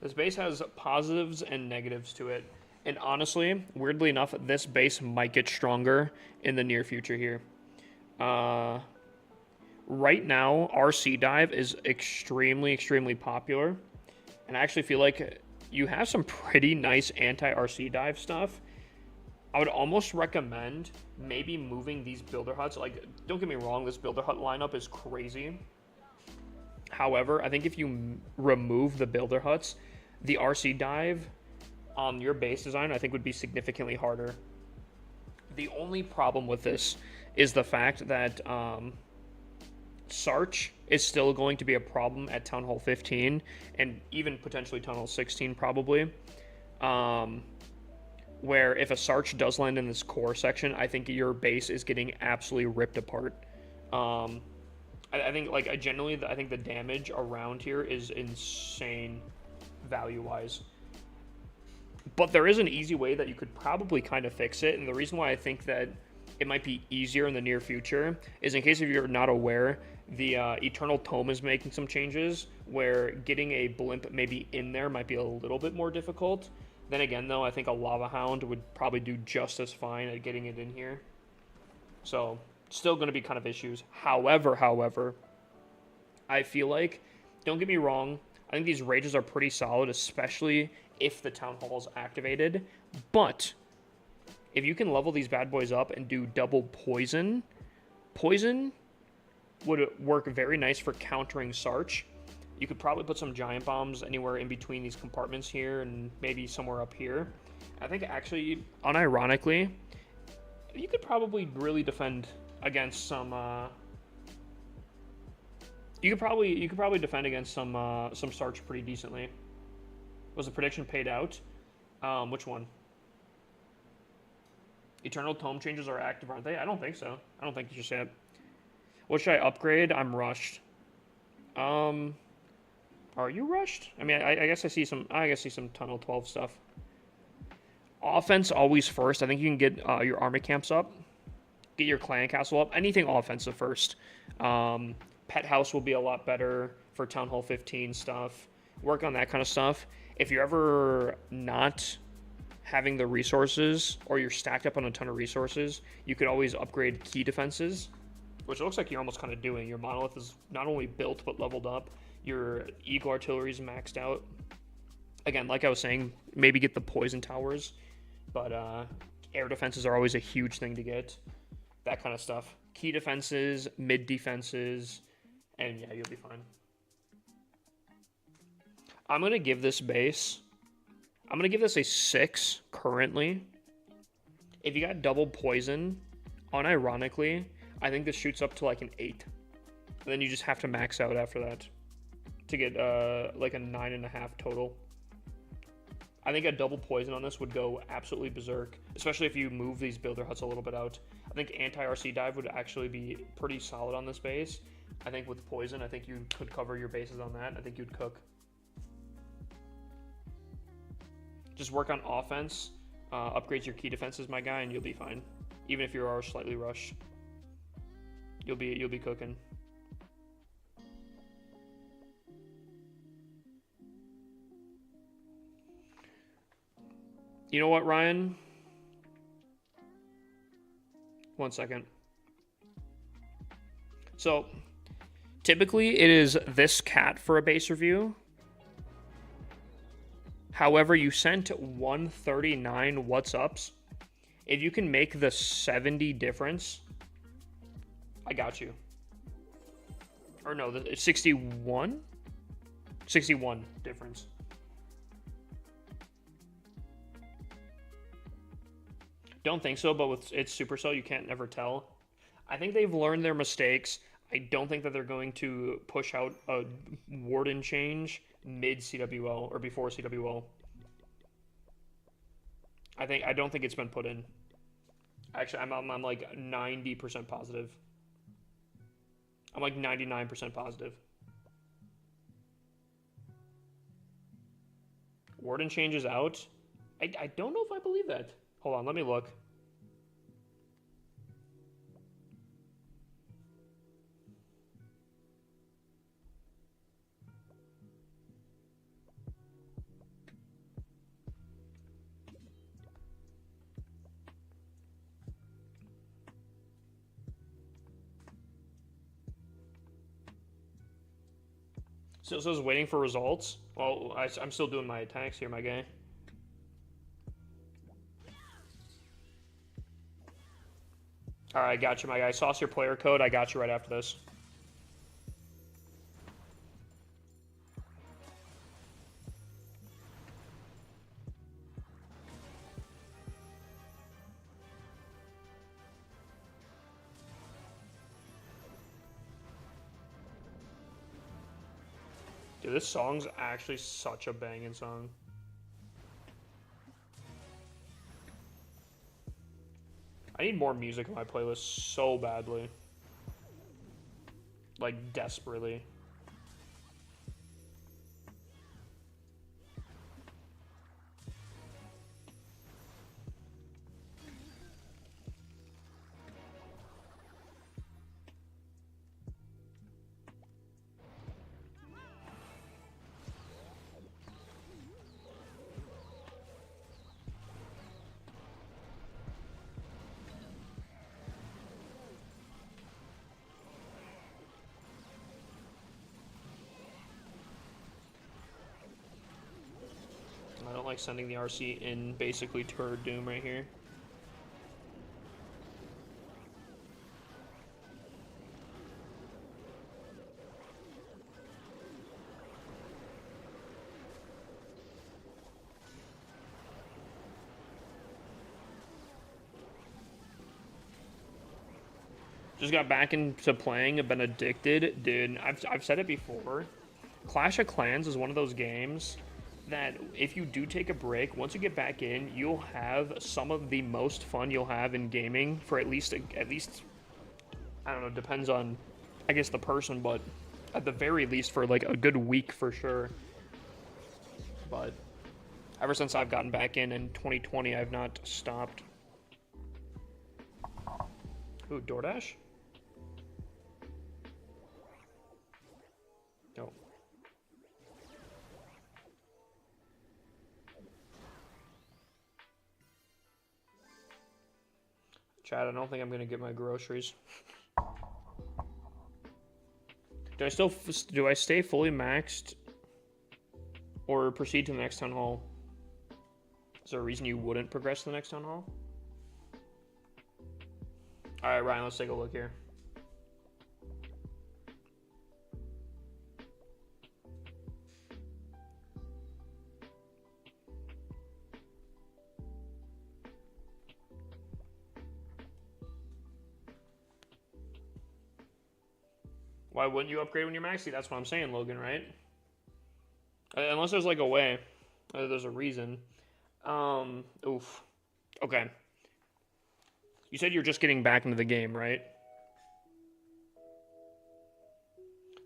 This base has positives and negatives to it. And honestly, weirdly enough, this base might get stronger in the near future here. Right now, RC Dive is extremely, extremely popular. And I actually feel like you have some pretty nice anti-RC Dive stuff. I would almost recommend maybe moving these builder huts. Like, don't get me wrong, this builder hut lineup is crazy. However, I think if you remove the builder huts, the RC Dive on your base design, I think, would be significantly harder. The only problem with this is the fact that Sarch is still going to be a problem at Town Hall 15, and even potentially Town Hall 16 probably. Where if a Sarch does land in this core section, I think your base is getting absolutely ripped apart. I think, like, I think the damage around here is insane value-wise. But there is an easy way that you could probably kind of fix it, and the reason why I think that it might be easier in the near future is, in case if you're not aware, the Eternal Tome is making some changes where getting a blimp maybe in there might be a little bit more difficult. Then again, though, I think a Lava Hound would probably do just as fine at getting it in here. So, still going to be kind of issues. However, I feel like, don't get me wrong, I think these rages are pretty solid, especially if the Town Hall is activated. But if you can level these bad boys up and do double poison would work very nice for countering Sarch. You could probably put some giant bombs anywhere in between these compartments here and maybe somewhere up here. I think actually, unironically, you could probably really defend against some you could probably defend against some Sarch pretty decently. Was the prediction paid out? Which one? Eternal Tome changes are active, aren't they? I don't think so. I don't think you just said. What should I upgrade? I'm rushed. Are you rushed? I mean, I guess I see some. I guess I see some Tunnel 12 stuff. Offense always first. I think you can get your army camps up, get your clan castle up. Anything offensive first. Pet house will be a lot better for Town Hall 15 stuff. Work on that kind of stuff. If you're ever not having the resources, or you're stacked up on a ton of resources, you could always upgrade key defenses, which it looks like you're almost kind of doing. Your monolith is not only built but leveled up. Your Eagle artillery is maxed out. Again, like I was saying, maybe get the poison towers, but air defenses are always a huge thing to get. That kind of stuff. Key defenses, mid defenses, and yeah, you'll be fine. I'm going to give this base, I'm going to give this a 6 currently. If you got double poison, unironically, I think this shoots up to like an 8. And then you just have to max out after that to get like a 9.5 total. I think a double poison on this would go absolutely berserk, especially if you move these builder huts a little bit out. I think anti-RC dive would actually be pretty solid on this base. I think with poison, I think you could cover your bases on that. I think you'd cook. Just work on offense. upgrades your key defenses, my guy, and you'll be fine. Even if you are slightly rushed, you'll be cooking. You know what, Ryan? One second. So, typically it is this cat for a base review. However, you sent 139 what's ups. If you can make the 70 difference, I got you. Or no, it's 61? 61 difference. Don't think so, but with it's Supercell, you can't never tell. I think they've learned their mistakes. I don't think that they're going to push out a Warden change mid CWL or before CWL. I don't think it's been put in. Actually, I'm like 90% positive. I'm like 99% positive. Warden changes out. I don't know if I believe that. Hold on, let me look. So it says waiting for results. Well, I'm still doing my attacks here, my guy. Alright, got you, my guy. Sauce your player code. I got you right after this. Dude, this song's actually such a banging song. I need more music in my playlist so badly. Like, desperately. I don't like sending the RC in basically to her doom right here. Just got back into playing. I've been addicted. Dude, I've said it before. Clash of Clans is one of those games that if you do take a break, once you get back in, you'll have some of the most fun you'll have in gaming for at least I don't know, depends on I guess the person, but at the very least for like a good week for sure. But ever since I've gotten back in 2020, I've not stopped. Ooh, DoorDash? No. Chad, I don't think I'm gonna get my groceries. Do I stay fully maxed or proceed to the next town hall? Is there a reason you wouldn't progress to the next town hall? All right, Ryan, let's take a look here. Why wouldn't you upgrade when you're maxed? That's what I'm saying, Logan, right? Unless there's like a way. There's a reason. Oof. Okay. You said you're just getting back into the game, right?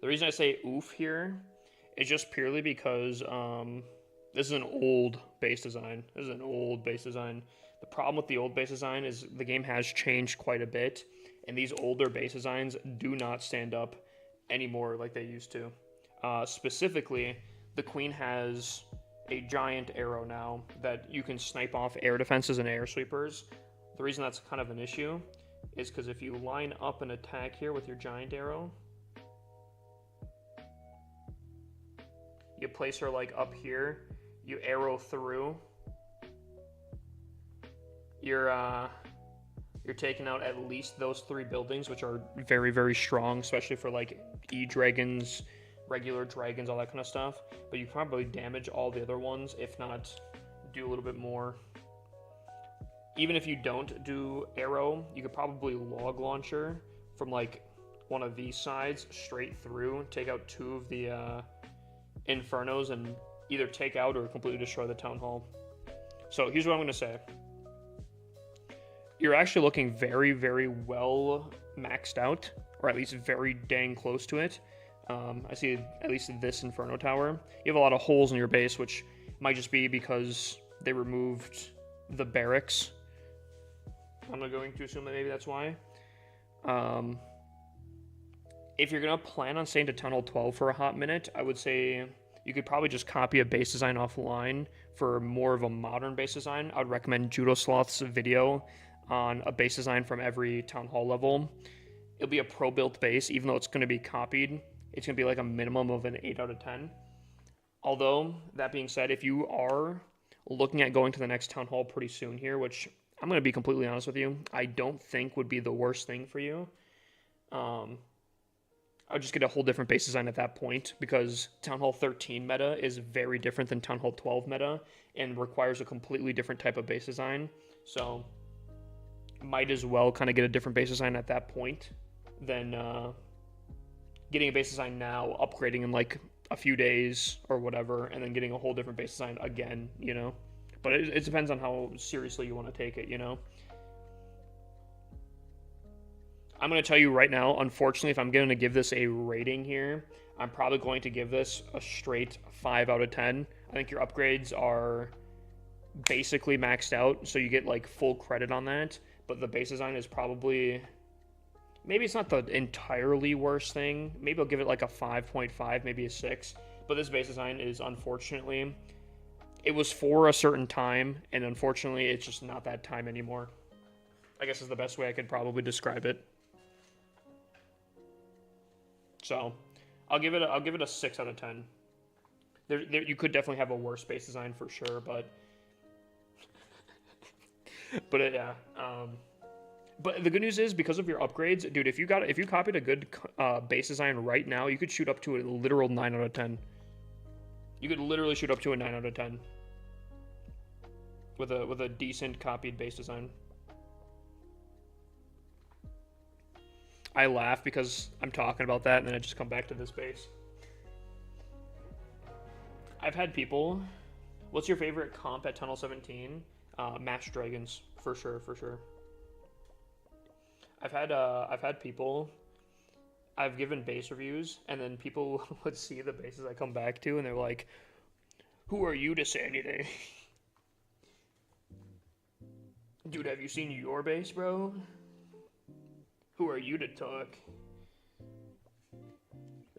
The reason I say oof here is just purely because, This is an old base design. This is an old base design. The problem with the old base design is the game has changed quite a bit, and these older base designs do not stand up anymore like they used to. Specifically, the queen has a giant arrow now that you can snipe off air defenses and air sweepers. The reason that's kind of an issue is because if you line up an attack here with your giant arrow, you place her like up here, you arrow through, you're taking out at least those 3 buildings, which are very, very strong, especially for like E-dragons, regular dragons, all that kind of stuff. But you probably damage all the other ones, if not do a little bit more. Even if you don't do arrow, you could probably log launcher from like one of these sides straight through, take out 2 of the infernos, and either take out or completely destroy the town hall. So here's what I'm going to say. You're actually looking very, very well maxed out, or at least very dang close to it. I see at least this Inferno Tower. You have a lot of holes in your base, which might just be because they removed the barracks. I'm not going to assume that maybe that's why. If you're going to plan on staying to Town Hall 12 for a hot minute, I would say you could probably just copy a base design offline for more of a modern base design. I would recommend Judo Sloth's video on a base design from every Town Hall level. It'll be a pro-built base, even though it's going to be copied. It's going to be like a minimum of an 8 out of 10. Although, that being said, if you are looking at going to the next Town Hall pretty soon here, which I'm going to be completely honest with you, I don't think would be the worst thing for you. I would just get a whole different base design at that point, because Town Hall 13 meta is very different than Town Hall 12 meta and requires a completely different type of base design. So might as well kind of get a different base design at that point than getting a base design now, upgrading in like a few days or whatever, and then getting a whole different base design again, you know? But it depends on how seriously you want to take it, you know? I'm going to tell you right now, unfortunately, if I'm going to give this a rating here, I'm probably going to give this a straight 5 out of 10. I think your upgrades are basically maxed out, so you get like full credit on that, but the base design is probably, maybe it's not the entirely worst thing. Maybe I'll give it like a 5.5, maybe a 6, but this base design is, unfortunately, it was for a certain time, and unfortunately, it's just not that time anymore. I guess is the best way I could probably describe it. So, I'll give it a 6 out of 10. You could definitely have a worse base design for sure, but yeah. But the good news is, because of your upgrades, dude, if you copied a good base design right now, you could shoot up to a literal 9 out of 10. You could literally shoot up to a 9 out of 10 with a decent copied base design. I laugh because I'm talking about that, and then I just come back to this base. I've had people... What's your favorite comp at Tunnel 17? Mash Dragons, for sure. I've had people... I've given base reviews, and then people would see the bases I come back to, and they're like, "Who are you to say anything?" Dude, have you seen your base, bro? Who are you to talk?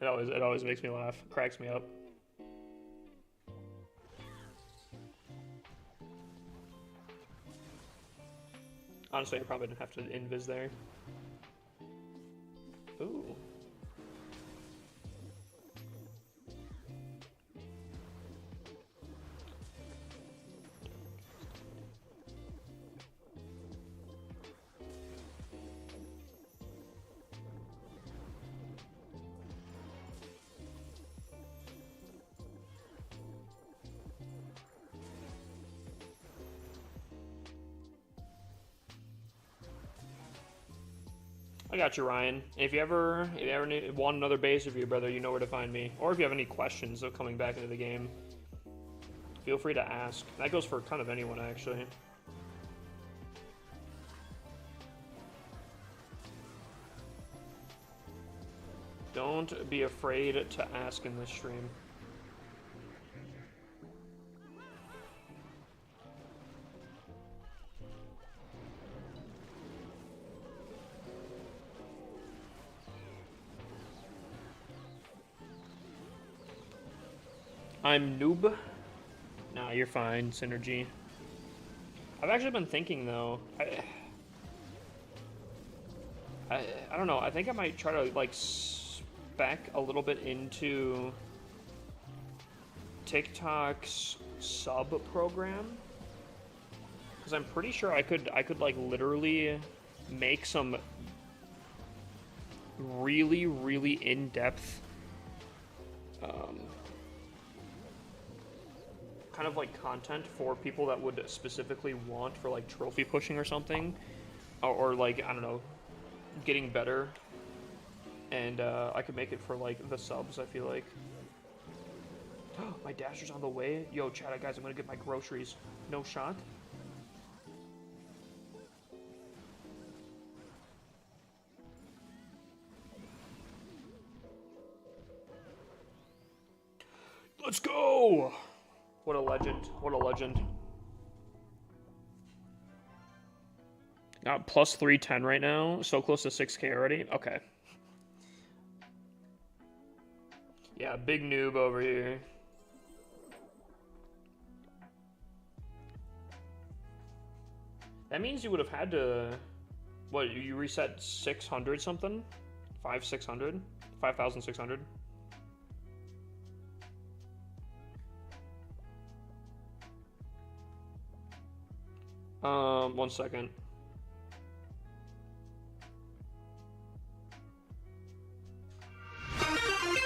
It always makes me laugh. Cracks me up. Honestly, I probably didn't have to invis there. Ooh. I got you, Ryan. If you ever want another base review, brother, you know where to find me. Or if you have any questions of coming back into the game, feel free to ask. That goes for kind of anyone, actually. Don't be afraid to ask in this stream. I'm noob. Nah, you're fine, Synergy. I've actually been thinking though. I don't know. I think I might try to like spec a little bit into TikTok's sub program, because I'm pretty sure I could like literally make some really in-depth kind of like content for people that would specifically want for like trophy pushing or something, or like, I don't know, getting better, and I could make it for like the subs, I feel like. My dasher's on the way. Yo, chat, guys, I'm gonna get my groceries. No shot. Let's go! What a legend. What a legend. Plus 310 right now. So close to 6K already. Okay. Yeah, big noob over here. That means you would have had to... What, you reset 600 something? 5,600? 5,600? 1 second.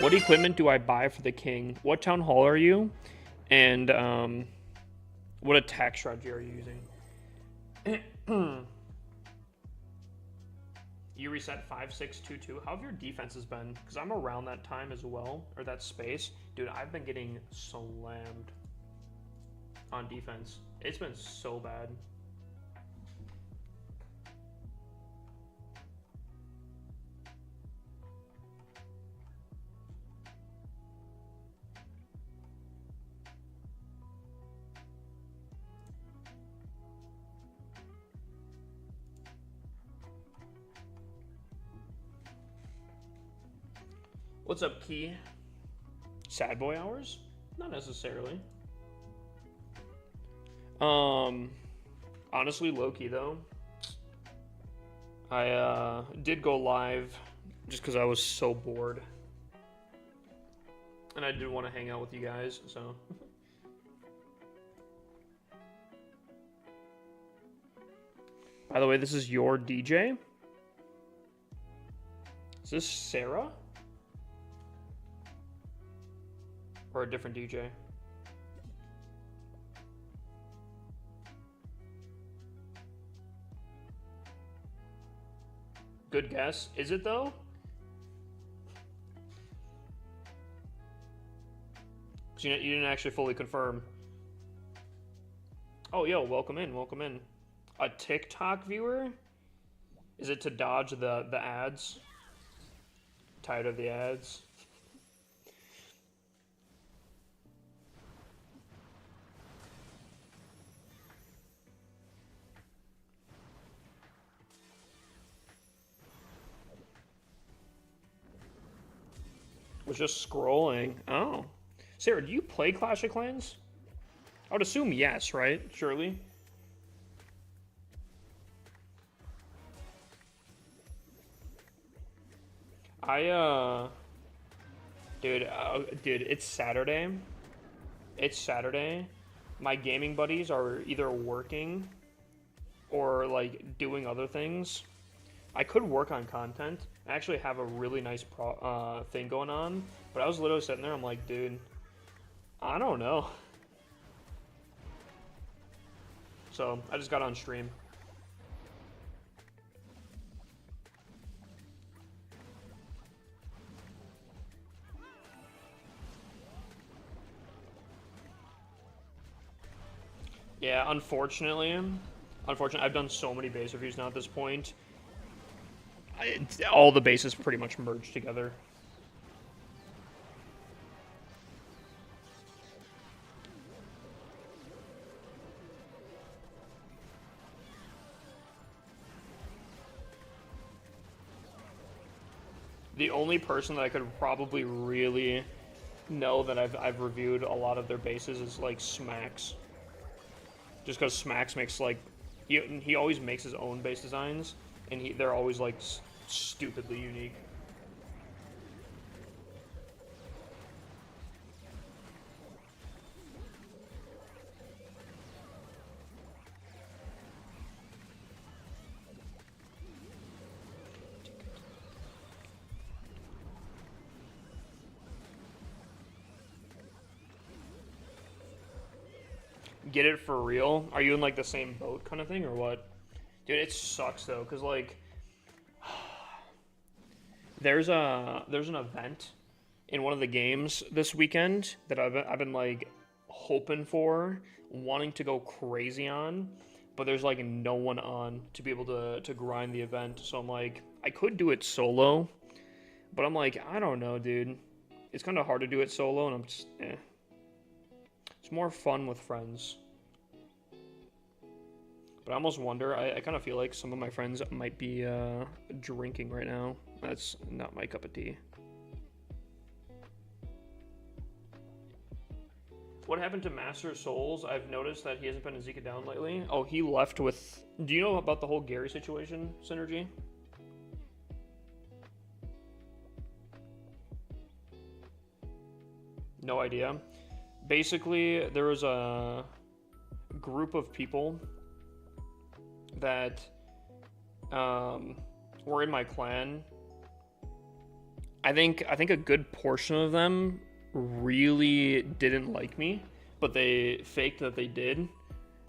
What equipment do I buy for the king? What town hall are you? And what attack strategy are you using? You reset 5,622. How have your defenses been? Because I'm around that time as well, or that space. Dude, I've been getting slammed on defense. It's been so bad. What's up, Key? Sad boy hours? Not necessarily. Honestly, low-key though. I did go live just because I was so bored. And I did want to hang out with you guys, so. By the way, this is your DJ? Is this Sarah? Or a different DJ? Good guess. Is it though? Because you didn't actually fully confirm. Oh, yo, welcome in, welcome in. A TikTok viewer? Is it to dodge the ads? Tired of the ads? Was just scrolling. Oh. Sarah, do you play Clash of Clans? I would assume yes, right? Surely. Dude, it's Saturday. It's Saturday. My gaming buddies are either working or like doing other things. I could work on content. I actually have a really nice thing going on, but I was literally sitting there, I'm like, dude, I don't know. So I just got on stream. Yeah, unfortunately, I've done so many base reviews now at this point. All the bases pretty much merged together. The only person that I could probably really know that I've reviewed a lot of their bases is like Smacks. Just because Smacks makes like he always makes his own base designs, and they're always like stupidly unique. Get it for real? Are you in like the same boat kind of thing or what? Dude, it sucks though, cause like there's an event in one of the games this weekend that I've been like hoping for, wanting to go crazy on, but there's like no one on to be able to grind the event. So I'm like, I could do it solo, but I'm like, I don't know, dude. It's kind of hard to do it solo, and I'm just It's more fun with friends. But I almost wonder, I kind of feel like some of my friends might be drinking right now. That's not my cup of tea. What happened to Master Souls? I've noticed that he hasn't been in Zika down lately. Oh, he left with... Do you know about the whole Gary situation, Synergy? No idea. Basically, there was a group of people that were in my clan. I think a good portion of them really didn't like me, but they faked that they did.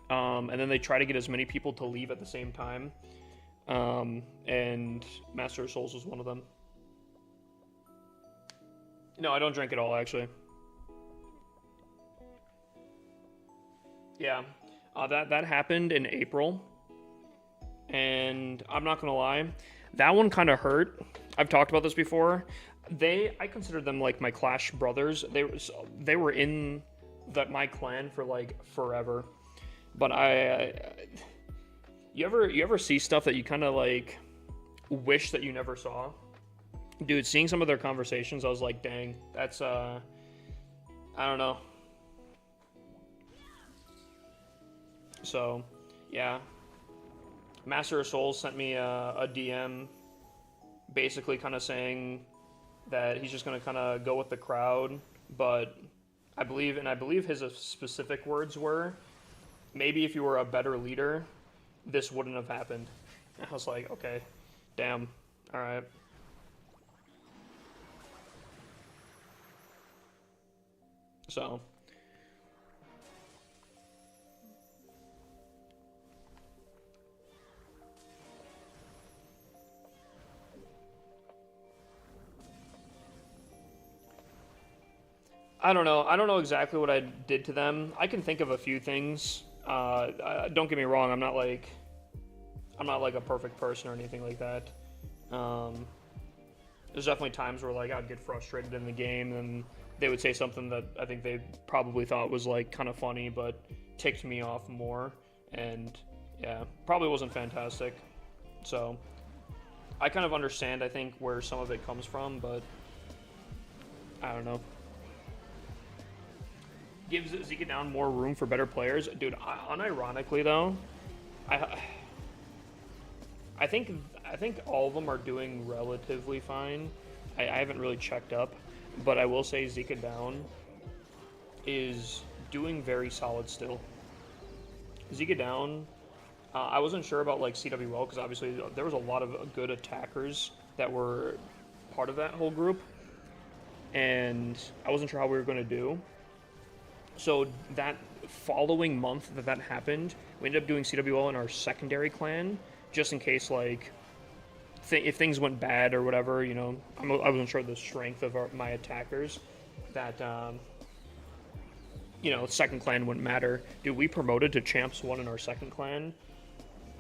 And then they try to get as many people to leave at the same time. And Master of Souls was one of them. No, I don't drink at all, actually. Yeah, that happened in April, and I'm not gonna lie, that one kind of hurt. I've talked about this before. I consider them like my Clash brothers. They were in my clan for like forever, but you ever see stuff that you kind of like wish that you never saw? Dude, seeing some of their conversations, I was like, dang, that's I don't know. So, yeah. Master of Souls sent me a DM basically kind of saying that he's just going to kind of go with the crowd, but I believe his specific words were, maybe if you were a better leader, this wouldn't have happened. I was like, okay, damn, all right. So... I don't know. I don't know exactly what I did to them. I can think of a few things. Don't get me wrong. I'm not like a perfect person or anything like that. There's definitely times where like I'd get frustrated in the game, and they would say something that I think they probably thought was like kind of funny, but ticked me off more. And yeah, probably wasn't fantastic. So I kind of understand, I think, where some of it comes from, but I don't know. Gives Zika down more room for better players, dude. Unironically though, I think all of them are doing relatively fine. I haven't really checked up, but I will say Zika down is doing very solid still. Zika down, I wasn't sure about like CWL because obviously there was a lot of good attackers that were part of that whole group, and I wasn't sure how we were going to do. So that following month that happened, we ended up doing CWL in our secondary clan, just in case, like, if things went bad or whatever, you know, I wasn't sure the strength of my attackers, that, you know, second clan wouldn't matter. Dude, we promoted to Champs 1 in our second clan,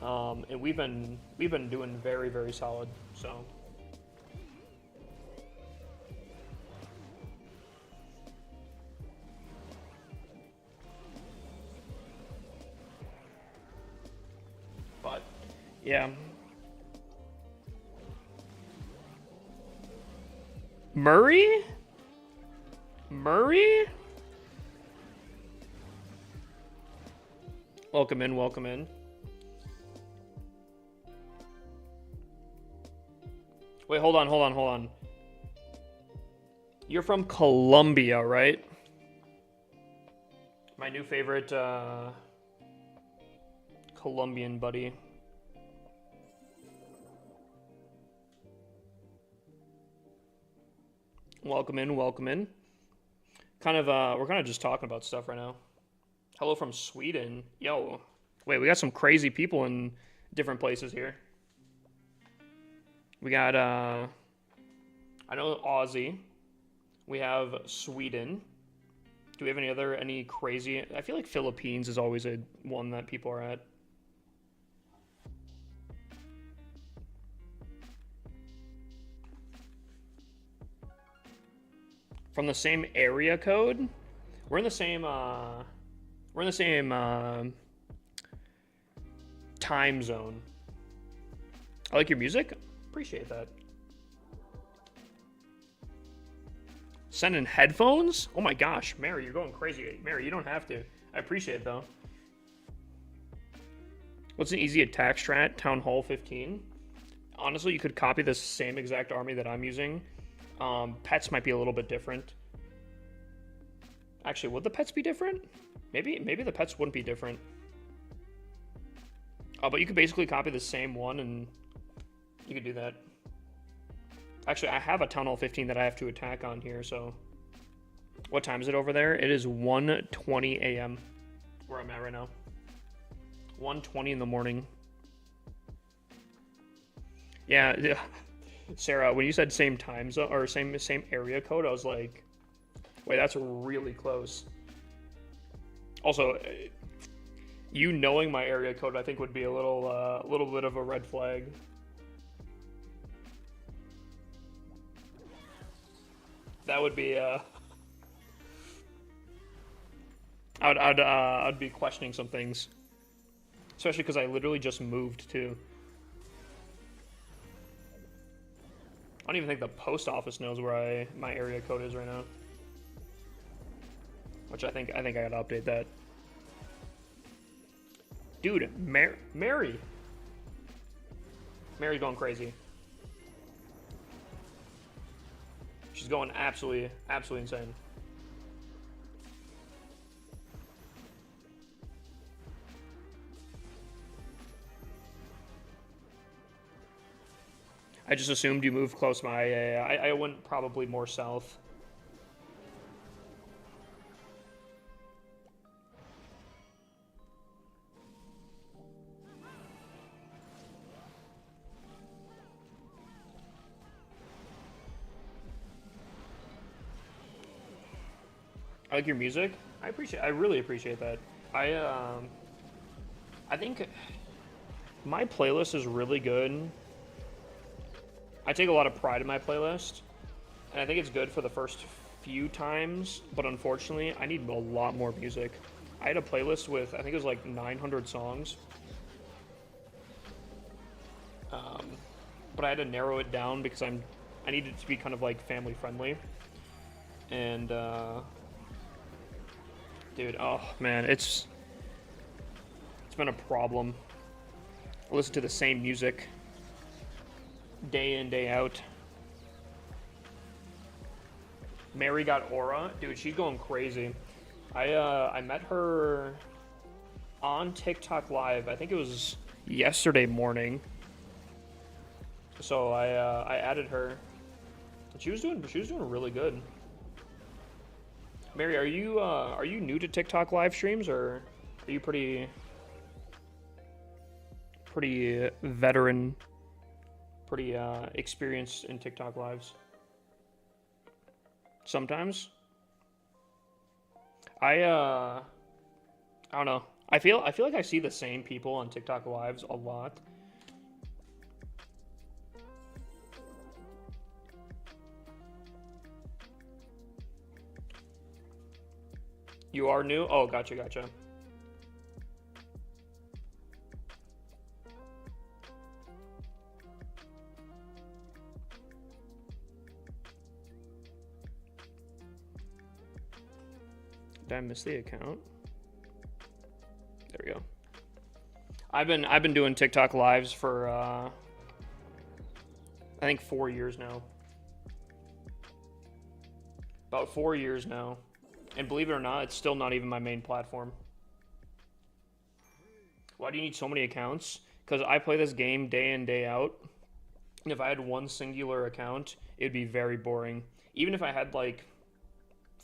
and we've been doing very, very solid, so... Yeah. Murray? Welcome in, welcome in. Wait, hold on. You're from Colombia, right? My new favorite Colombian buddy. Welcome in, welcome in. We're kind of just talking about stuff right now. Hello from Sweden. Yo. Wait, we got some crazy people in different places here. We got, I know Aussie. We have Sweden. Do we have any crazy? I feel like Philippines is always a one that people are at. From the same area code? We're in the same time zone. I like your music. Appreciate that. Send in headphones? Oh my gosh, Mary, you're going crazy. Mary, you don't have to. I appreciate it though. What's an easy attack strat? Town Hall 15. Honestly, you could copy the same exact army that I'm using. Pets might be a little bit different. Actually, would the pets be different? Maybe the pets wouldn't be different. Oh, but you could basically copy the same one and you could do that. Actually, I have a Town Hall 15 that I have to attack on here, so... What time is it over there? It is 1:20 a.m. where I'm at right now. 1:20 in the morning. Yeah, Sarah, when you said same time zone, or same area code, I was like, wait, that's really close. Also, you knowing my area code, I think would be a little bit of a red flag. That would be, I'd be questioning some things, especially because I literally just moved too. I don't even think the post office knows where my area code is right now. Which I think I gotta update that. Dude, Mary. Mary's going crazy. She's going absolutely insane. I just assumed you moved close by. I went probably more south. I like your music. I really appreciate that. I think my playlist is really good. I take a lot of pride in my playlist, and I think it's good for the first few times, but unfortunately, I need a lot more music. I had a playlist with, I think it was like 900 songs, but I had to narrow it down because I needed it to be kind of like family friendly, and dude, oh man, it's been a problem. I listen to the same music day in, day out. Mary got aura. Dude, she's going crazy. I met her on TikTok Live. I think it was yesterday morning. So I added her. She was doing really good. Mary, are you new to TikTok live streams, or are you pretty veteran, pretty experienced in TikTok lives? Sometimes. I don't know. I feel like I see the same people on TikTok lives a lot. You are new? Oh, gotcha. Did I miss the account? There we go. I've been doing TikTok lives for I think 4 years now. About 4 years now. And believe it or not, it's still not even my main platform. Why do you need so many accounts? Because I play this game day in, day out. And if I had one singular account, it'd be very boring. Even if I had like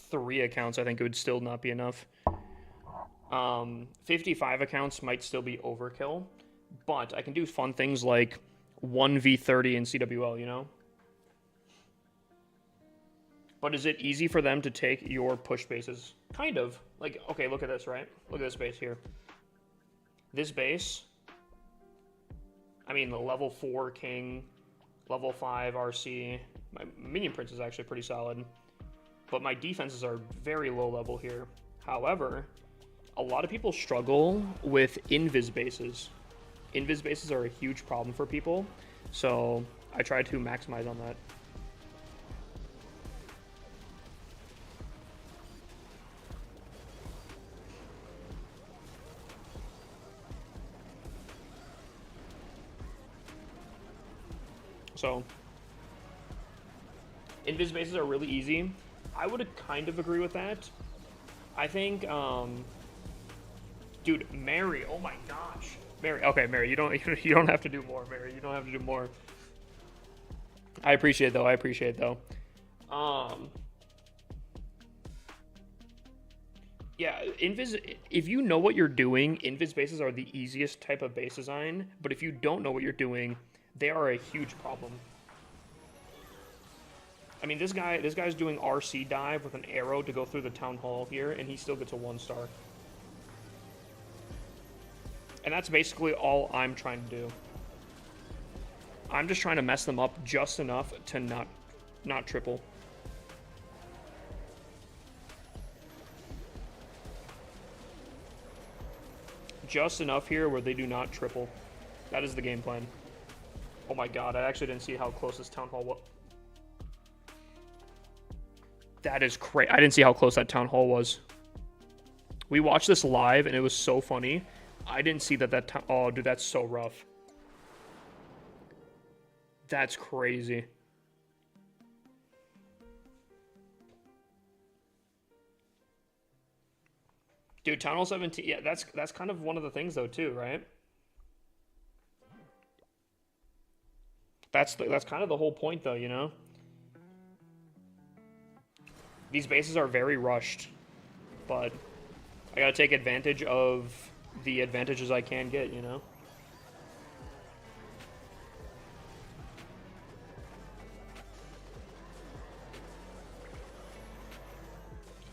3 accounts, I think it would still not be enough. 55 accounts might still be overkill, but I can do fun things like 1v30 in CWL, you know? But is it easy for them to take your push bases? Kind of. Like, okay, look at this, right? Look at this base here. This base, I mean, the level 4 king, level 5 RC. My minion prince is actually pretty solid. But my defenses are very low level here. However, a lot of people struggle with invis bases. Invis bases are a huge problem for people. So I try to maximize on that. So, invis bases are really easy. I would kind of agree with that. I think, dude, Mary, oh my gosh. Mary, okay, Mary, you don't have to do more, Mary. You don't have to do more. I appreciate it, though. Yeah, invis, if you know what you're doing, invis bases are the easiest type of base design, but if you don't know what you're doing, they are a huge problem. I mean, this guy's doing RC dive with an arrow to go through the town hall here, and he still gets a 1-star. And that's basically all I'm trying to do. I'm just trying to mess them up just enough to not triple. Just enough here where they do not triple. That is the game plan. Oh my god, I actually didn't see how close this town hall was. That is crazy. I didn't see how close that town hall was. We watched this live and it was so funny. I didn't see that oh, dude, that's so rough. That's crazy. Dude, Town Hall 17, yeah, that's kind of one of the things though too, right? That's kind of the whole point though, you know? These bases are very rushed, but I gotta take advantage of the advantages I can get, you know?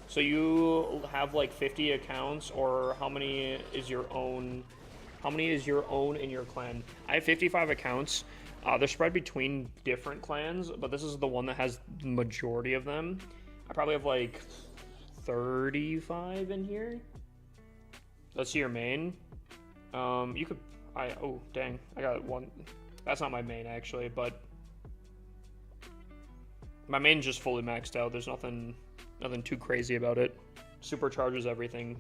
So you have like 50 accounts, or how many is your own? How many is your own in your clan? I have 55 accounts. They're spread between different clans, but this is the one that has the majority of them. I probably have like 35 in here. Let's see your main. You could, oh dang, I got one. That's not my main actually, but my main's just fully maxed out. There's nothing too crazy about it. Supercharges everything.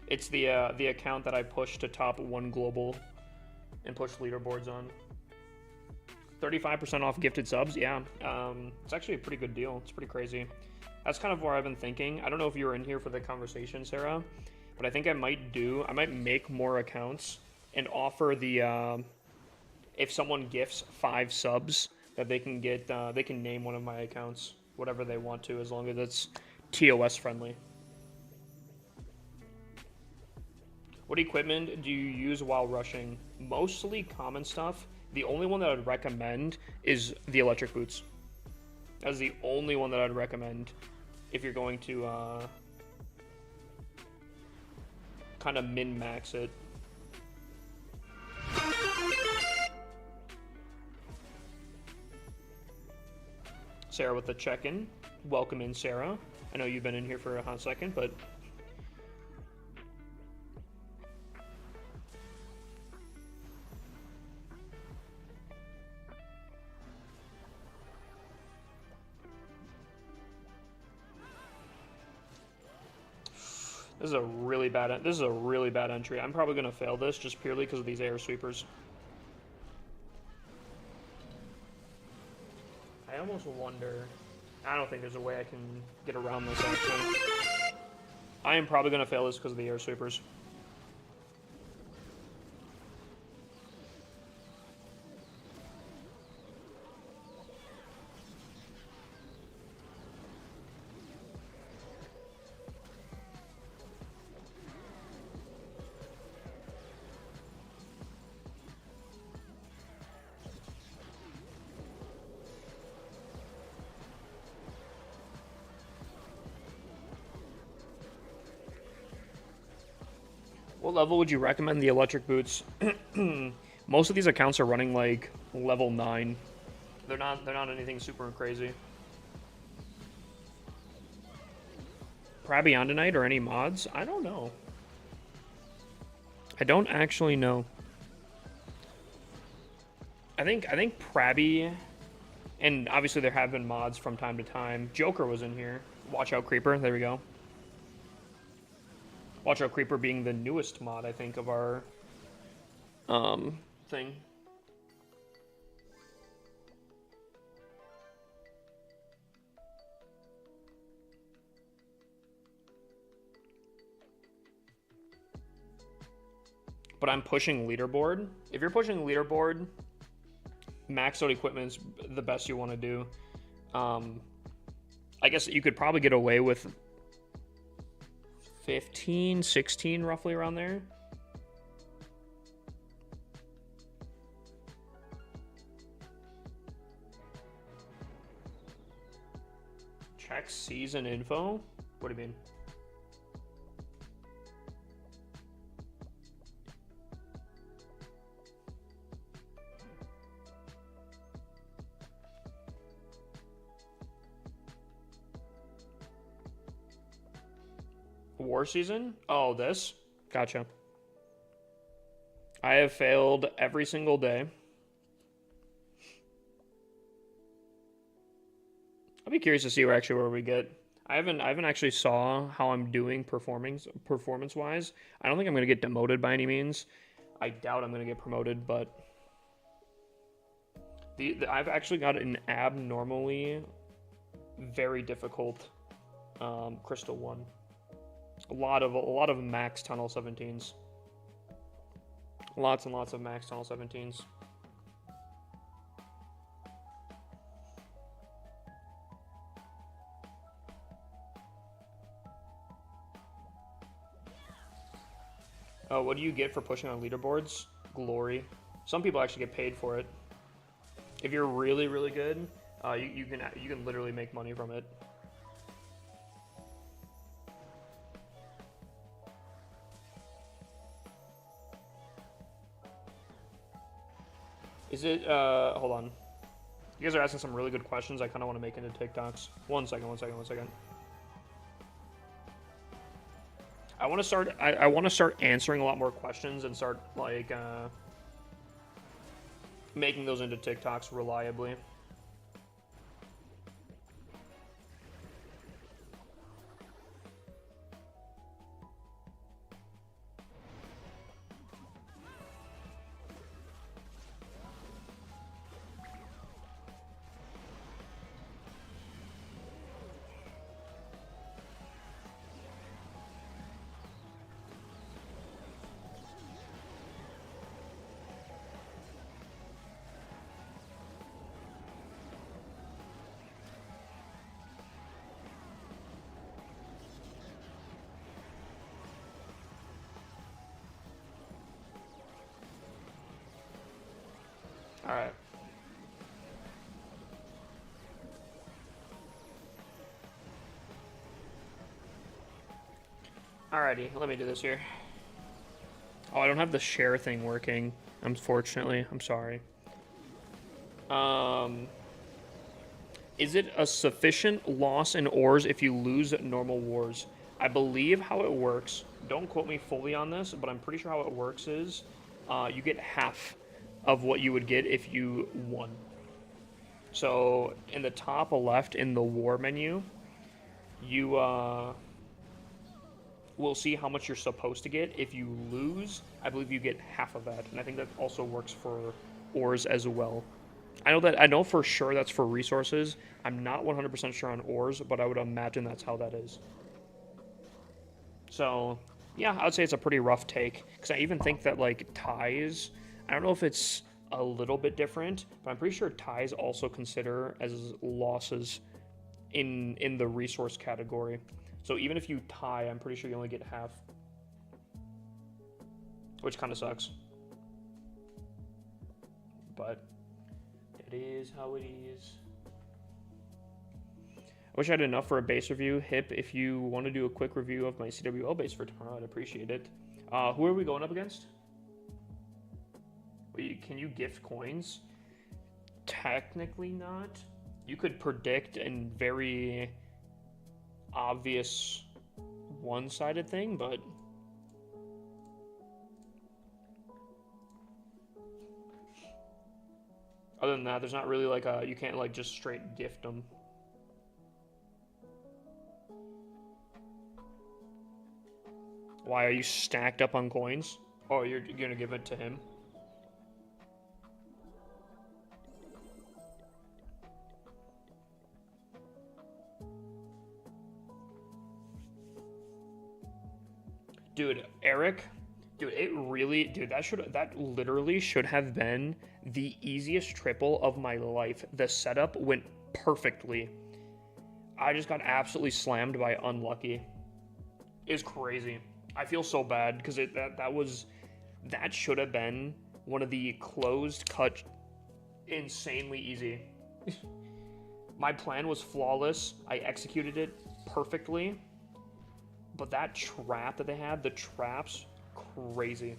It's the account that I pushed to top 1 global and push leaderboards on. 35% off gifted subs, yeah. It's actually a pretty good deal. It's pretty crazy. That's kind of where I've been thinking. I don't know if you were in here for the conversation, Sarah, but I think I might make more accounts and offer the, if someone gifts 5 subs, that they can get, they can name one of my accounts, whatever they want to, as long as it's TOS friendly. What equipment do you use while rushing? Mostly common stuff. The only one that I'd recommend is the electric boots. That's the only one that I'd recommend if you're going to kind of min-max it. Sarah with the check-in. Welcome in, Sarah. I know you've been in here for a hot second, but This is a really bad entry. I'm probably gonna fail this just purely because of these air sweepers. I almost wonder. I don't think there's a way I can get around this actually. I am probably gonna fail this because of the air sweepers. What level would you recommend the electric boots? Most of these accounts are running like level 9. They're not anything super crazy. Prabiondonite or any mods? I don't know. I don't actually know. I think Prabi, and obviously there have been mods from time to time. Joker was in here. Watch out, Creeper. There we go. Watch out, Creeper being the newest mod, I think, of our thing. But I'm pushing leaderboard. If you're pushing leaderboard, maxed out equipment is the best you want to do. I guess you could probably get away with 15, 16, roughly around there. Check season info? What do you mean? War season? Oh, this? Gotcha. I have failed every single day. I'll be curious to see where we get. I haven't actually saw how I'm doing performance wise. I don't think I'm gonna get demoted by any means. I doubt I'm gonna get promoted, but I've actually got an abnormally very difficult Crystal 1. A lot of max tunnel 17s. Lots and lots of max tunnel 17s. What do you get for pushing on leaderboards? Glory. Some people actually get paid for it. If you're really, really good, you can literally make money from it. Is it, hold on. You guys are asking some really good questions I kind of want to make into TikToks. One second. I want to start answering a lot more questions and start, like, making those into TikToks reliably. Alright. Alrighty, let me do this here. Oh, I don't have the share thing working, unfortunately. I'm sorry. Is it a sufficient loss in ores if you lose normal wars? I believe how it works, don't quote me fully on this, but I'm pretty sure how it works is you get half of what you would get if you won. So in the top left in the war menu, you we'll see how much you're supposed to get. If you lose, I believe you get half of that, and I think that also works for ores as well. I know for sure that's for resources. I'm not 100% sure on ores, but I would imagine that's how that is. So, yeah, I would say it's a pretty rough take, because I even think that, like, ties, I don't know if it's a little bit different, but I'm pretty sure ties also consider as losses in the resource category. So even if you tie, I'm pretty sure you only get half, which kind of sucks. But it is how it is. I wish I had enough for a base review. Hip, if you want to do a quick review of my CWL base for tomorrow, I'd appreciate it. Who are we going up against? Can you gift coins? Technically not. You could predict a very obvious one-sided thing, but other than that, there's not really like a, you can't like just straight gift them. Why are you stacked up on coins? Oh, you're gonna give it to him? Dude, Eric, dude, that literally should have been the easiest triple of my life. The setup went perfectly. I just got absolutely slammed by unlucky. It's crazy. I feel so bad because that should have been one of the closed cut, insanely easy. My plan was flawless. I executed it perfectly. But that trap that they had, the trap's crazy.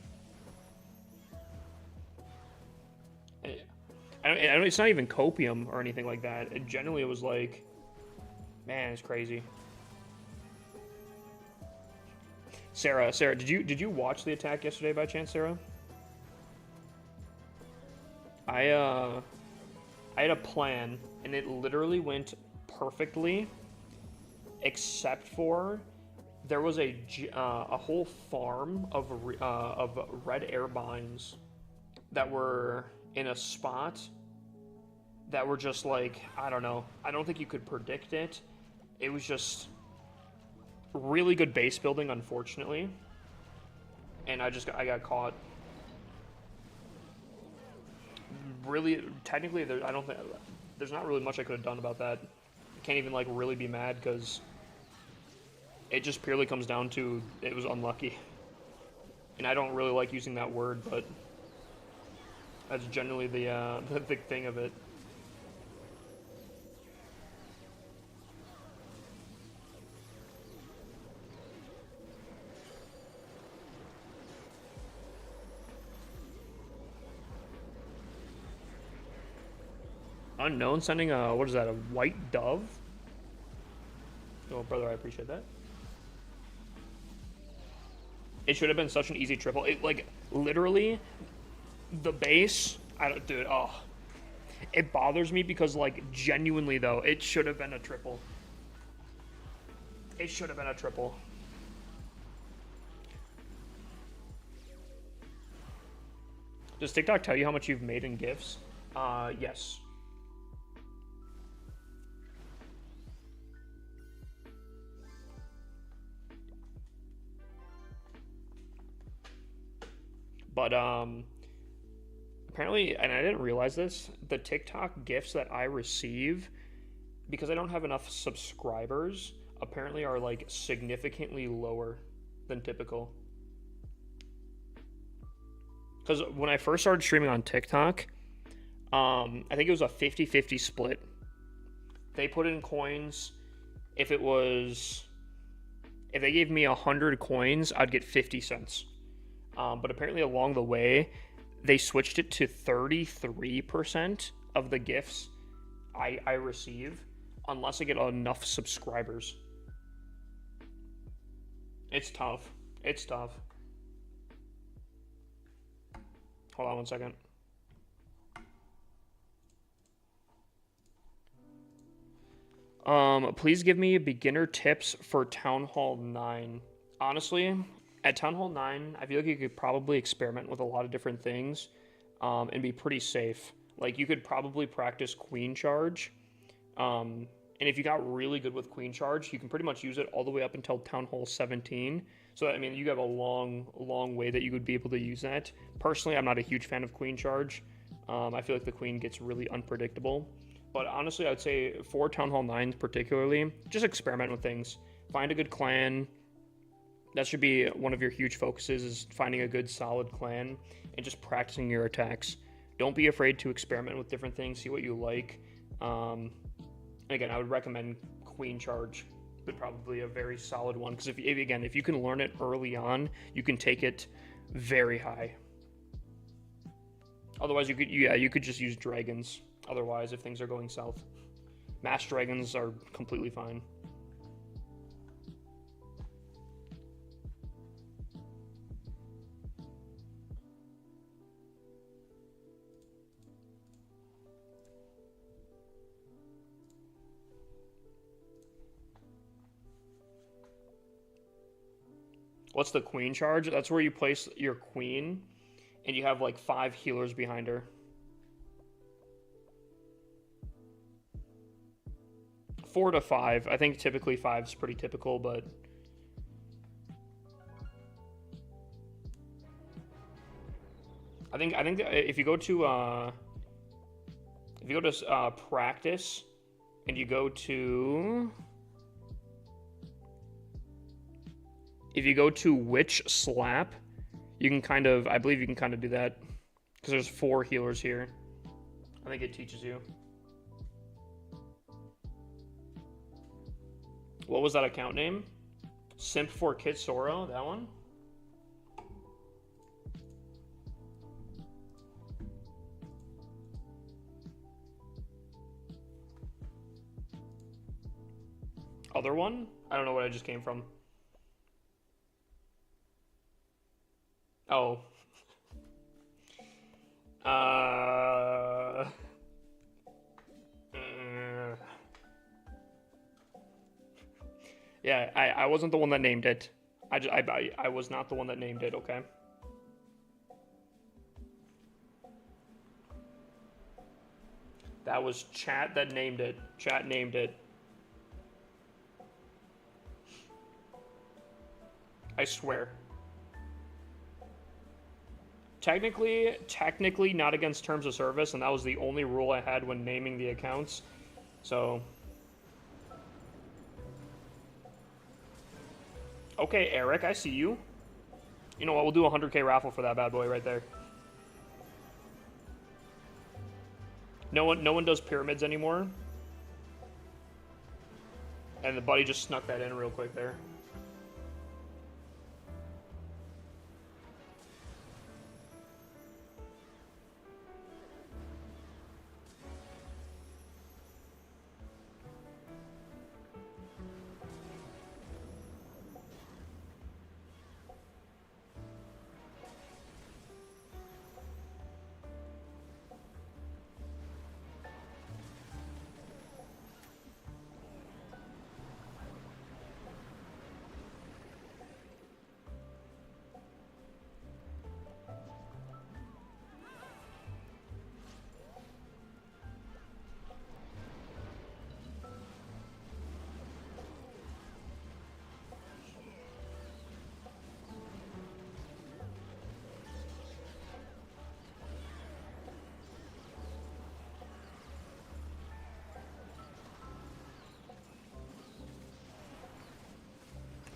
It's not even copium or anything like that. It was like, man, it's crazy. Sarah, did you watch the attack yesterday by chance, Sarah? I had a plan, and it literally went perfectly, except for there was a whole farm of red airbynes that were in a spot that were just like, I don't know. I don't think you could predict it. It was just really good base building, unfortunately. And I got caught. Really, technically, I don't think there's not really much I could have done about that. I can't even like really be mad because it just purely comes down to it was unlucky. And I don't really like using that word, but that's generally the big thing of it. Unknown sending a, what is that, a white dove? Oh, brother, I appreciate that. It should have been such an easy triple. It, like, literally, the base, dude, oh. It bothers me because, like, genuinely, though, it should have been a triple. It should have been a triple. Does TikTok tell you how much you've made in gifts? Yes. But, apparently, and I didn't realize this, the TikTok gifts that I receive, because I don't have enough subscribers, apparently are, like, significantly lower than typical. Because when I first started streaming on TikTok, I think it was a 50-50 split. They put in coins. If they gave me 100 coins, I'd get 50 cents. But apparently along the way, they switched it to 33% of the gifts I receive, unless I get enough subscribers. It's tough. It's tough. Hold on one second. Please give me beginner tips for Town Hall 9. honestly, at Town Hall 9, I feel like you could probably experiment with a lot of different things and be pretty safe. Like, you could probably practice Queen Charge. And if you got really good with Queen Charge, you can pretty much use it all the way up until Town Hall 17. So, I mean, you have a long way that you would be able to use that. Personally, I'm not a huge fan of Queen Charge. I feel like the Queen gets really unpredictable. But honestly, I would say for Town Hall 9 particularly, just experiment with things. Find a good clan. That should be one of your huge focuses, is finding a good solid clan and just practicing your attacks. Don't be afraid to experiment with different things, see what you like. Again, I would recommend Queen Charge, but probably a very solid one, because if you can learn it early on, you can take it very high. Otherwise, you could just use dragons. Otherwise, if things are going south, mass dragons are completely fine. What's the Queen Charge? That's where you place your queen, and you have like 5 healers behind her. 4 to 5. I think typically 5 is pretty typical, but I think if you go to practice and you go to witch slap, you can I believe you can kind of do that, because there's 4 healers here. I think it teaches you. What was that account name? Simp for Kid Soro, that one? Other one? I don't know what I just came from. Oh. Yeah, I wasn't the one that named it. I was not the one that named it, okay? That was chat that named it. Chat named it. I swear. Technically not against terms of service, and that was the only rule I had when naming the accounts. So... Okay, Eric, I see you. You know what, we'll do a 100K raffle for that bad boy right there. No one does pyramids anymore. And the buddy just snuck that in real quick there.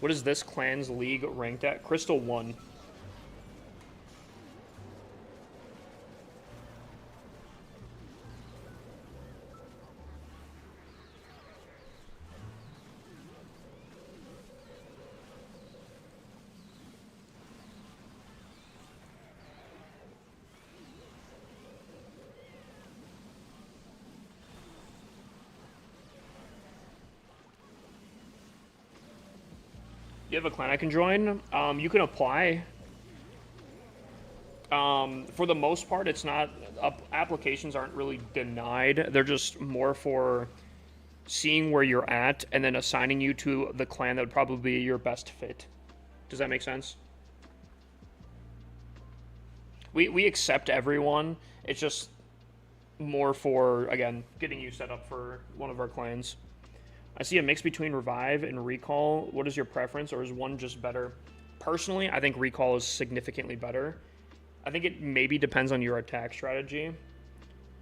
What is this clan's league ranked at? Crystal 1. You have a clan I can join? You can apply. For the most part, it's not... applications aren't really denied. They're just more for seeing where you're at and then assigning you to the clan that would probably be your best fit. Does that make sense? We accept everyone. It's just more for, again, getting you set up for one of our clans. I see a mix between Revive and Recall. What is your preference, or is one just better? Personally, I think Recall is significantly better. I think it maybe depends on your attack strategy.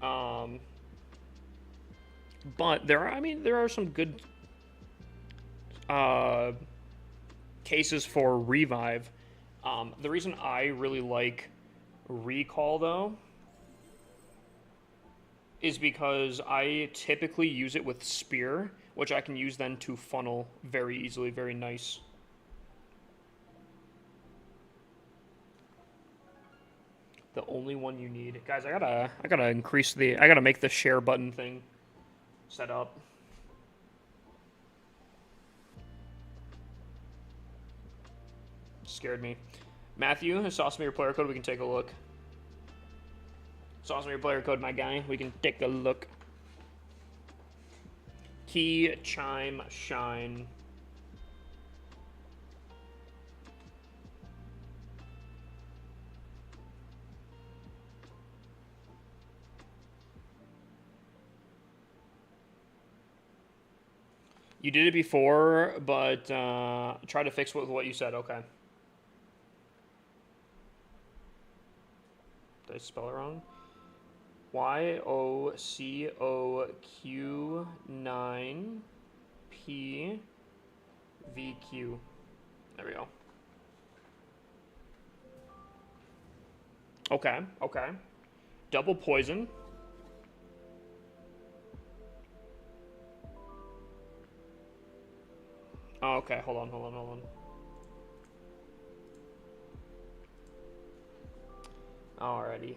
But there are some good cases for Revive. The reason I really like Recall, though, is because I typically use it with Spear, which I can use then to funnel very easily. Very nice. The only one you need. Guys, I gotta increase the... I gotta make the share button thing set up. Scared me. Matthew, sauce me your player code. We can take a look. Sauce me your player code, my guy. We can take a look. Key, chime, shine. You did it before, but try to fix with what you said. Okay. Did I spell it wrong? YOCOQ9PVQ. There we go. Okay, okay. Double poison. Oh, okay, hold on. Alrighty.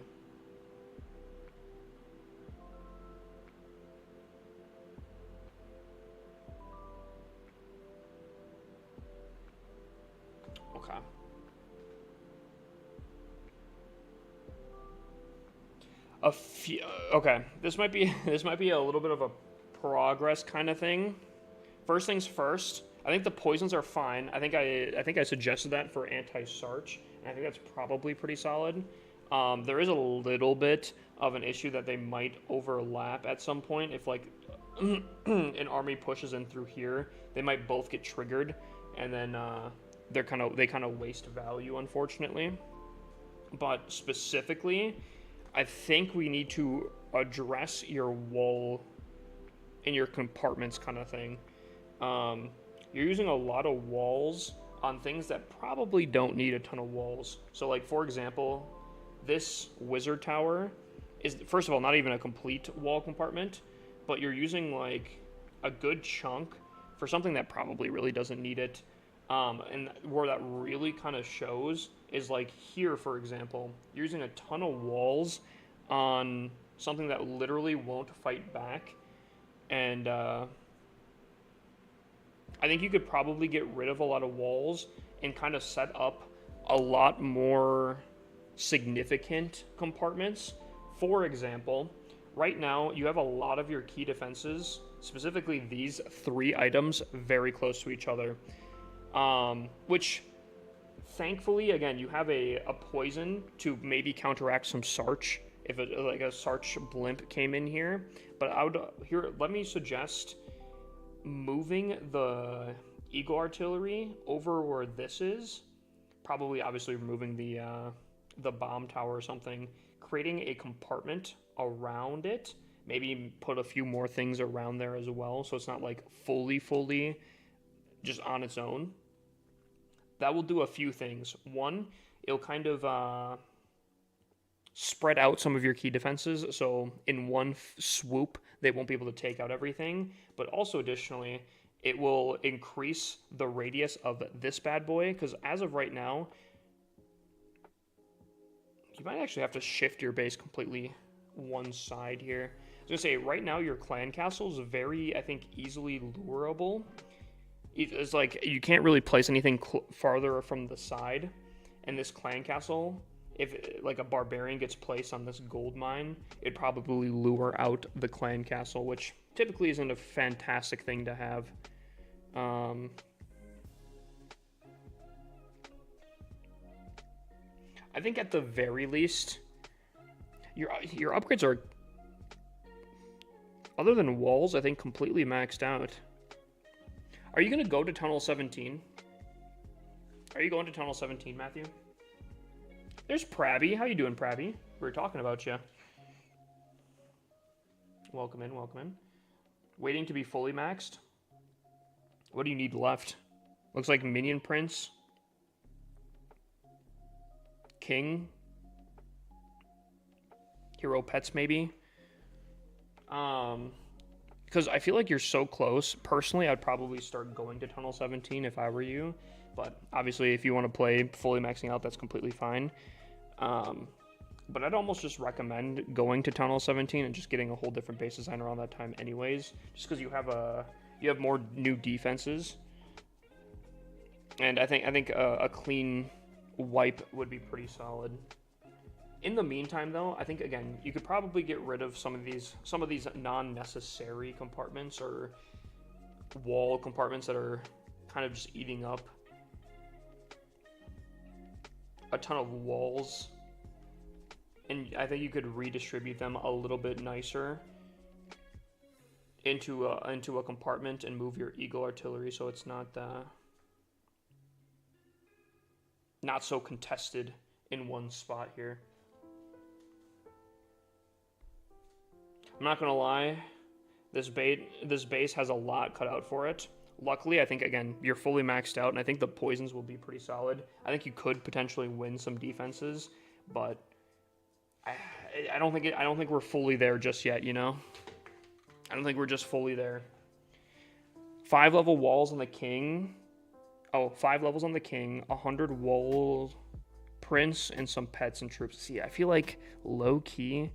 Okay. Okay. This might be a little bit of a progress kind of thing. First things first. I think the poisons are fine. I think I suggested that for anti-Sarch, and I think that's probably pretty solid. There is a little bit of an issue that they might overlap at some point. If like an army pushes in through here, they might both get triggered, and then they kind of waste value, unfortunately. But specifically, I think we need to address your wall in your compartments kind of thing. You're using a lot of walls on things that probably don't need a ton of walls. So like, for example, this wizard tower is, first of all, not even a complete wall compartment, but you're using like a good chunk for something that probably really doesn't need it. And where that really kind of shows is like here, for example, you're using a ton of walls on something that literally won't fight back. And I think you could probably get rid of a lot of walls and kind of set up a lot more significant compartments. For example, right now you have a lot of your key defenses, specifically these 3 items, very close to each other. Which, thankfully, again, you have a poison to maybe counteract some Sarch, if like a Sarch blimp came in here. But let me suggest moving the Eagle Artillery over where this is, probably obviously removing the bomb tower or something, creating a compartment around it, maybe put a few more things around there as well, so it's not like fully just on its own. That will do a few things. One, it'll kind of spread out some of your key defenses, so in one swoop they won't be able to take out everything. But also additionally, it will increase the radius of this bad boy, because as of right now, you might actually have to shift your base completely one side here. I was gonna say, right now your clan castle is very, I think, easily lurable. It's like you can't really place anything farther from the side, and this clan castle, if like a barbarian gets placed on this gold mine, it'd probably lure out the clan castle, which typically isn't a fantastic thing to have. I think at the very least, your upgrades are, other than walls, I think completely maxed out. Are you gonna go to Tunnel 17? Are you going to Tunnel 17, Matthew? There's Prabby. How you doing, Prabby? We were talking about you. Welcome in, welcome in. Waiting to be fully maxed. What do you need left? Looks like Minion Prince. King. Hero Pets, maybe. Because I feel like you're so close. Personally, I'd probably start going to Tunnel 17 if I were you. But obviously, if you want to play fully maxing out, that's completely fine. But I'd almost just recommend going to Tunnel 17 and just getting a whole different base design around that time anyways. Just because you have more new defenses. And I think a clean wipe would be pretty solid. In the meantime, though, I think, again, you could probably get rid of some of these non-necessary compartments or wall compartments that are kind of just eating up a ton of walls. And I think you could redistribute them a little bit nicer into a compartment and move your Eagle Artillery so it's not so contested in one spot here. I'm not gonna lie, this base has a lot cut out for it. Luckily, I think, again, you're fully maxed out, and I think the poisons will be pretty solid. I think you could potentially win some defenses, but I don't think we're fully there just yet, you know? I don't think we're just fully there. 5 level walls on the king. Oh, 5 levels on the king, 100 wall prince, and some pets and troops. See, I feel like low key,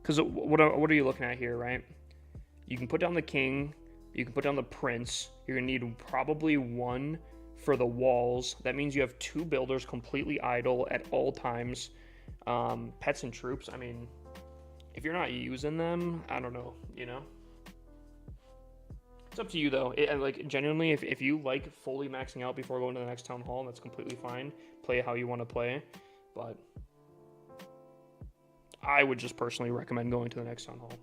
because what are you looking at here, right? You can put down the king, you can put down the prince. You're gonna need probably 1 for the walls. That means you have 2 builders completely idle at all times. Pets and troops, I mean, if you're not using them, I don't know, you know? It's up to you, though. Like, genuinely, if you like fully maxing out before going to the next town hall, that's completely fine. Play how you want to play, but I would just personally recommend going to the next town hall.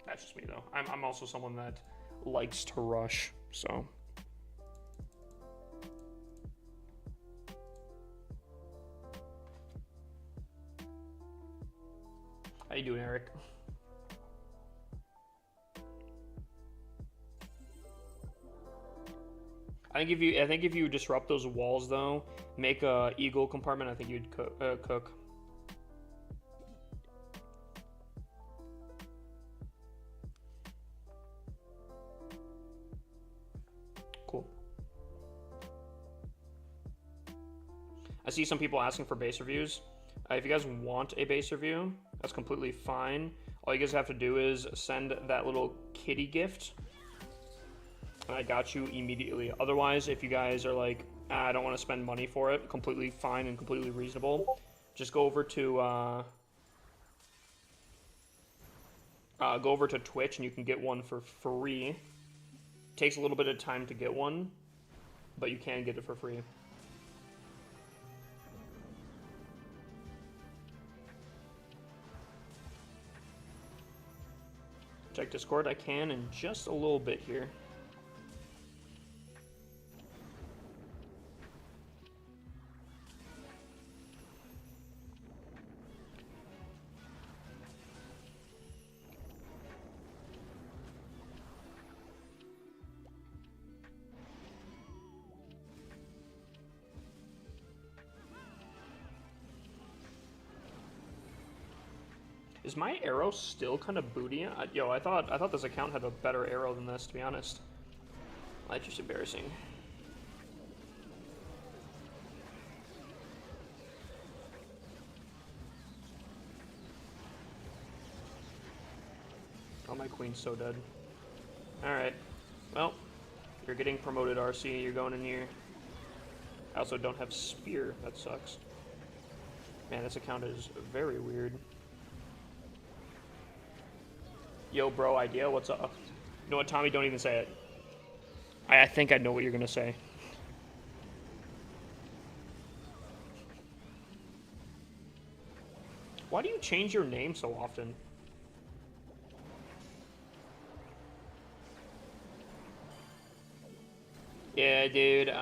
That's just me, though. I'm also someone that likes to rush, so. How you doing, Eric? I think if you disrupt those walls, though, make a eagle compartment, I think you'd cook. Cool. I see some people asking for base reviews. If you guys want a base review, that's completely fine. All you guys have to do is send that little kitty gift, and I got you immediately. Otherwise, if you guys are like, I don't want to spend money for it, completely fine and completely reasonable. Just go over to Twitch and you can get one for free. Takes a little bit of time to get one, but you can get it for free. Check Discord. I can in just a little bit here. Is my arrow still kind of booty? Yo, I thought this account had a better arrow than this, to be honest. That's just embarrassing. Oh, my queen's so dead. Alright. Well, you're getting promoted, RC. You're going in here. I also don't have spear. That sucks. Man, this account is very weird. Yo, bro, idea, what's up? You know what, Tommy, don't even say it. I think I know what you're gonna say. Why do you change your name so often? Yeah, dude,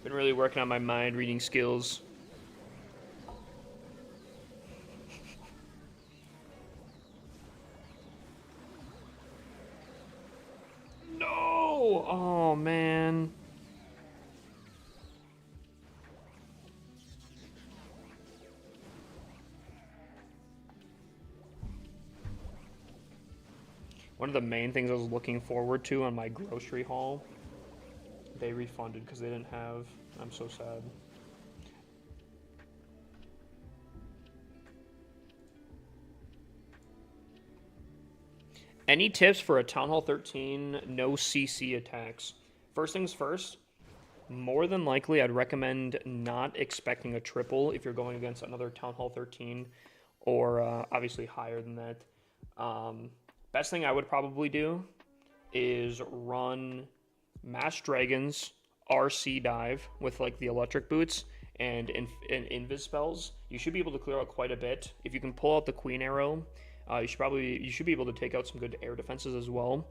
been really working on my mind reading skills. No! Oh, man. One of the main things I was looking forward to on my grocery haul, they refunded because they didn't have. I'm so sad. Any tips for a Town Hall 13 no CC attacks? First things first, more than likely I'd recommend not expecting a triple if you're going against another Town Hall 13 or obviously higher than that. Best thing I would probably do is run Mass Dragons RC dive with like the electric boots and invis spells. You should be able to clear out quite a bit. If you can pull out the Queen Arrow, you should be able to take out some good air defenses as well.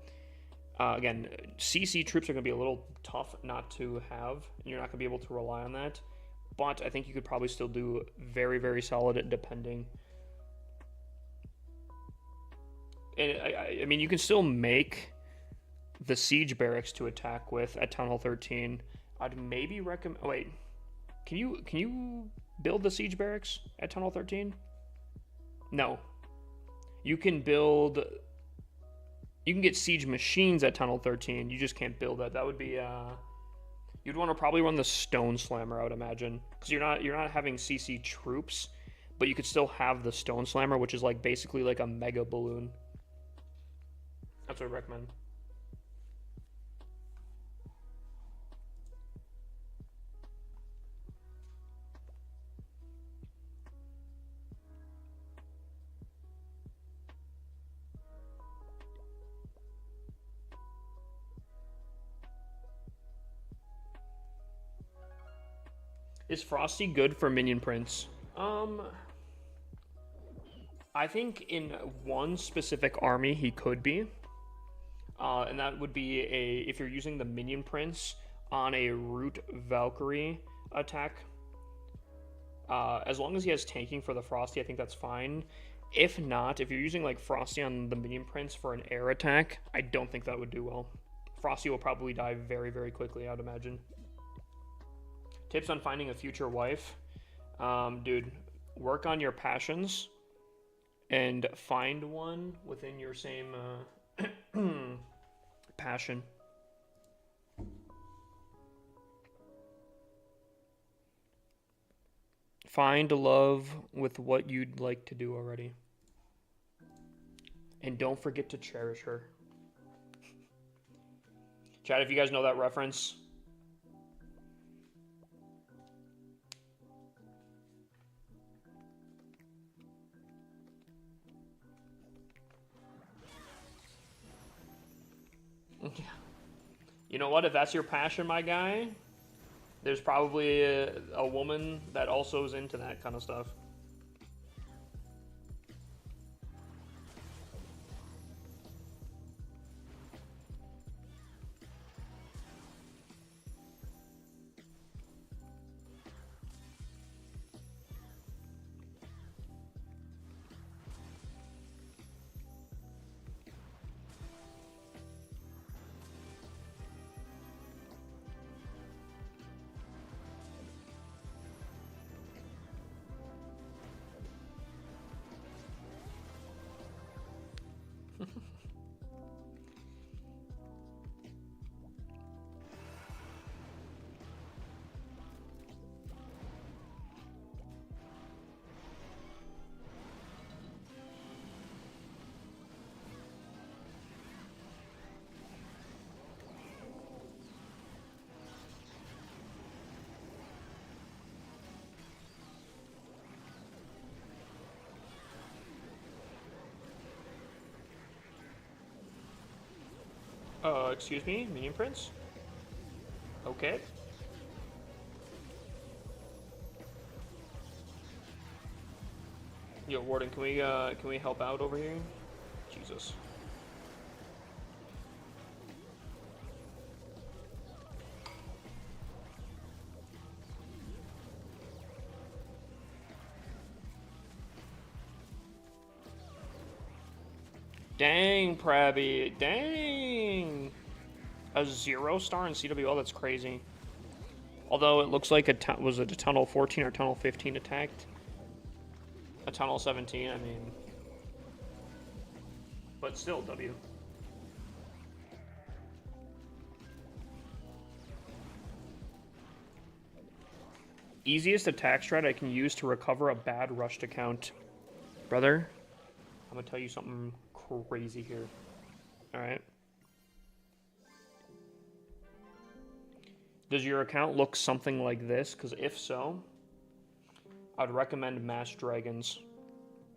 Again, CC troops are going to be a little tough not to have, and you're not going to be able to rely on that. But I think you could probably still do very, very solid at depending. And I mean, you can still make the siege barracks to attack with at Town Hall 13. I'd maybe recommend. Oh, wait, can you build the siege barracks at Town Hall 13? No, you can build. You can get siege machines at Town Hall 13. You just can't build that. That would be. You'd want to probably run the Stone Slammer, I would imagine, because you're not having CC troops, but you could still have the Stone Slammer, which is like basically like a mega balloon. That's what I recommend. Is Frosty good for minion prints? I think in one specific army he could be. And that would be if you're using the minion prince on a root Valkyrie attack. As long as he has tanking for the Frosty, I think that's fine. If not, if you're using like Frosty on the minion prince for an air attack, I don't think that would do well. Frosty will probably die very, very quickly, I would imagine. Tips on finding a future wife. Dude, work on your passions and find one within your same passion. Find love with what you'd like to do already. And don't forget to cherish her. Chat, if you guys know that reference. You know what? If that's your passion, my guy, there's probably a woman that also is into that kind of stuff. Excuse me, Minion Prince? Okay. Yo, Warden, can we help out over here? Jesus. Dang, Prabby. Dang. A 0-star in CWL? That's crazy. Although it looks like was it a tunnel 14 or tunnel 15 attacked? A tunnel 17, I mean. But still, W. Easiest attack strat I can use to recover a bad rushed account. Brother, I'm gonna tell you something crazy here. Alright. Does your account look something like this? Because if so, I'd recommend Mass Dragons.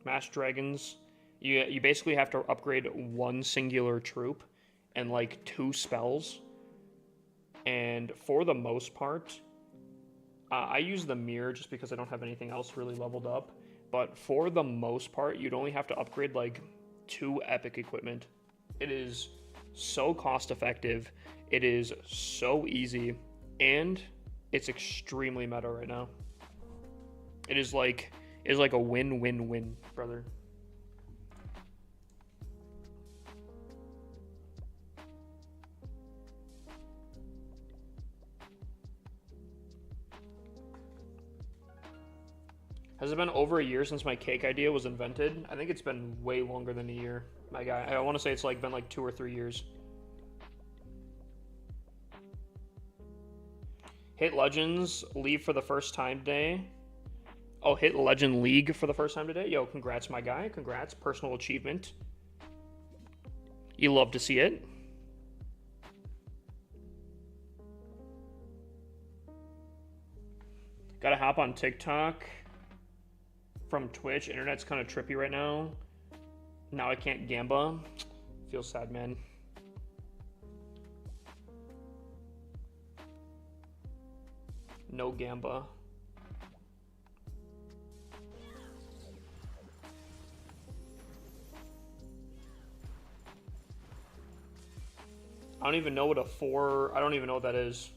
Mass Dragons, you basically have to upgrade one singular troop and like 2 spells. And for the most part, I use the mirror just because I don't have anything else really leveled up. But for the most part, you'd only have to upgrade like 2 epic equipment. It is so cost effective. It is so easy. And it's extremely meta right now. It is like a win-win-win, brother. Has it been over a year since my cake idea was invented? I think it's been way longer than a year, my guy. I want to say it's like been like 2 or 3 years. Hit Legends, leave for the first time today. Oh, hit Legend League for the first time today? Yo, congrats, my guy. Congrats. Personal achievement. You love to see it. Gotta hop on TikTok from Twitch. Internet's kind of trippy right now. Now I can't gamba. Feel sad, man. No gamba. I don't even know what a 4... I don't even know what that is.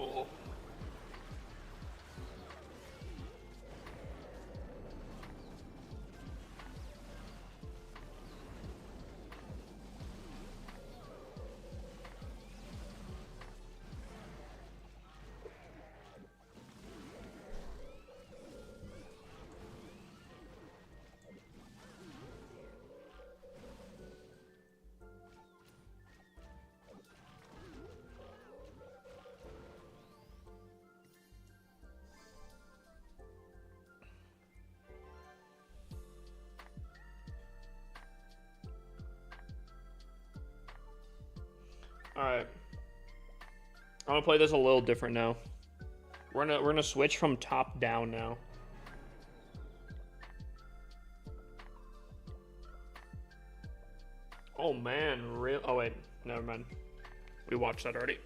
Oh. Alright. I'm gonna play this a little different now. We're gonna switch from top down now. Oh man, real. Oh wait, never mind. We watched that already.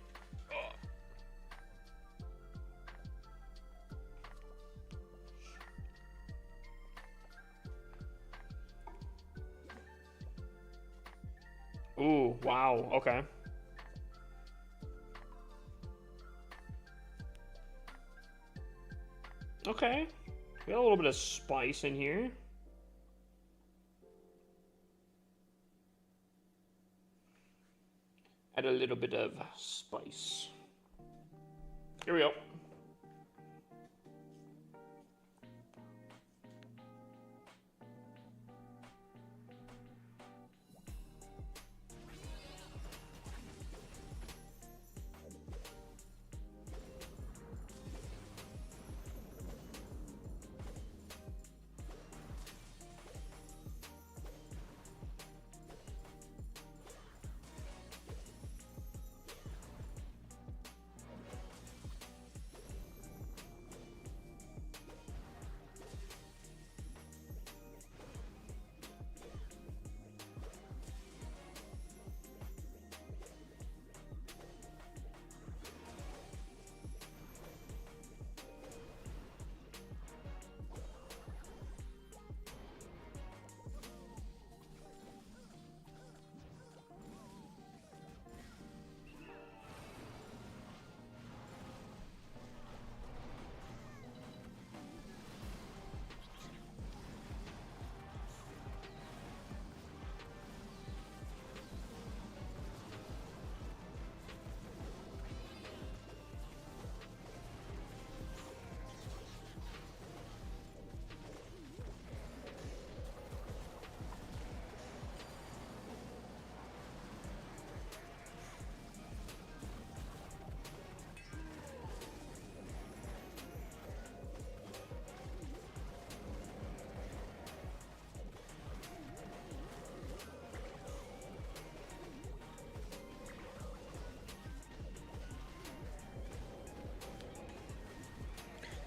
Ooh, wow, okay. Okay, we got a little bit of spice in here. Add a little bit of spice. Here we go.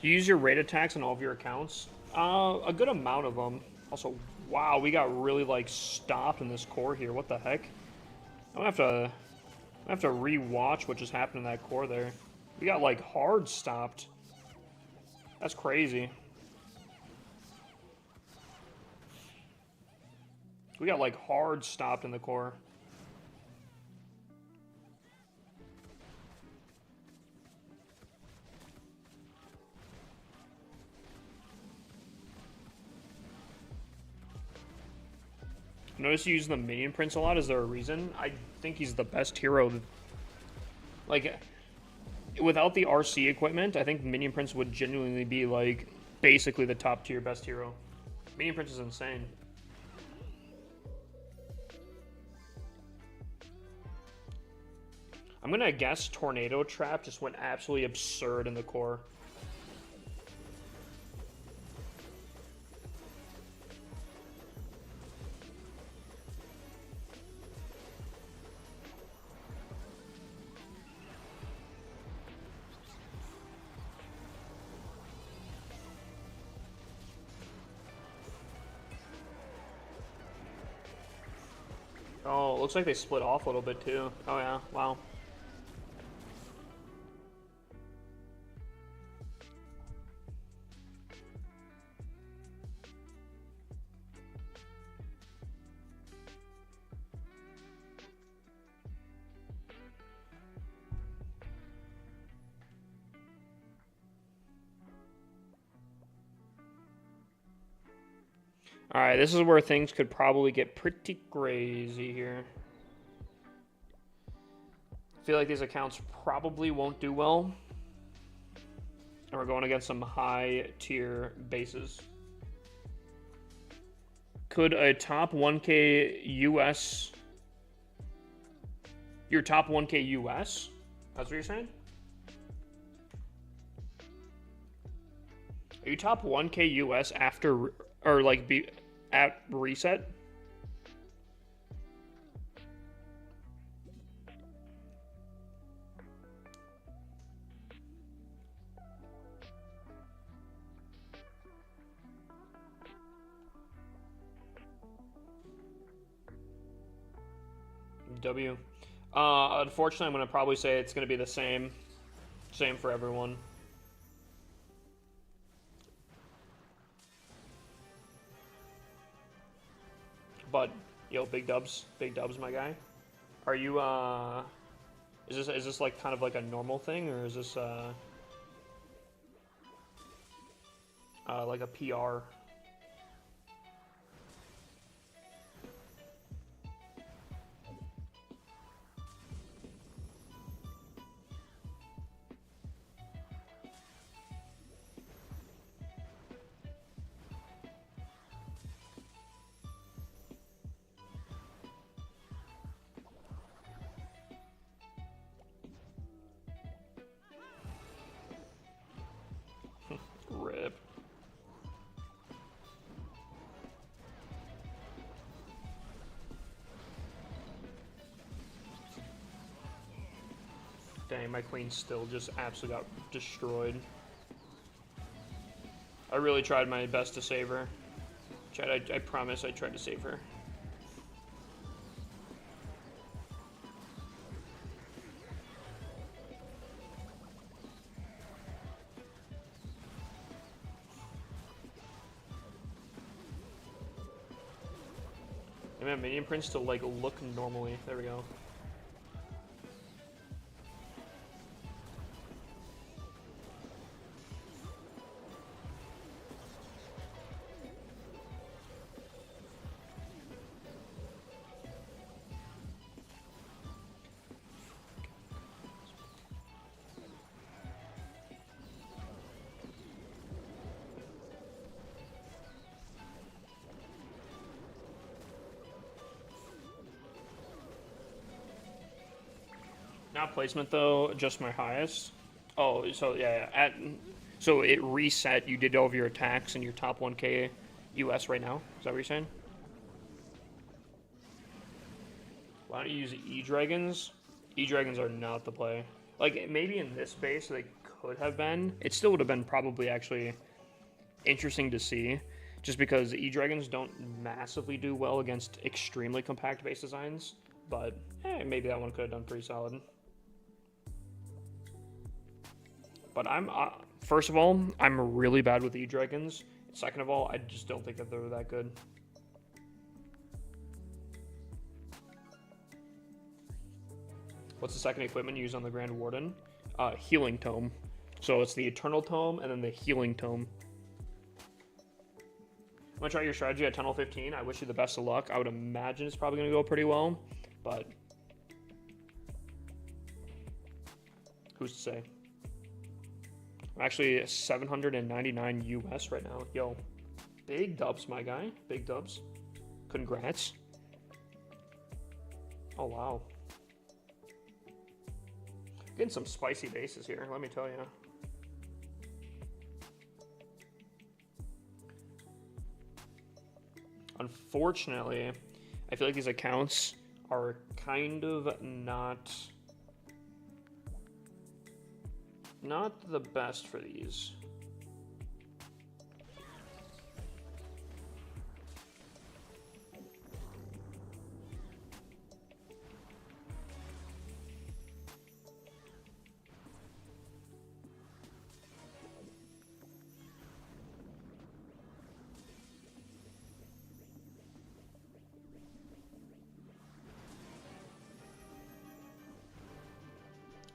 Do you use your raid attacks on all of your accounts? A good amount of them. Also, wow, we got really like stopped in this core here. What the heck? I'm gonna have to re-watch what just happened in that core there. We got like hard stopped. That's crazy. We got like hard stopped in the core. Notice you use the minion prince a lot. Is there a reason? I think he's the best hero. Like, without the RC equipment, I think minion prince would genuinely be like basically the top tier best hero. Minion prince is insane. I'm gonna guess tornado trap just went absolutely absurd in the core. Oh, it looks like they split off a little bit too. Oh yeah, wow. Alright, this is where things could probably get pretty crazy here. I feel like these accounts probably won't do well. And we're going against some high tier bases. Could a top 1K US... Your top 1K US? That's what you're saying? Are you top 1K US after... Or like be at reset? W. Unfortunately, I'm gonna probably say it's gonna be the same for everyone. But yo, big dubs, my guy. Are you is this like kind of like a normal thing, or is this like a PR? Rip. Dang, my queen still just absolutely got destroyed. I really tried my best to save her. Chad, I promise I tried to save her. Hey man, minion prints to like look normally. There we go. Not placement though, just my highest. Oh, so yeah, so it reset. You did all of your attacks in your top 1K US right now. Is that what you're saying? Why don't you use E-Dragons? E-Dragons are not the play. Like, maybe in this base they could have been. It still would have been probably actually interesting to see, just because E-Dragons don't massively do well against extremely compact base designs. But, maybe that one could have done pretty solid. But first of all, I'm really bad with E-Dragons. Second of all, I just don't think that they're that good. What's the second equipment used on the Grand Warden? Healing Tome. So it's the Eternal Tome and then the Healing Tome. I'm gonna try your strategy at Tunnel 15. I wish you the best of luck. I would imagine it's probably gonna go pretty well, but who's to say? I'm actually 799 US right now. Yo, big dubs, my guy. Big dubs. Congrats. Oh, wow. Getting some spicy bases here, let me tell you. Unfortunately, I feel like these accounts are kind of not the best for these.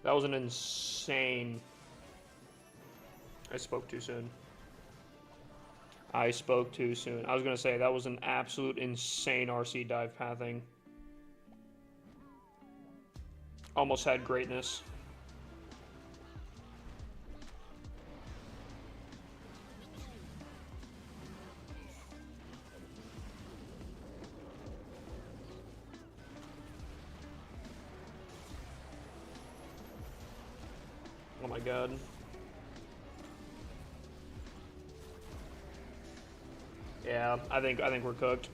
That was an insane... I spoke too soon. I spoke too soon. I was going to say, that was an absolute insane RC dive pathing. Almost had greatness. Oh my god. Yeah, I think we're cooked.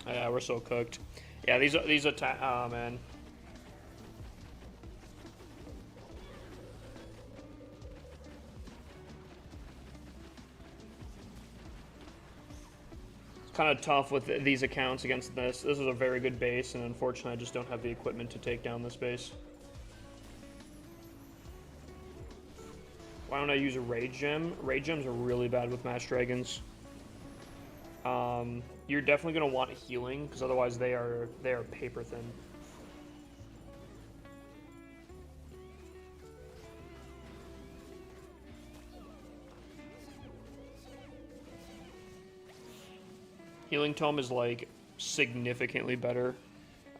Yeah, we're so cooked. Yeah, these attack. Oh man. kind of tough with these accounts against this. This is a very good base, and unfortunately I just don't have the equipment to take down this base. Why don't I use a Rage Gem? Rage Gems are really bad with Mass Dragons. You're definitely going to want healing, because otherwise they are paper thin. Healing Tome is like significantly better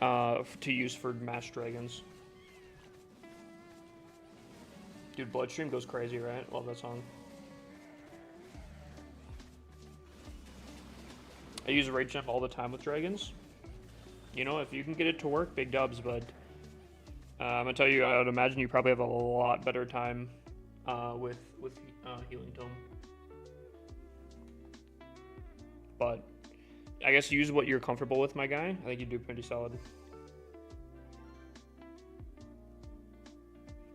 to use for Mass Dragons. Dude, Bloodstream goes crazy, right? Love that song. I use Rage Gem all the time with dragons. You know, if you can get it to work, big dubs, but I'm gonna tell you, I would imagine you probably have a lot better time with Healing Tome. But I guess use what you're comfortable with, my guy. I think you do pretty solid.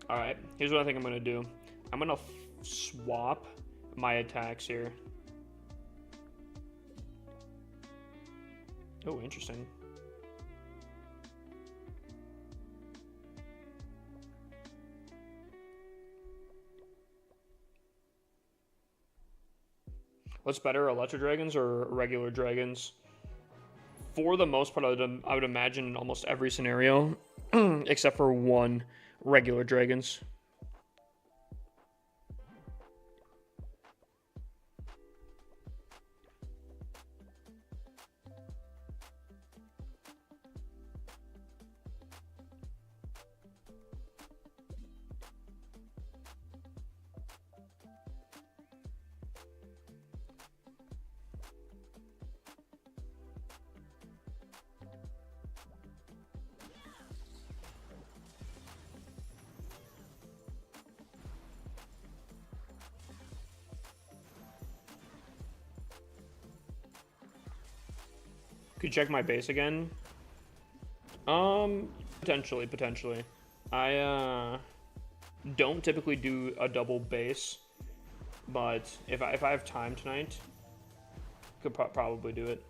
Alright, here's what I think I'm gonna do. I'm gonna swap my attacks here. Oh, interesting. What's better, Electro Dragons or regular dragons? For the most part, I would imagine in almost every scenario, except for one, regular dragons. Could you check my base again? Potentially. I don't typically do a double base, but if I have time tonight, could probably do it.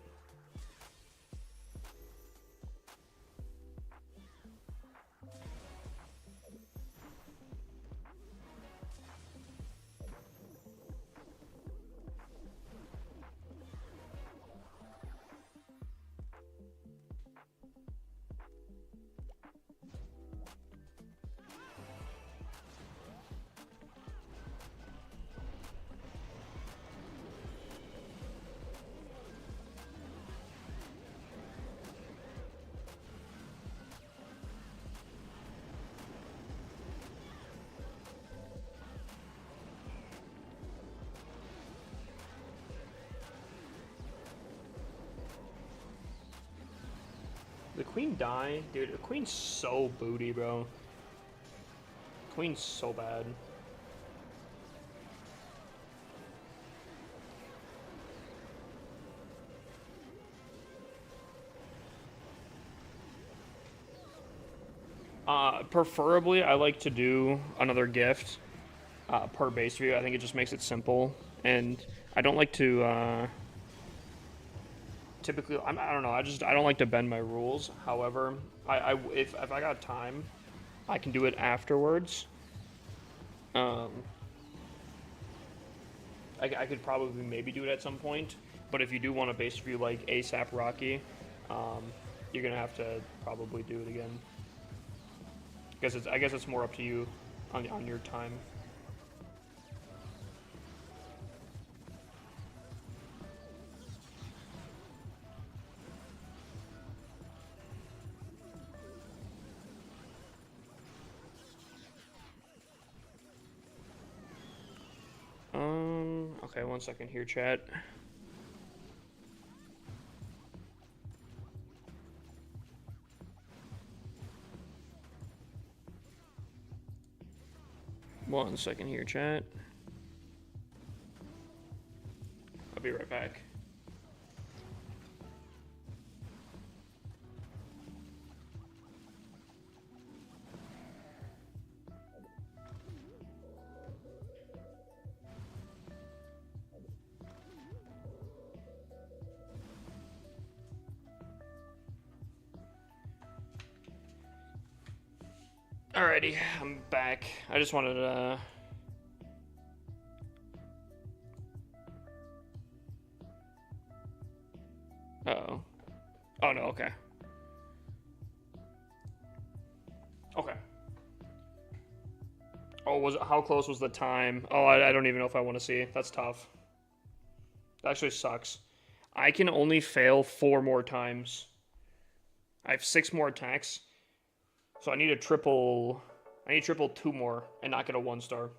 The queen die? Dude, the queen's so booty, bro. Queen's so bad. Preferably, I like to do another gift per base view. I think it just makes it simple, and I don't like to typically. I don't know. I don't like to bend my rules. However, if I got time, I can do it afterwards. I could probably maybe do it at some point, but if you do want a base view like ASAP Rocky, you're gonna have to probably do it again. I guess it's more up to you on your time. Okay, 1 second here, chat. One second here, chat. I'll be right back. Alrighty, I'm back. I just wanted to... Uh-oh. Oh, no, okay. Okay. Oh, how close was the time? Oh, I don't even know if I want to see. That's tough. That actually sucks. I can only fail 4 more times. I have 6 more attacks. So I need a triple 2 more and not get a 1-star.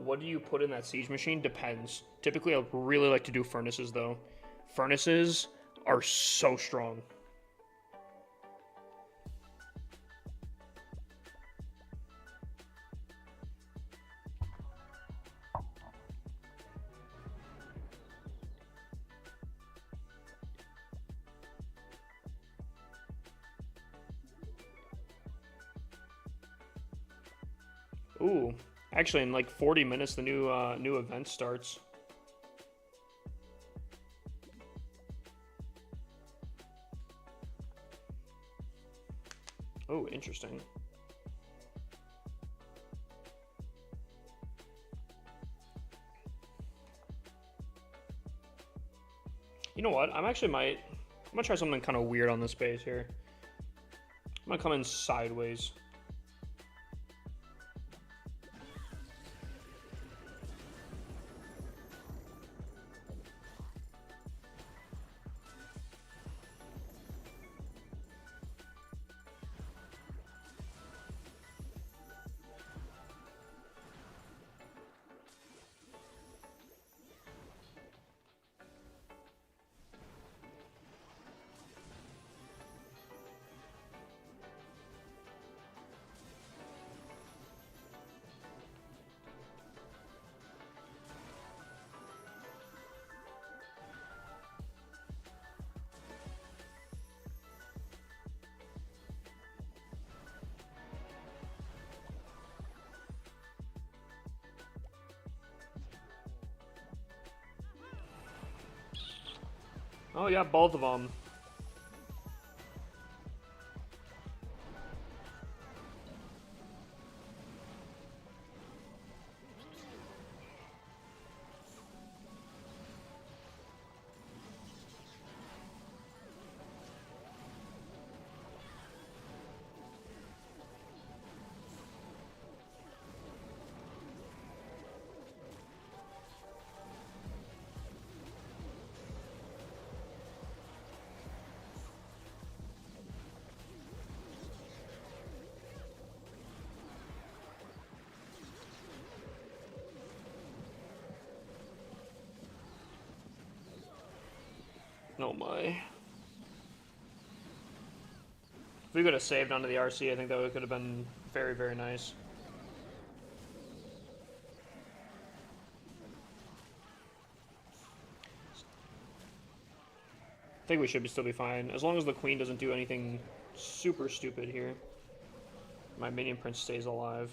What do you put in that siege machine? Depends. Typically, I really like to do furnaces, though. Furnaces are so strong. Ooh, actually, in like 40 minutes, the new event starts. Oh, interesting. You know what? I'm gonna try something kind of weird on this base here. I'm gonna come in sideways. Oh yeah, both of them. Oh my. If we could have saved onto the RC, I think that could have been very, very nice. I think we should still be fine. As long as the queen doesn't do anything super stupid here. My minion prince stays alive.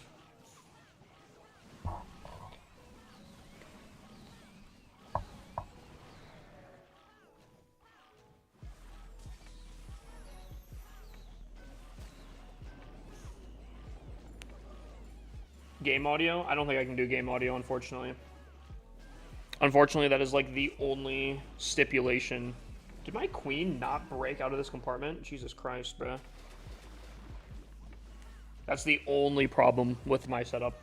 Game audio? I don't think I can do game audio, unfortunately. Unfortunately, that is like the only stipulation. Did my queen not break out of this compartment? Jesus Christ, bruh. That's the only problem with my setup.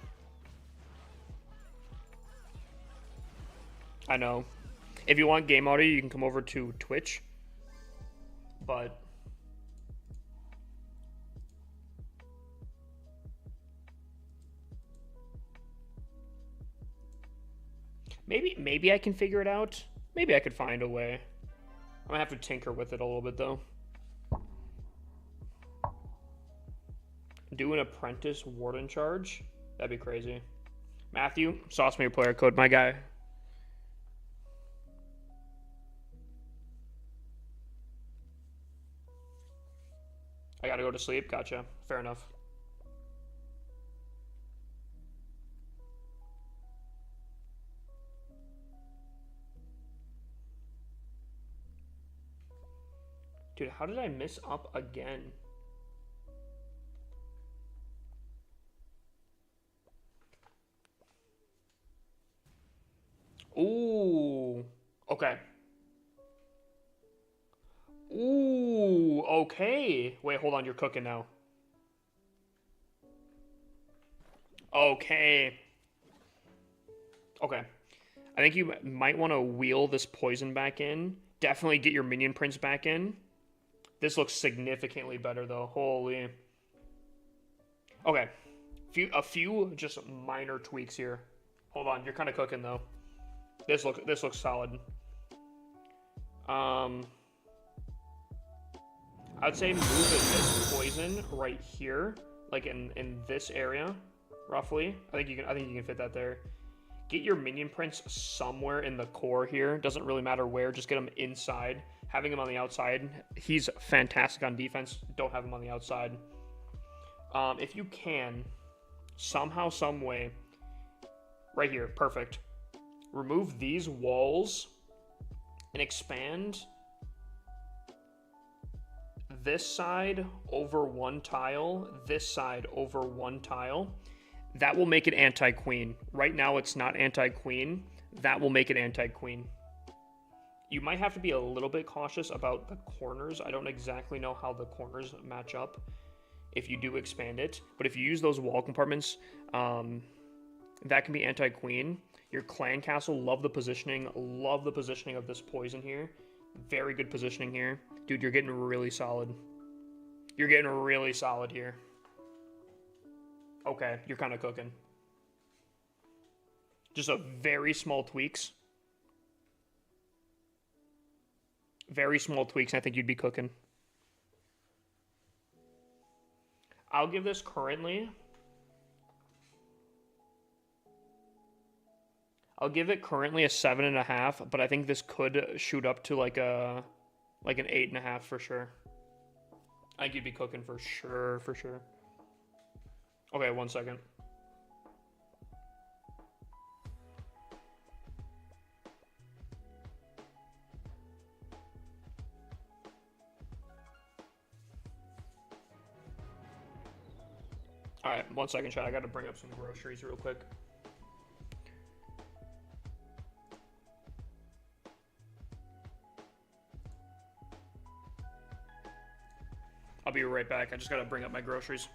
I know. If you want game audio, you can come over to Twitch. But... Maybe I can figure it out. Maybe I could find a way. I'm gonna have to tinker with it a little bit, though. Do an apprentice warden charge? That'd be crazy. Matthew, sauce me your player code, my guy. I gotta go to sleep. Gotcha. Fair enough. Dude, how did I miss up again? Ooh. Okay. Ooh, okay. Wait, hold on, you're cooking now. Okay. Okay. I think you might want to wheel this poison back in. Definitely get your minion prints back in. This looks significantly better though. Holy. Okay. A few just minor tweaks here. Hold on, you're kind of cooking though. This looks solid. I'd say move this poison right here, like in this area, roughly. I think you can fit that there. Get your minion prints somewhere in the core here. Doesn't really matter where. Just get him inside. Having him on the outside, he's fantastic on defense. Don't have him on the outside. If you can, somehow, some way, right here, perfect. Remove these walls and expand this side over one tile, this side over one tile. That will make it anti-queen. Right now it's not anti-queen. That will make it anti-queen. You might have to be a little bit cautious about the corners. I don't exactly know how the corners match up if you do expand it. But if you use those wall compartments, that can be anti-queen. Your clan castle, love the positioning. Love the positioning of this poison here. Very good positioning here. Dude, you're getting really solid. You're getting really solid here. Okay, you're kind of cooking. Just a very small tweaks. Very small tweaks, and I think you'd be cooking. I'll give this currently... I'll give it currently a 7.5, but I think this could shoot up to like an 8.5 for sure. I think you'd be cooking for sure, for sure. Okay, 1 second. All right, 1 second, chat. I got to bring up some groceries real quick. I'll be right back. I just got to bring up my groceries.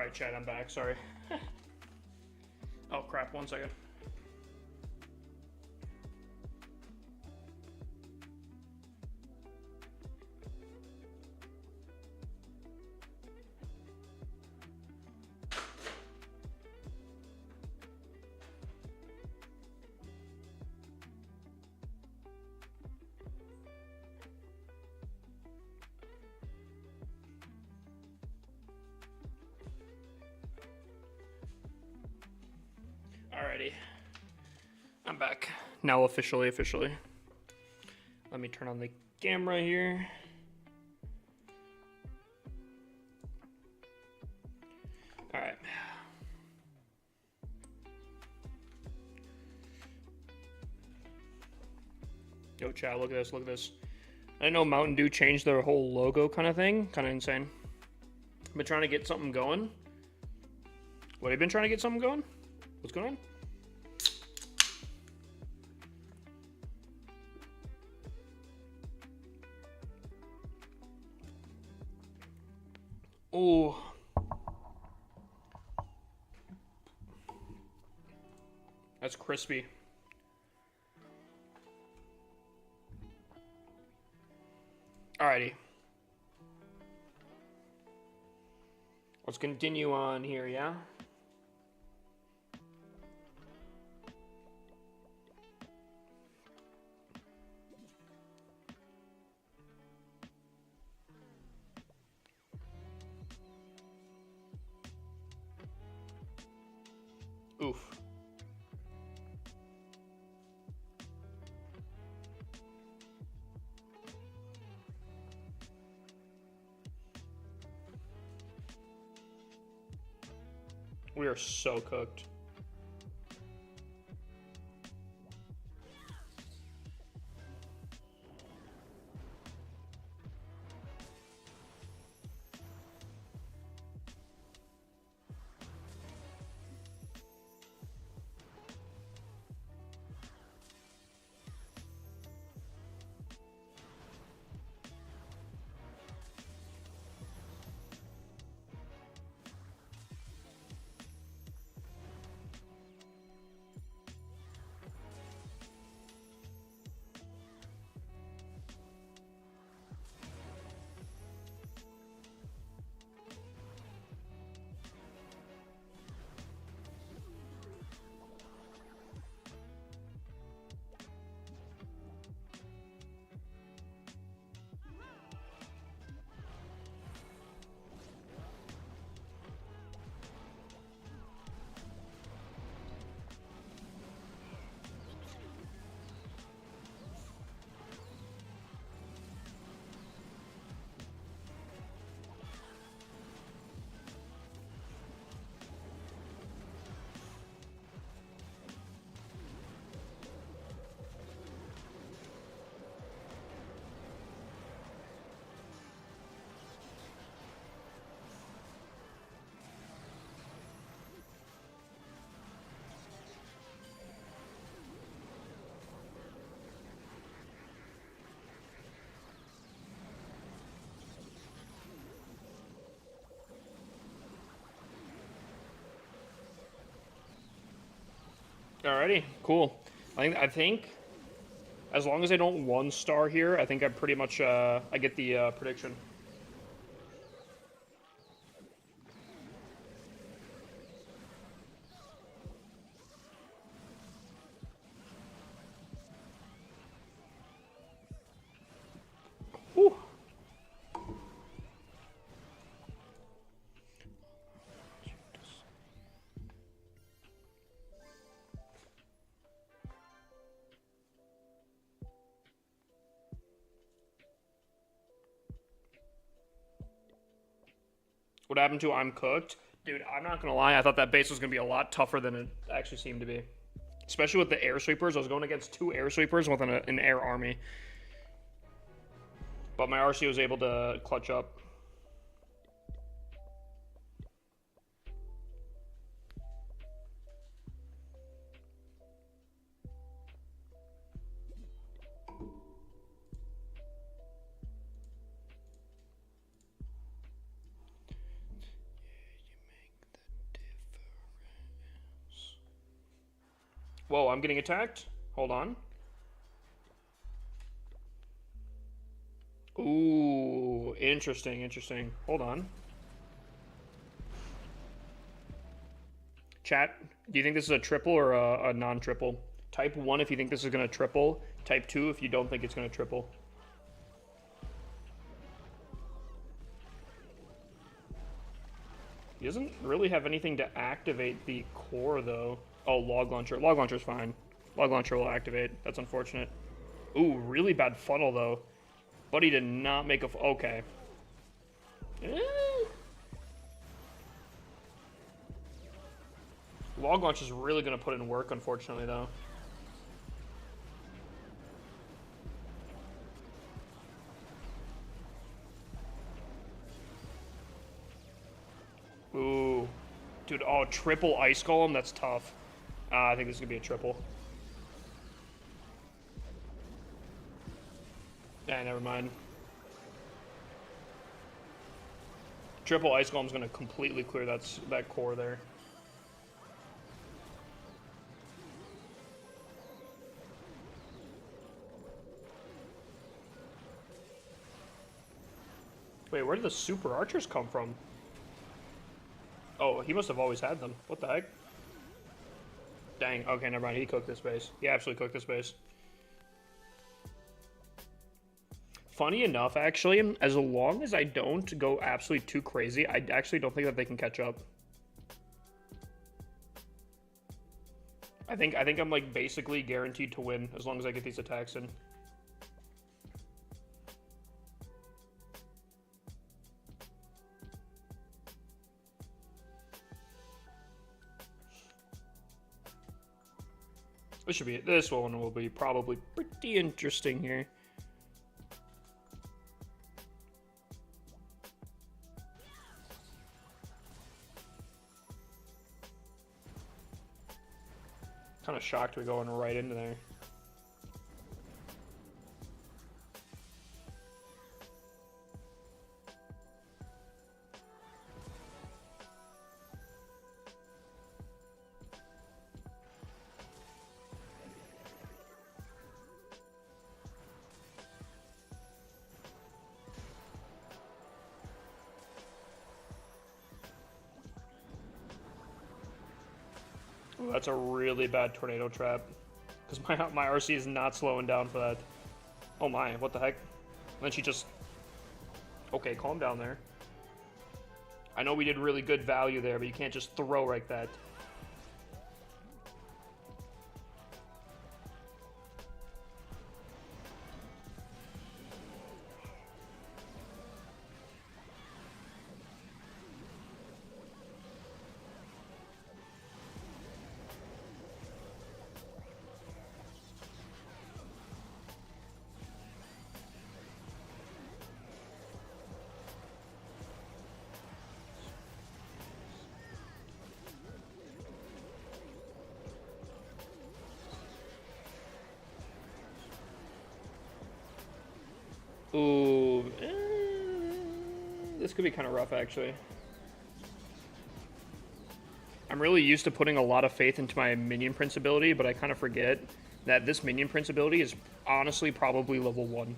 Alright, chat, I'm back. Sorry. Oh, crap. 1 second. Alrighty. I'm back. Now officially. Let me turn on the camera here. Alright. Yo, chat, look at this, I didn't know Mountain Dew changed their whole logo kind of thing. Kind of insane. I've been trying to get something going. What, have you been trying to get something going? What's going on? Oh. That's crispy. Alrighty. Let's continue on here, yeah? Oof. We are so cooked. Alrighty, cool. I think as long as I don't 1-star here, I think I'm pretty much I get the prediction. Whew. What happened to I'm cooked? Dude, I'm not gonna lie, I thought that base was gonna be a lot tougher than it actually seemed to be. Especially with the air sweepers. I was going against 2 air sweepers with an air army. But my RC was able to clutch up. Whoa, I'm getting attacked? Hold on. Ooh, interesting, interesting. Hold on. Chat, do you think this is a triple or a non-triple? Type 1 if you think this is going to triple. Type 2 if you don't think it's going to triple. He doesn't really have anything to activate the core, though. Oh, log launcher. Log launcher's fine. Log launcher will activate. That's unfortunate. Ooh, really bad funnel, though. Buddy did not make a... Okay. Log launcher's really going to put in work, unfortunately, though. Ooh. Dude, oh, triple ice golem? That's tough. I think this is going to be a triple. Yeah, never mind. Triple ice golem's going to completely clear that core there. Wait, where did the super archers come from? Oh, he must have always had them. What the heck? Dang, okay, never mind. He cooked this base. He absolutely cooked this base. Funny enough, actually, as long as I don't go absolutely too crazy, I actually don't think that they can catch up. I think I'm like basically guaranteed to win as long as I get these attacks in. This one will be probably pretty interesting here. Kind of shocked we're going right into there. Ooh, that's a really bad tornado trap. Because my RC is not slowing down for that. Oh my, what the heck? And then she just... Okay, calm down there. I know we did really good value there, but you can't just throw like that. Ooh, this could be kind of rough, actually. I'm really used to putting a lot of faith into my minion prince ability, but I kind of forget that this minion prince ability is honestly probably level 1.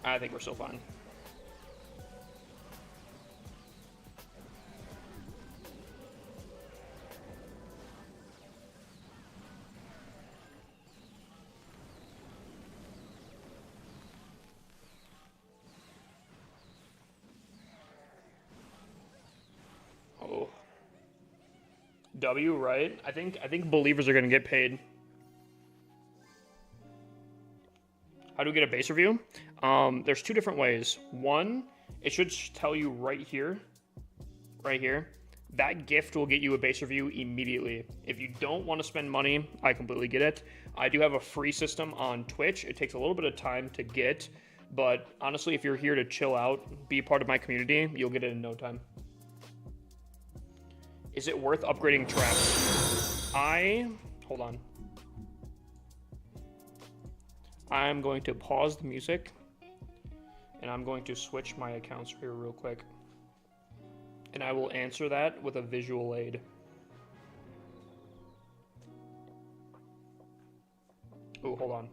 I think we're still fine. W, right? I think believers are gonna get paid. How do we get a base review? There's 2 different ways. One, it should tell you right here. That gift will get you a base review immediately. If you don't want to spend money, I completely get it. I do have a free system on Twitch. It takes a little bit of time to get, but honestly, if you're here to chill out, be part of my community, you'll get it in no time. Is it worth upgrading traps? Hold on. I'm going to pause the music, and I'm going to switch my accounts here real quick. And I will answer that with a visual aid. Oh, hold on.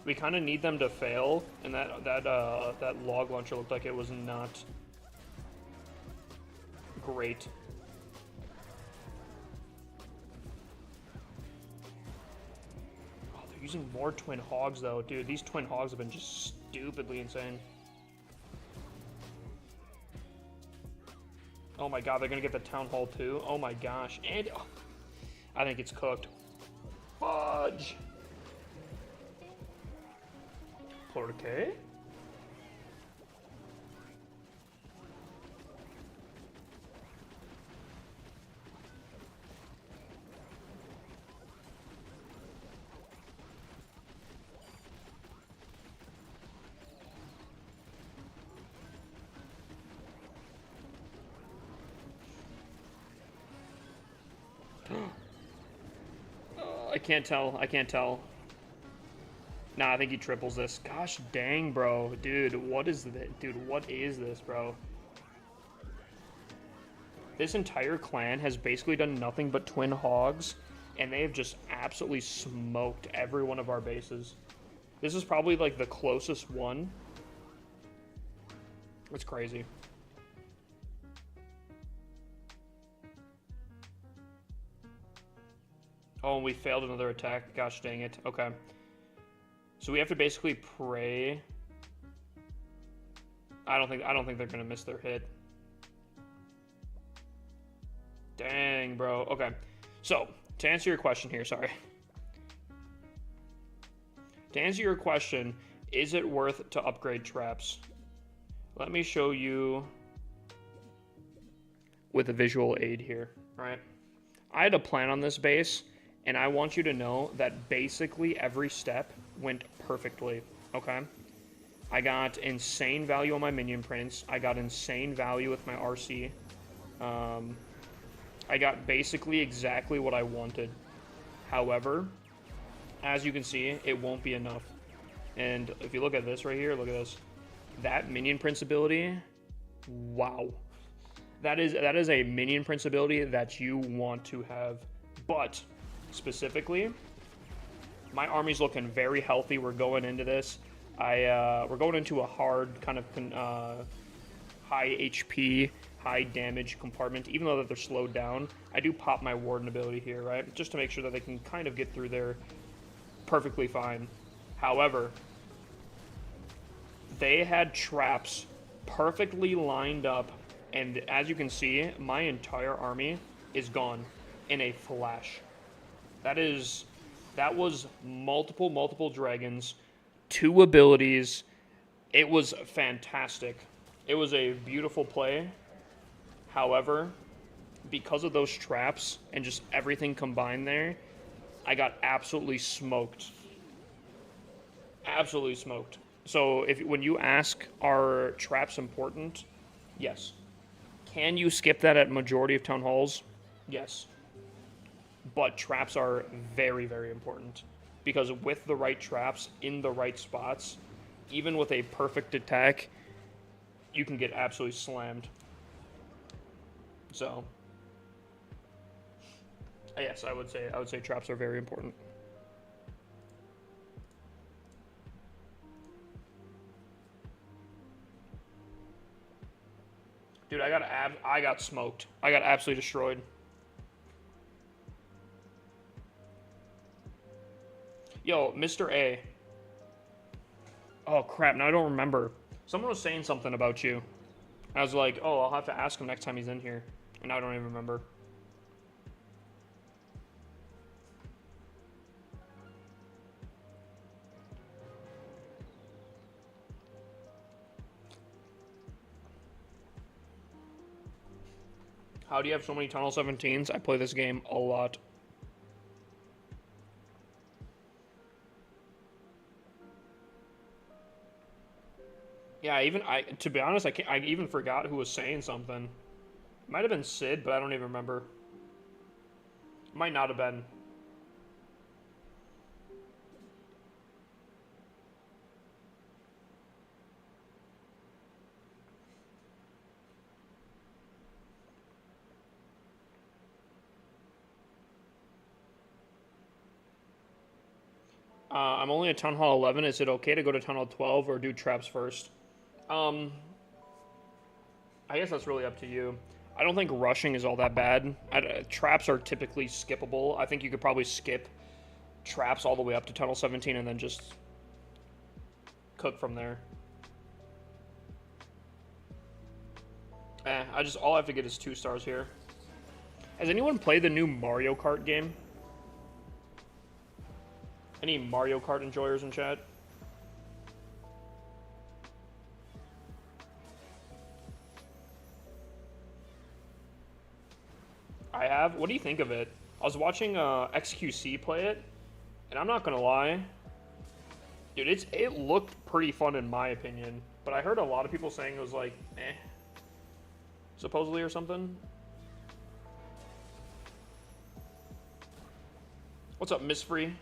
We kind of need them to fail, and that log launcher looked like it was not great. Oh, they're using more twin hogs though, dude. These twin hogs have been just stupidly insane. Oh my god, they're gonna get the town hall too. Oh my gosh, and oh, I think it's cooked. Fudge. Okay. I can't tell. I can't tell. Nah, I think he triples this. Gosh dang, bro. Dude, what is this? Dude, what is this, bro? This entire clan has basically done nothing but twin hogs, and they have just absolutely smoked every one of our bases. This is probably, like, the closest one. It's crazy. Oh, and we failed another attack. Gosh dang it. Okay. So we have to basically pray. I don't think they're gonna miss their hit. Dang, bro. Okay. So, to answer your question here, sorry. To answer your question, is it worth to upgrade traps? Let me show you with a visual aid here, right? I had a plan on this base, and I want you to know that basically every step went perfectly, okay? I got insane value on my minion prints. I got insane value with my RC. I got basically exactly what I wanted. However, as you can see, it won't be enough. And if you look at this right here, look at this. That minion prince ability, wow. That is a minion prince ability that you want to have. But specifically, my army's looking very healthy. We're going into this. We're going into a hard kind of high HP, high damage compartment. Even though that they're slowed down, I do pop my warden ability here, right? Just to make sure that they can kind of get through there perfectly fine. However, they had traps perfectly lined up, and as you can see, my entire army is gone in a flash. That was multiple dragons, 2 abilities. It was fantastic. It was a beautiful play. However, because of those traps and just everything combined there, I got absolutely smoked. Absolutely smoked. So when you ask, are traps important? Yes. Can you skip that at majority of town halls? Yes. But traps are very, very important. Because with the right traps in the right spots, even with a perfect attack, you can get absolutely slammed. So, yes, I would say traps are very important. Dude, I got smoked. I got absolutely destroyed. Yo, Mr. A. Oh crap, now I don't remember. Someone was saying something about you. I was like, oh, I'll have to ask him next time he's in here. And I don't even remember. How do you have so many Tunnel 17s? I play this game a lot. Yeah, to be honest, I even forgot who was saying something. Might have been Sid, but I don't even remember. Might not have been. I'm only at Town Hall 11. Is it okay to go to Town Hall 12 or do traps first? I guess that's really up to you. I don't think rushing is all that bad. Traps are typically skippable. I think you could probably skip traps all the way up to Tunnel 17 and then just cook from there. All I have to get is 2 stars here. Has anyone played the new Mario Kart game? Any Mario Kart enjoyers in chat? I have. What do you think of it? I was watching XQC play it, and I'm not gonna lie, dude, it looked pretty fun in my opinion. But I heard a lot of people saying it was like, supposedly or something. What's up, Miss Free?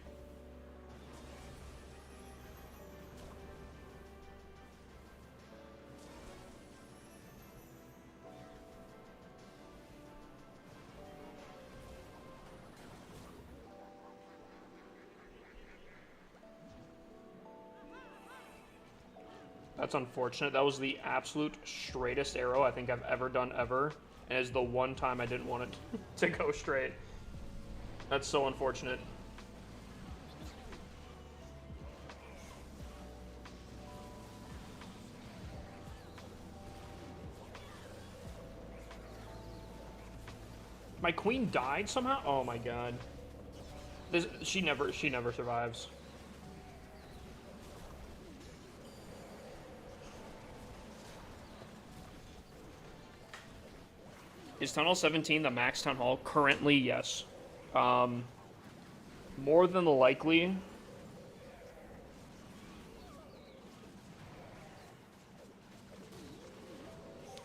That's unfortunate. That was the absolute straightest arrow I think I've ever done ever. And it's the one time I didn't want it to go straight. That's so unfortunate. My queen died somehow? Oh my god. She never survives. Is Tunnel 17 the max town hall? Currently, yes. More than likely.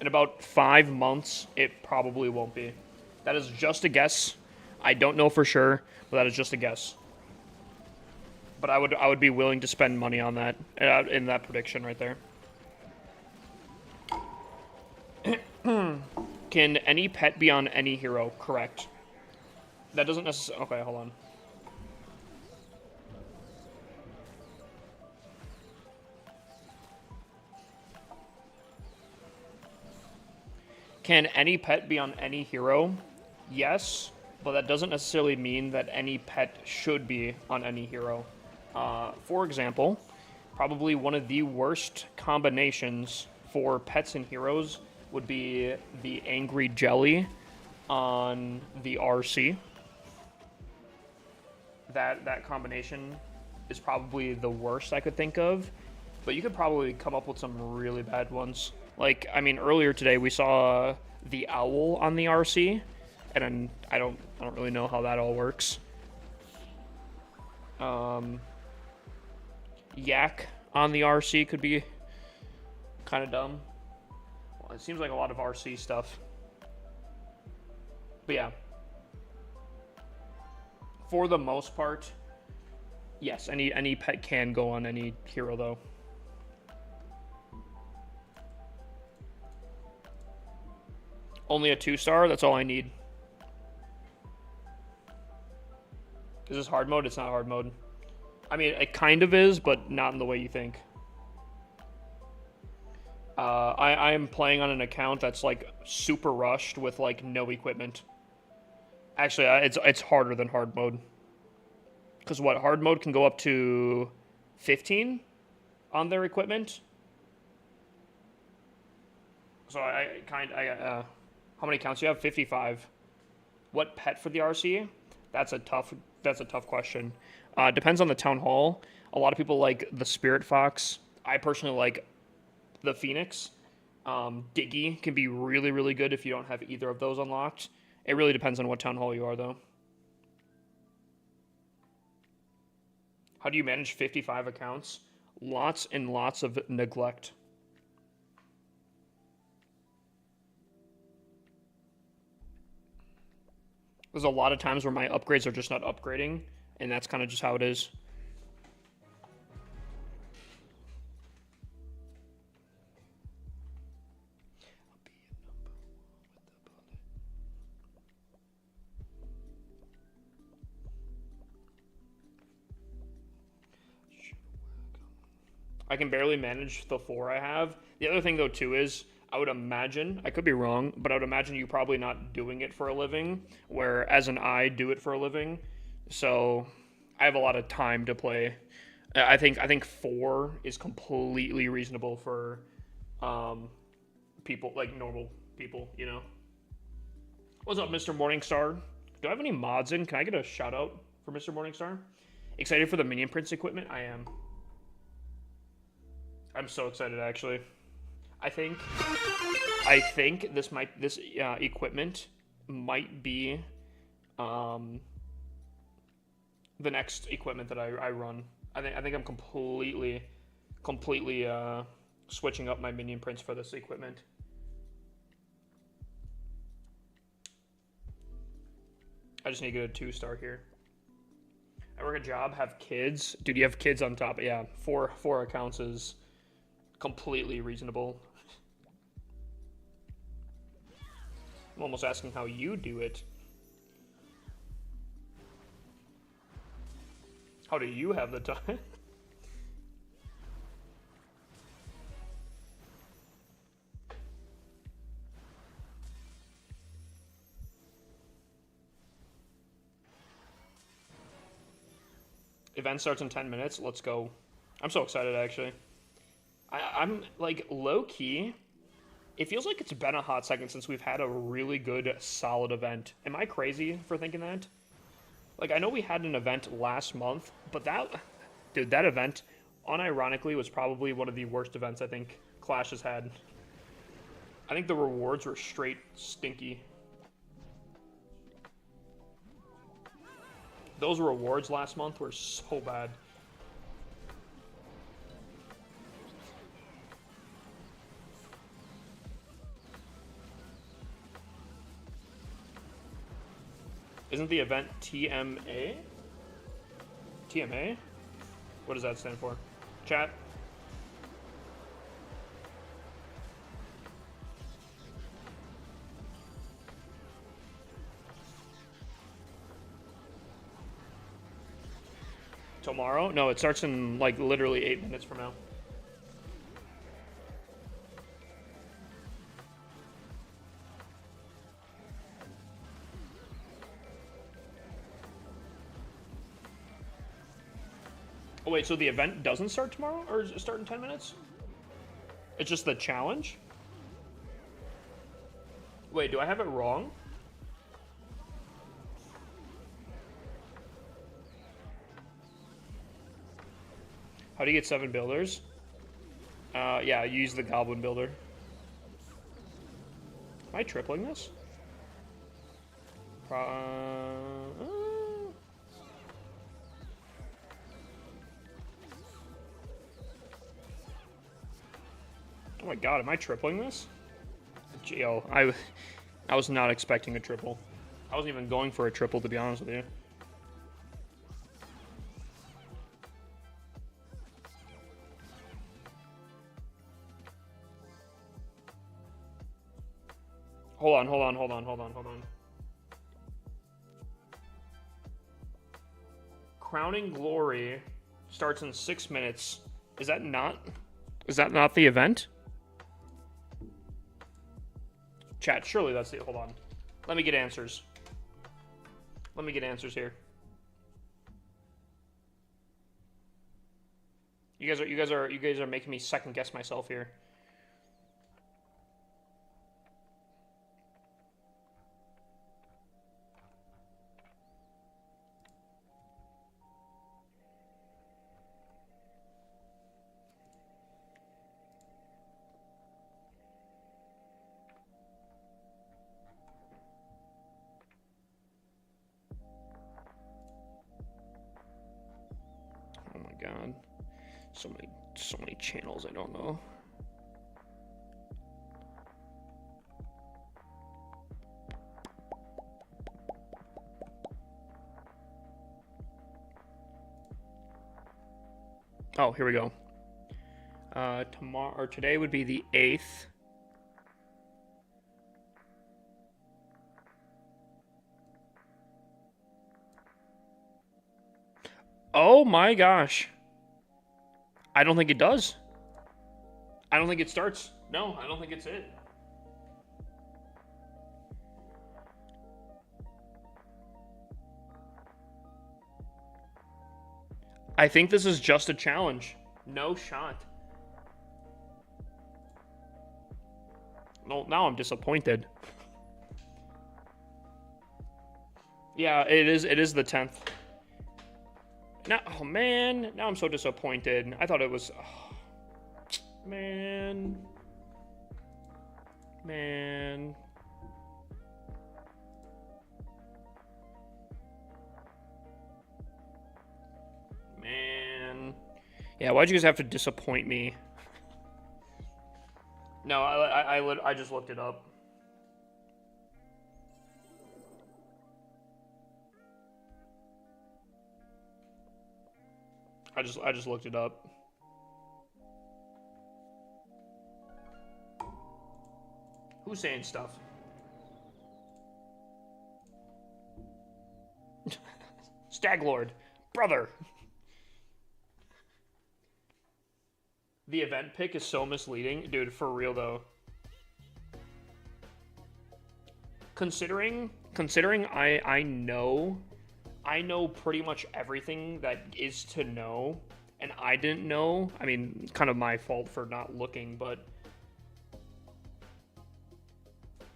In about 5 months, it probably won't be. That is just a guess. I don't know for sure, but that is just a guess. But I would be willing to spend money on that in that prediction right there. Can any pet be on any hero? Correct. That doesn't necessarily... Okay, hold on. Can any pet be on any hero? Yes, but that doesn't necessarily mean that any pet should be on any hero. For example, probably one of the worst combinations for pets and heroes would be the Angry Jelly on the RC. That combination is probably the worst I could think of, but you could probably come up with some really bad ones. Like, I mean, earlier today we saw the Owl on the RC, and I don't really know how that all works. Yak on the RC could be kind of dumb. Well, it seems like a lot of RC stuff. But yeah. For the most part, yes, any pet can go on any hero though. Only a 2-star? That's all I need. Is this hard mode? It's not hard mode. I mean, it kind of is, but not in the way you think. I am playing on an account that's like super rushed with like no equipment. Actually, it's harder than hard mode. Because what, hard mode can go up to 15 on their equipment. So how many counts do you have? 55. What pet for the RC? That's a tough question. Depends on the town hall. A lot of people like the Spirit Fox. I personally like the Phoenix. Diggy can be really, really good if you don't have either of those unlocked. It really depends on what town hall you are, though. How do you manage 55 accounts? Lots and lots of neglect. There's a lot of times where my upgrades are just not upgrading, and that's kind of just how it is. I can barely manage the 4 I have. The other thing, though, too, is I would imagine, I could be wrong, but I would imagine you probably not doing it for a living, whereas I do it for a living. So I have a lot of time to play. I think 4 is completely reasonable for people, like normal people, you know? What's up, Mr. Morningstar? Do I have any mods in? Can I get a shout out for Mr. Morningstar? Excited for the Minion Prince equipment? I am. I'm so excited, actually. I think this equipment might be the next equipment that I run. I think I'm completely switching up my Minion Prince for this equipment. I just need to get a 2-star here. I work a job, have kids. Dude, you have kids on top. Yeah, four accounts is completely reasonable. I'm almost asking how you do it. How do you have the time? Event starts in 10 minutes. Let's go. I'm so excited, actually. I'm like low-key. It feels like it's been a hot second since we've had a really good, solid event. Am I crazy for thinking that? Like, I know we had an event last month, but that event, unironically, was probably one of the worst events I think Clash has had. I think the rewards were straight stinky. Those rewards last month were so bad. Isn't the event TMA? TMA? What does that stand for? Chat? Tomorrow? No, it starts in like literally 8 minutes from now. Oh wait, so the event doesn't start tomorrow? Or does it start in 10 minutes? It's just the challenge? Wait, do I have it wrong? How do you get 7 builders? Yeah, use the goblin builder. Am I tripling this? Oh my god, am I tripling this? Yo, I was not expecting a triple. I wasn't even going for a triple, to be honest with you. Hold on. Crowning Glory starts in 6 minutes. Is that not the event? Chat, surely that's the, hold on. Let me get answers. Let me get answers here. You guys are making me second guess myself here. Oh my god. So many channels I don't know. Oh, here we go. Tomorrow or today would be the 8th. Oh my gosh. I don't think it does. I don't think it starts. No, I don't think it's it. I think this is just a challenge. No shot. No, now I'm disappointed. Yeah, it is the 10th. Now, oh man, now I'm so disappointed. I thought it was, oh, man. Man. Man. Yeah, why'd you guys have to disappoint me? No, I just looked it up. I just looked it up. Who's saying stuff? Staglord, brother. The event pick is so misleading, dude. For real though. Considering I know pretty much everything that is to know, and I didn't know. I mean, kind of my fault for not looking, but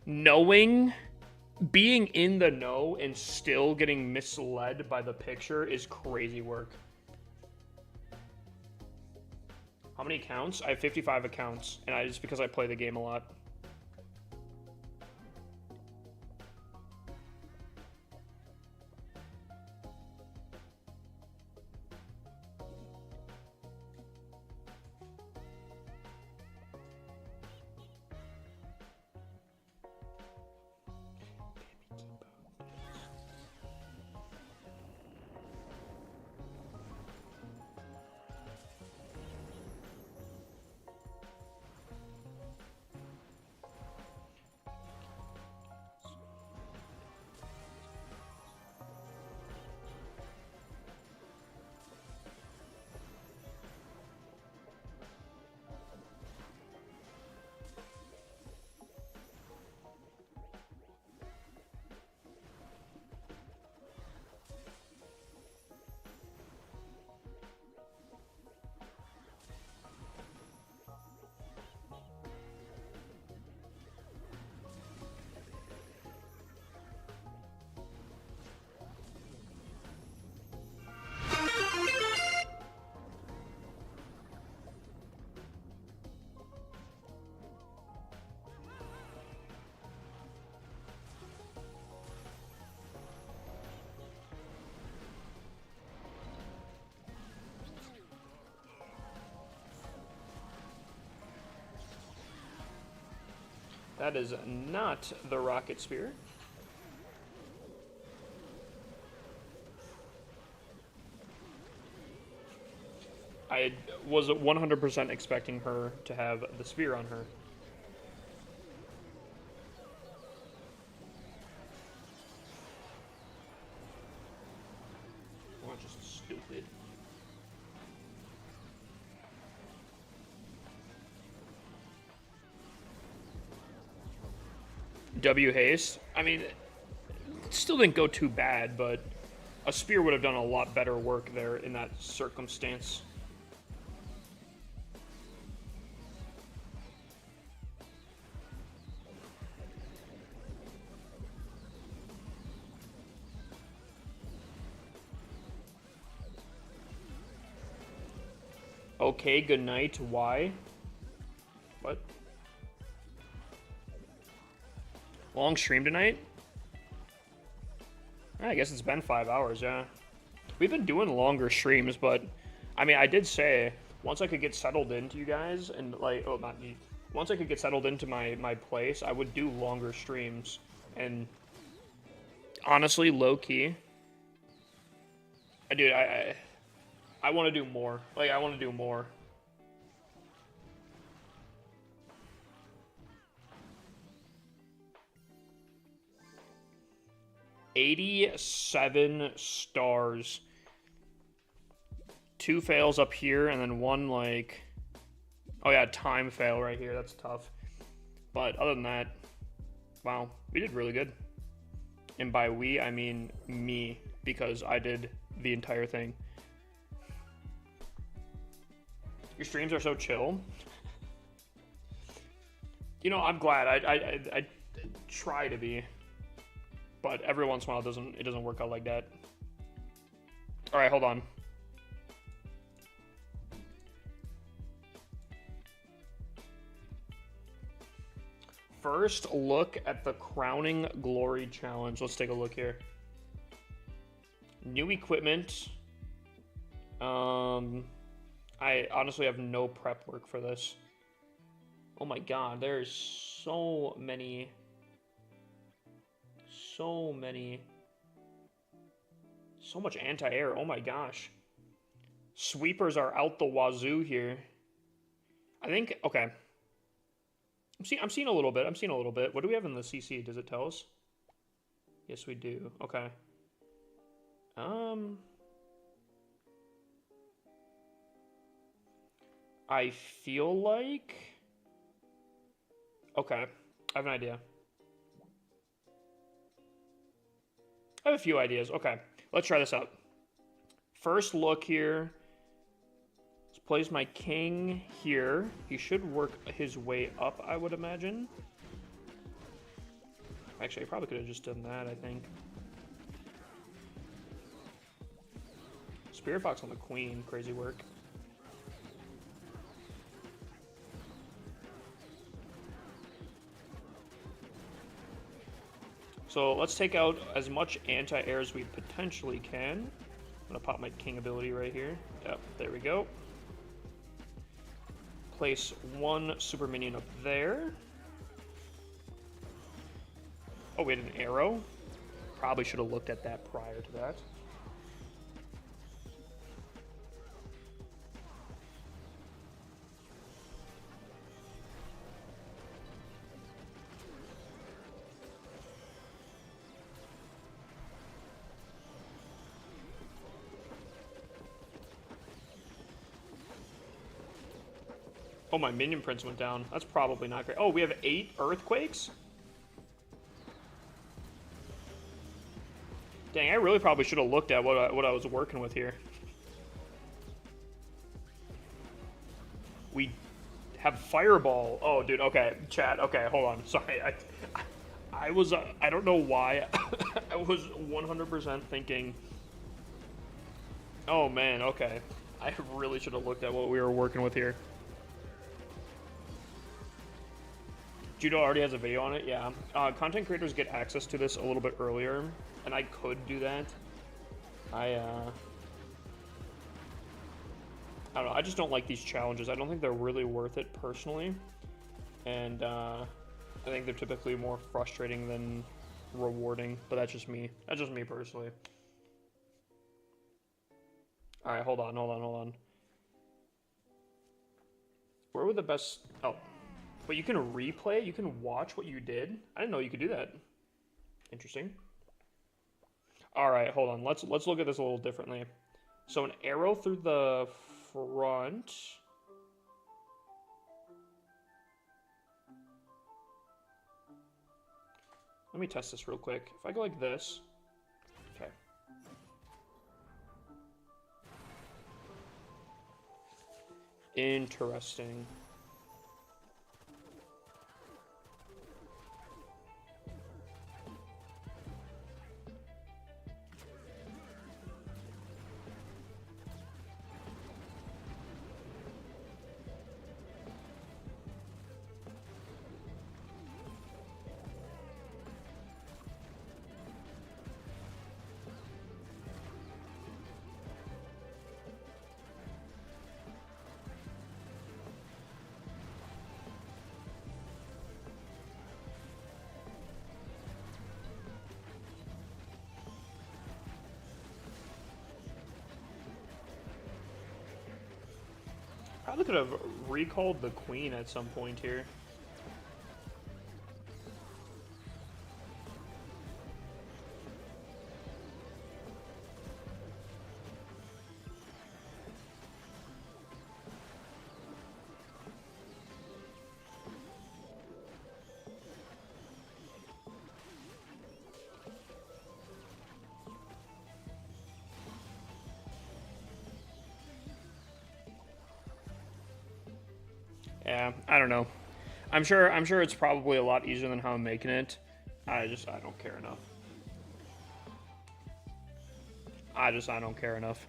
knowing, being in the know and still getting misled by the picture is crazy work. How many accounts? I have 55 accounts, and just because I play the game a lot. That is not the rocket spear. I was 100% expecting her to have the spear on her. Well, just stupid. W haste. I mean, it still didn't go too bad, but a spear would have done a lot better work there in that circumstance. Okay, good night. Why? What? Long stream tonight? I guess it's been 5 hours, yeah. We've been doing longer streams, but I mean, I did say once I could get settled into you guys and like, oh, not me. Once I could get settled into my place, I would do longer streams. And honestly, low key, dude, I want to do more. Like, I want to do more. $87 stars. 2 fails up here, and then 1 like... Oh yeah, time fail right here. That's tough. But other than that, wow, we did really good. And by we, I mean me, because I did the entire thing. Your streams are so chill. You know, I'm glad. I try to be, but every once in a while it doesn't work out like that. All right, hold on. First look at the Crowning Glory Challenge. Let's take a look here. New equipment. I honestly have no prep work for this. Oh my god, there's so much anti-air. Oh my gosh. Sweepers are out the wazoo here. I think, okay. I'm seeing a little bit. What do we have in the CC? Does it tell us? Yes, we do. Okay. I feel like... Okay. I have an idea. I have a few ideas. Okay. Let's try this out. First look here. Let's place my king here. He should work his way up, I would imagine. Actually, I probably could have just done that, I think. Spirit Fox on the queen. Crazy work. So let's take out as much anti-air as we potentially can. I'm gonna pop my king ability right here. Yep, there we go. Place one super minion up there. Oh, we had an arrow. Probably should have looked at that prior to that. Oh, my minion prince went down. That's probably not great. Oh, we have 8 earthquakes? Dang, I really probably should have looked at what I was working with here. We have fireball. Oh, dude, okay. Chat, okay, hold on. Sorry. I was, I don't know why. I was 100% thinking... Oh, man, okay. I really should have looked at what we were working with here. Judo already has a video on it, yeah. Content creators get access to this a little bit earlier, and I could do that. I don't know, I just don't like these challenges. I don't think they're really worth it personally. And I think they're typically more frustrating than rewarding, but that's just me. That's just me personally. Alright, hold on. Where were the best... Oh. But you can replay? You can watch what you did? I didn't know you could do that. Interesting. Alright, hold on. Let's look at this a little differently. So an arrow through the front. Let me test this real quick. If I go like this. Okay. Interesting. Probably could have recalled the queen at some point here. yeah, I don't know. I'm sure it's probably a lot easier than how I'm making it. I don't care enough. I don't care enough.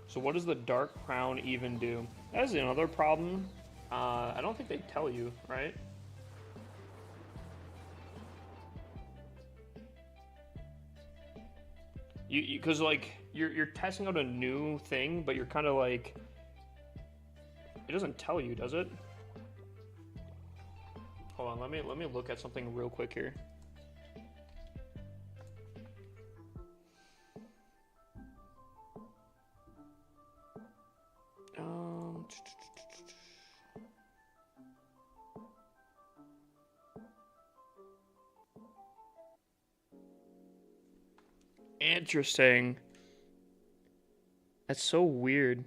So what does the Dark Crown even do? That is another problem. I don't think they tell you, right? Because like you're testing out a new thing, but you're kind of like, it doesn't tell you, does it? Hold on, let me look at something real quick here. Interesting. That's so weird.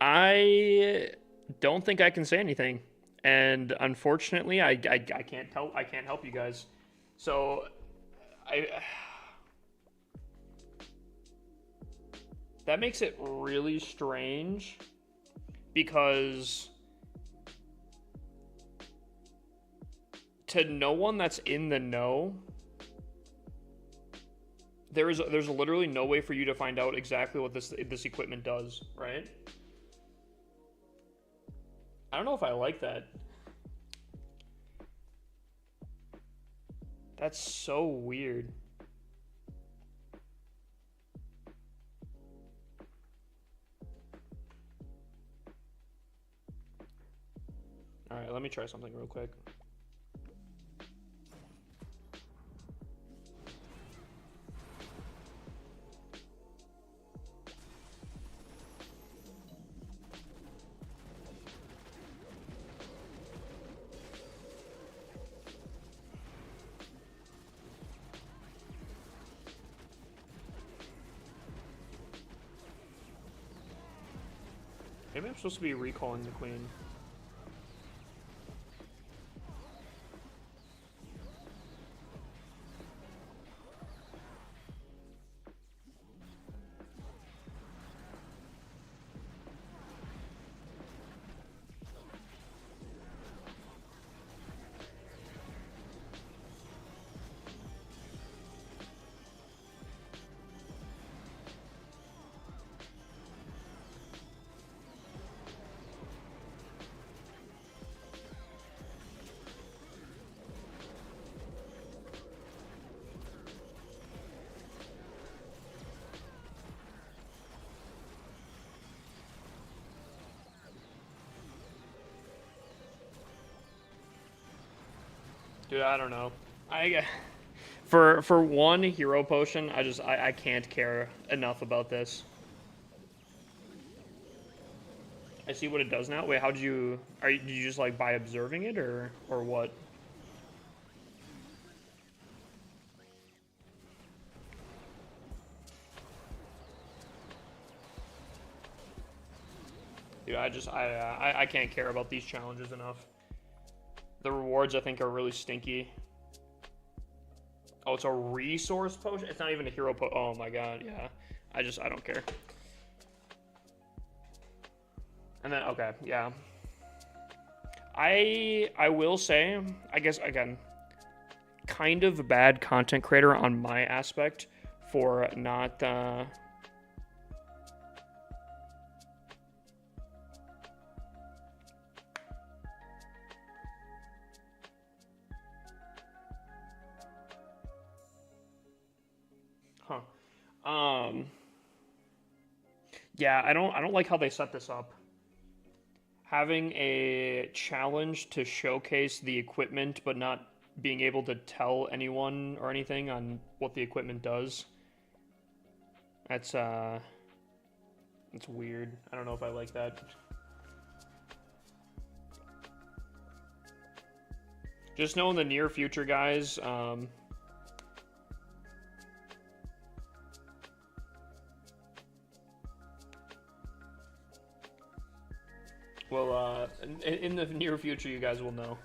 I don't think I can say anything, and unfortunately, I can't help you guys. So, I that makes it really strange because to no one that's in the know, there's literally no way for you to find out exactly what this equipment does, right? I don't know if I like that. That's so weird. All right, let me try something real quick. Maybe I'm supposed to be recalling the queen. Dude, I don't know. For one hero potion, I can't care enough about this. I see what it does now. Wait, did you just like by observing it or what? Dude, I can't care about these challenges enough. The rewards I think are really stinky. Oh, it's a resource potion? It's not even a hero potion. Oh my god, yeah. I don't care. And then, okay, yeah. I will say, I guess, again, kind of a bad content creator on my aspect for not, yeah, I don't like how they set this up. Having a challenge to showcase the equipment, but not being able to tell anyone or anything on what the equipment does. That's weird. I don't know if I like that. Just know in the near future, guys, well, in the near future, you guys will know.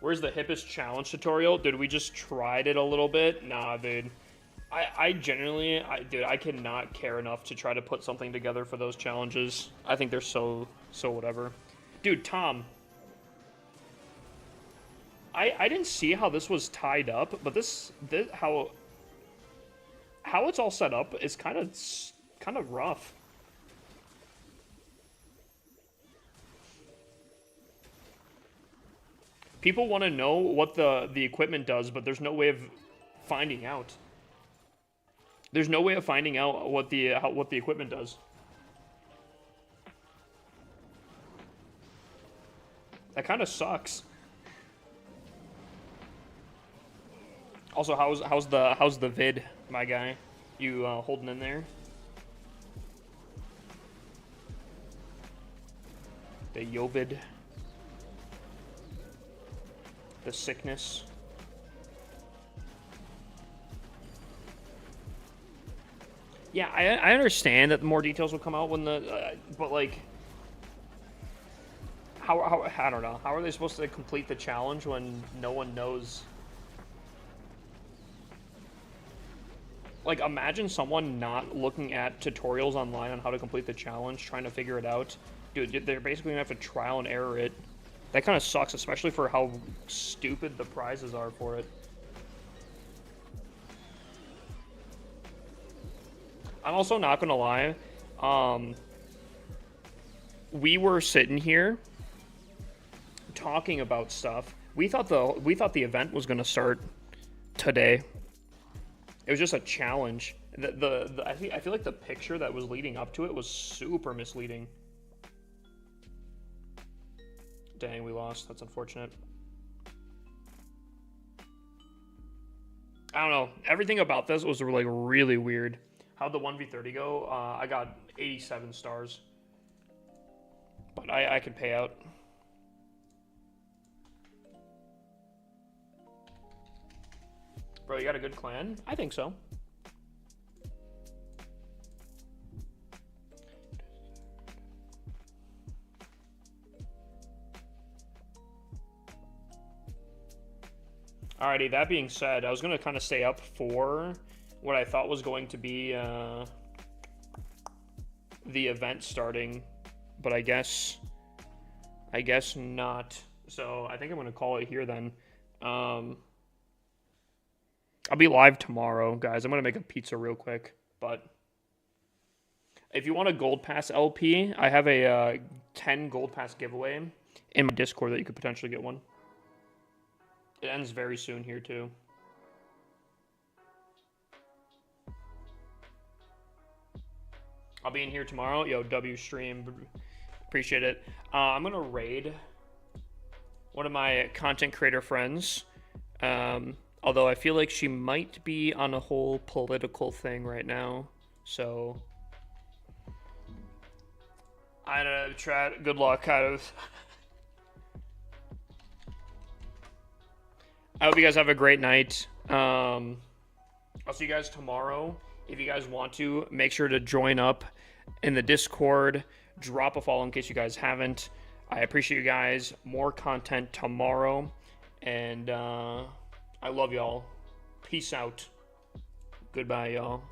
Where's the hippest challenge tutorial? Dude, we just tried it a little bit. Nah, dude. I genuinely, dude, I cannot care enough to try to put something together for those challenges. I think they're so whatever. Dude, Tom. I didn't see how this was tied up, but this how it's all set up is kind of rough. People want to know what the equipment does, but there's no way of finding out. There's no way of finding out what the equipment does. That kind of sucks. Also, how's the vid, my guy? You holding in there? The Yovid. The sickness. Yeah, I understand that more details will come out when the, but like, how I don't know. How are they supposed to complete the challenge when no one knows? Like, imagine someone not looking at tutorials online on how to complete the challenge, trying to figure it out. Dude, they're basically gonna have to trial and error it. That kind of sucks, especially for how stupid the prizes are for it. I'm also not gonna lie. We were sitting here talking about stuff. We thought the event was gonna start today. It was just a challenge. I feel like the picture that was leading up to it was super misleading. Dang, we lost. That's unfortunate. I don't know. Everything about this was like really weird. How'd the 1v30 go? I got 87 stars. But I could pay out. Bro, you got a good clan? I think so. Alrighty, that being said, I was going to kind of stay up for what I thought was going to be the event starting, but I guess not. So I think I'm going to call it here then. I'll be live tomorrow, guys. I'm going to make a pizza real quick, but if you want a Gold Pass LP, I have a 10 Gold Pass giveaway in my Discord that you could potentially get one. It ends very soon here, too. I'll be in here tomorrow. Yo, W stream. Appreciate it. I'm going to raid one of my content creator friends. Although I feel like she might be on a whole political thing right now. So, I don't know. Try. Good luck. I hope you guys have a great night. I'll see you guys tomorrow. If you guys want to, make sure to join up in the Discord. Drop a follow in case you guys haven't. I appreciate you guys. More content tomorrow. And I love y'all. Peace out. Goodbye, y'all.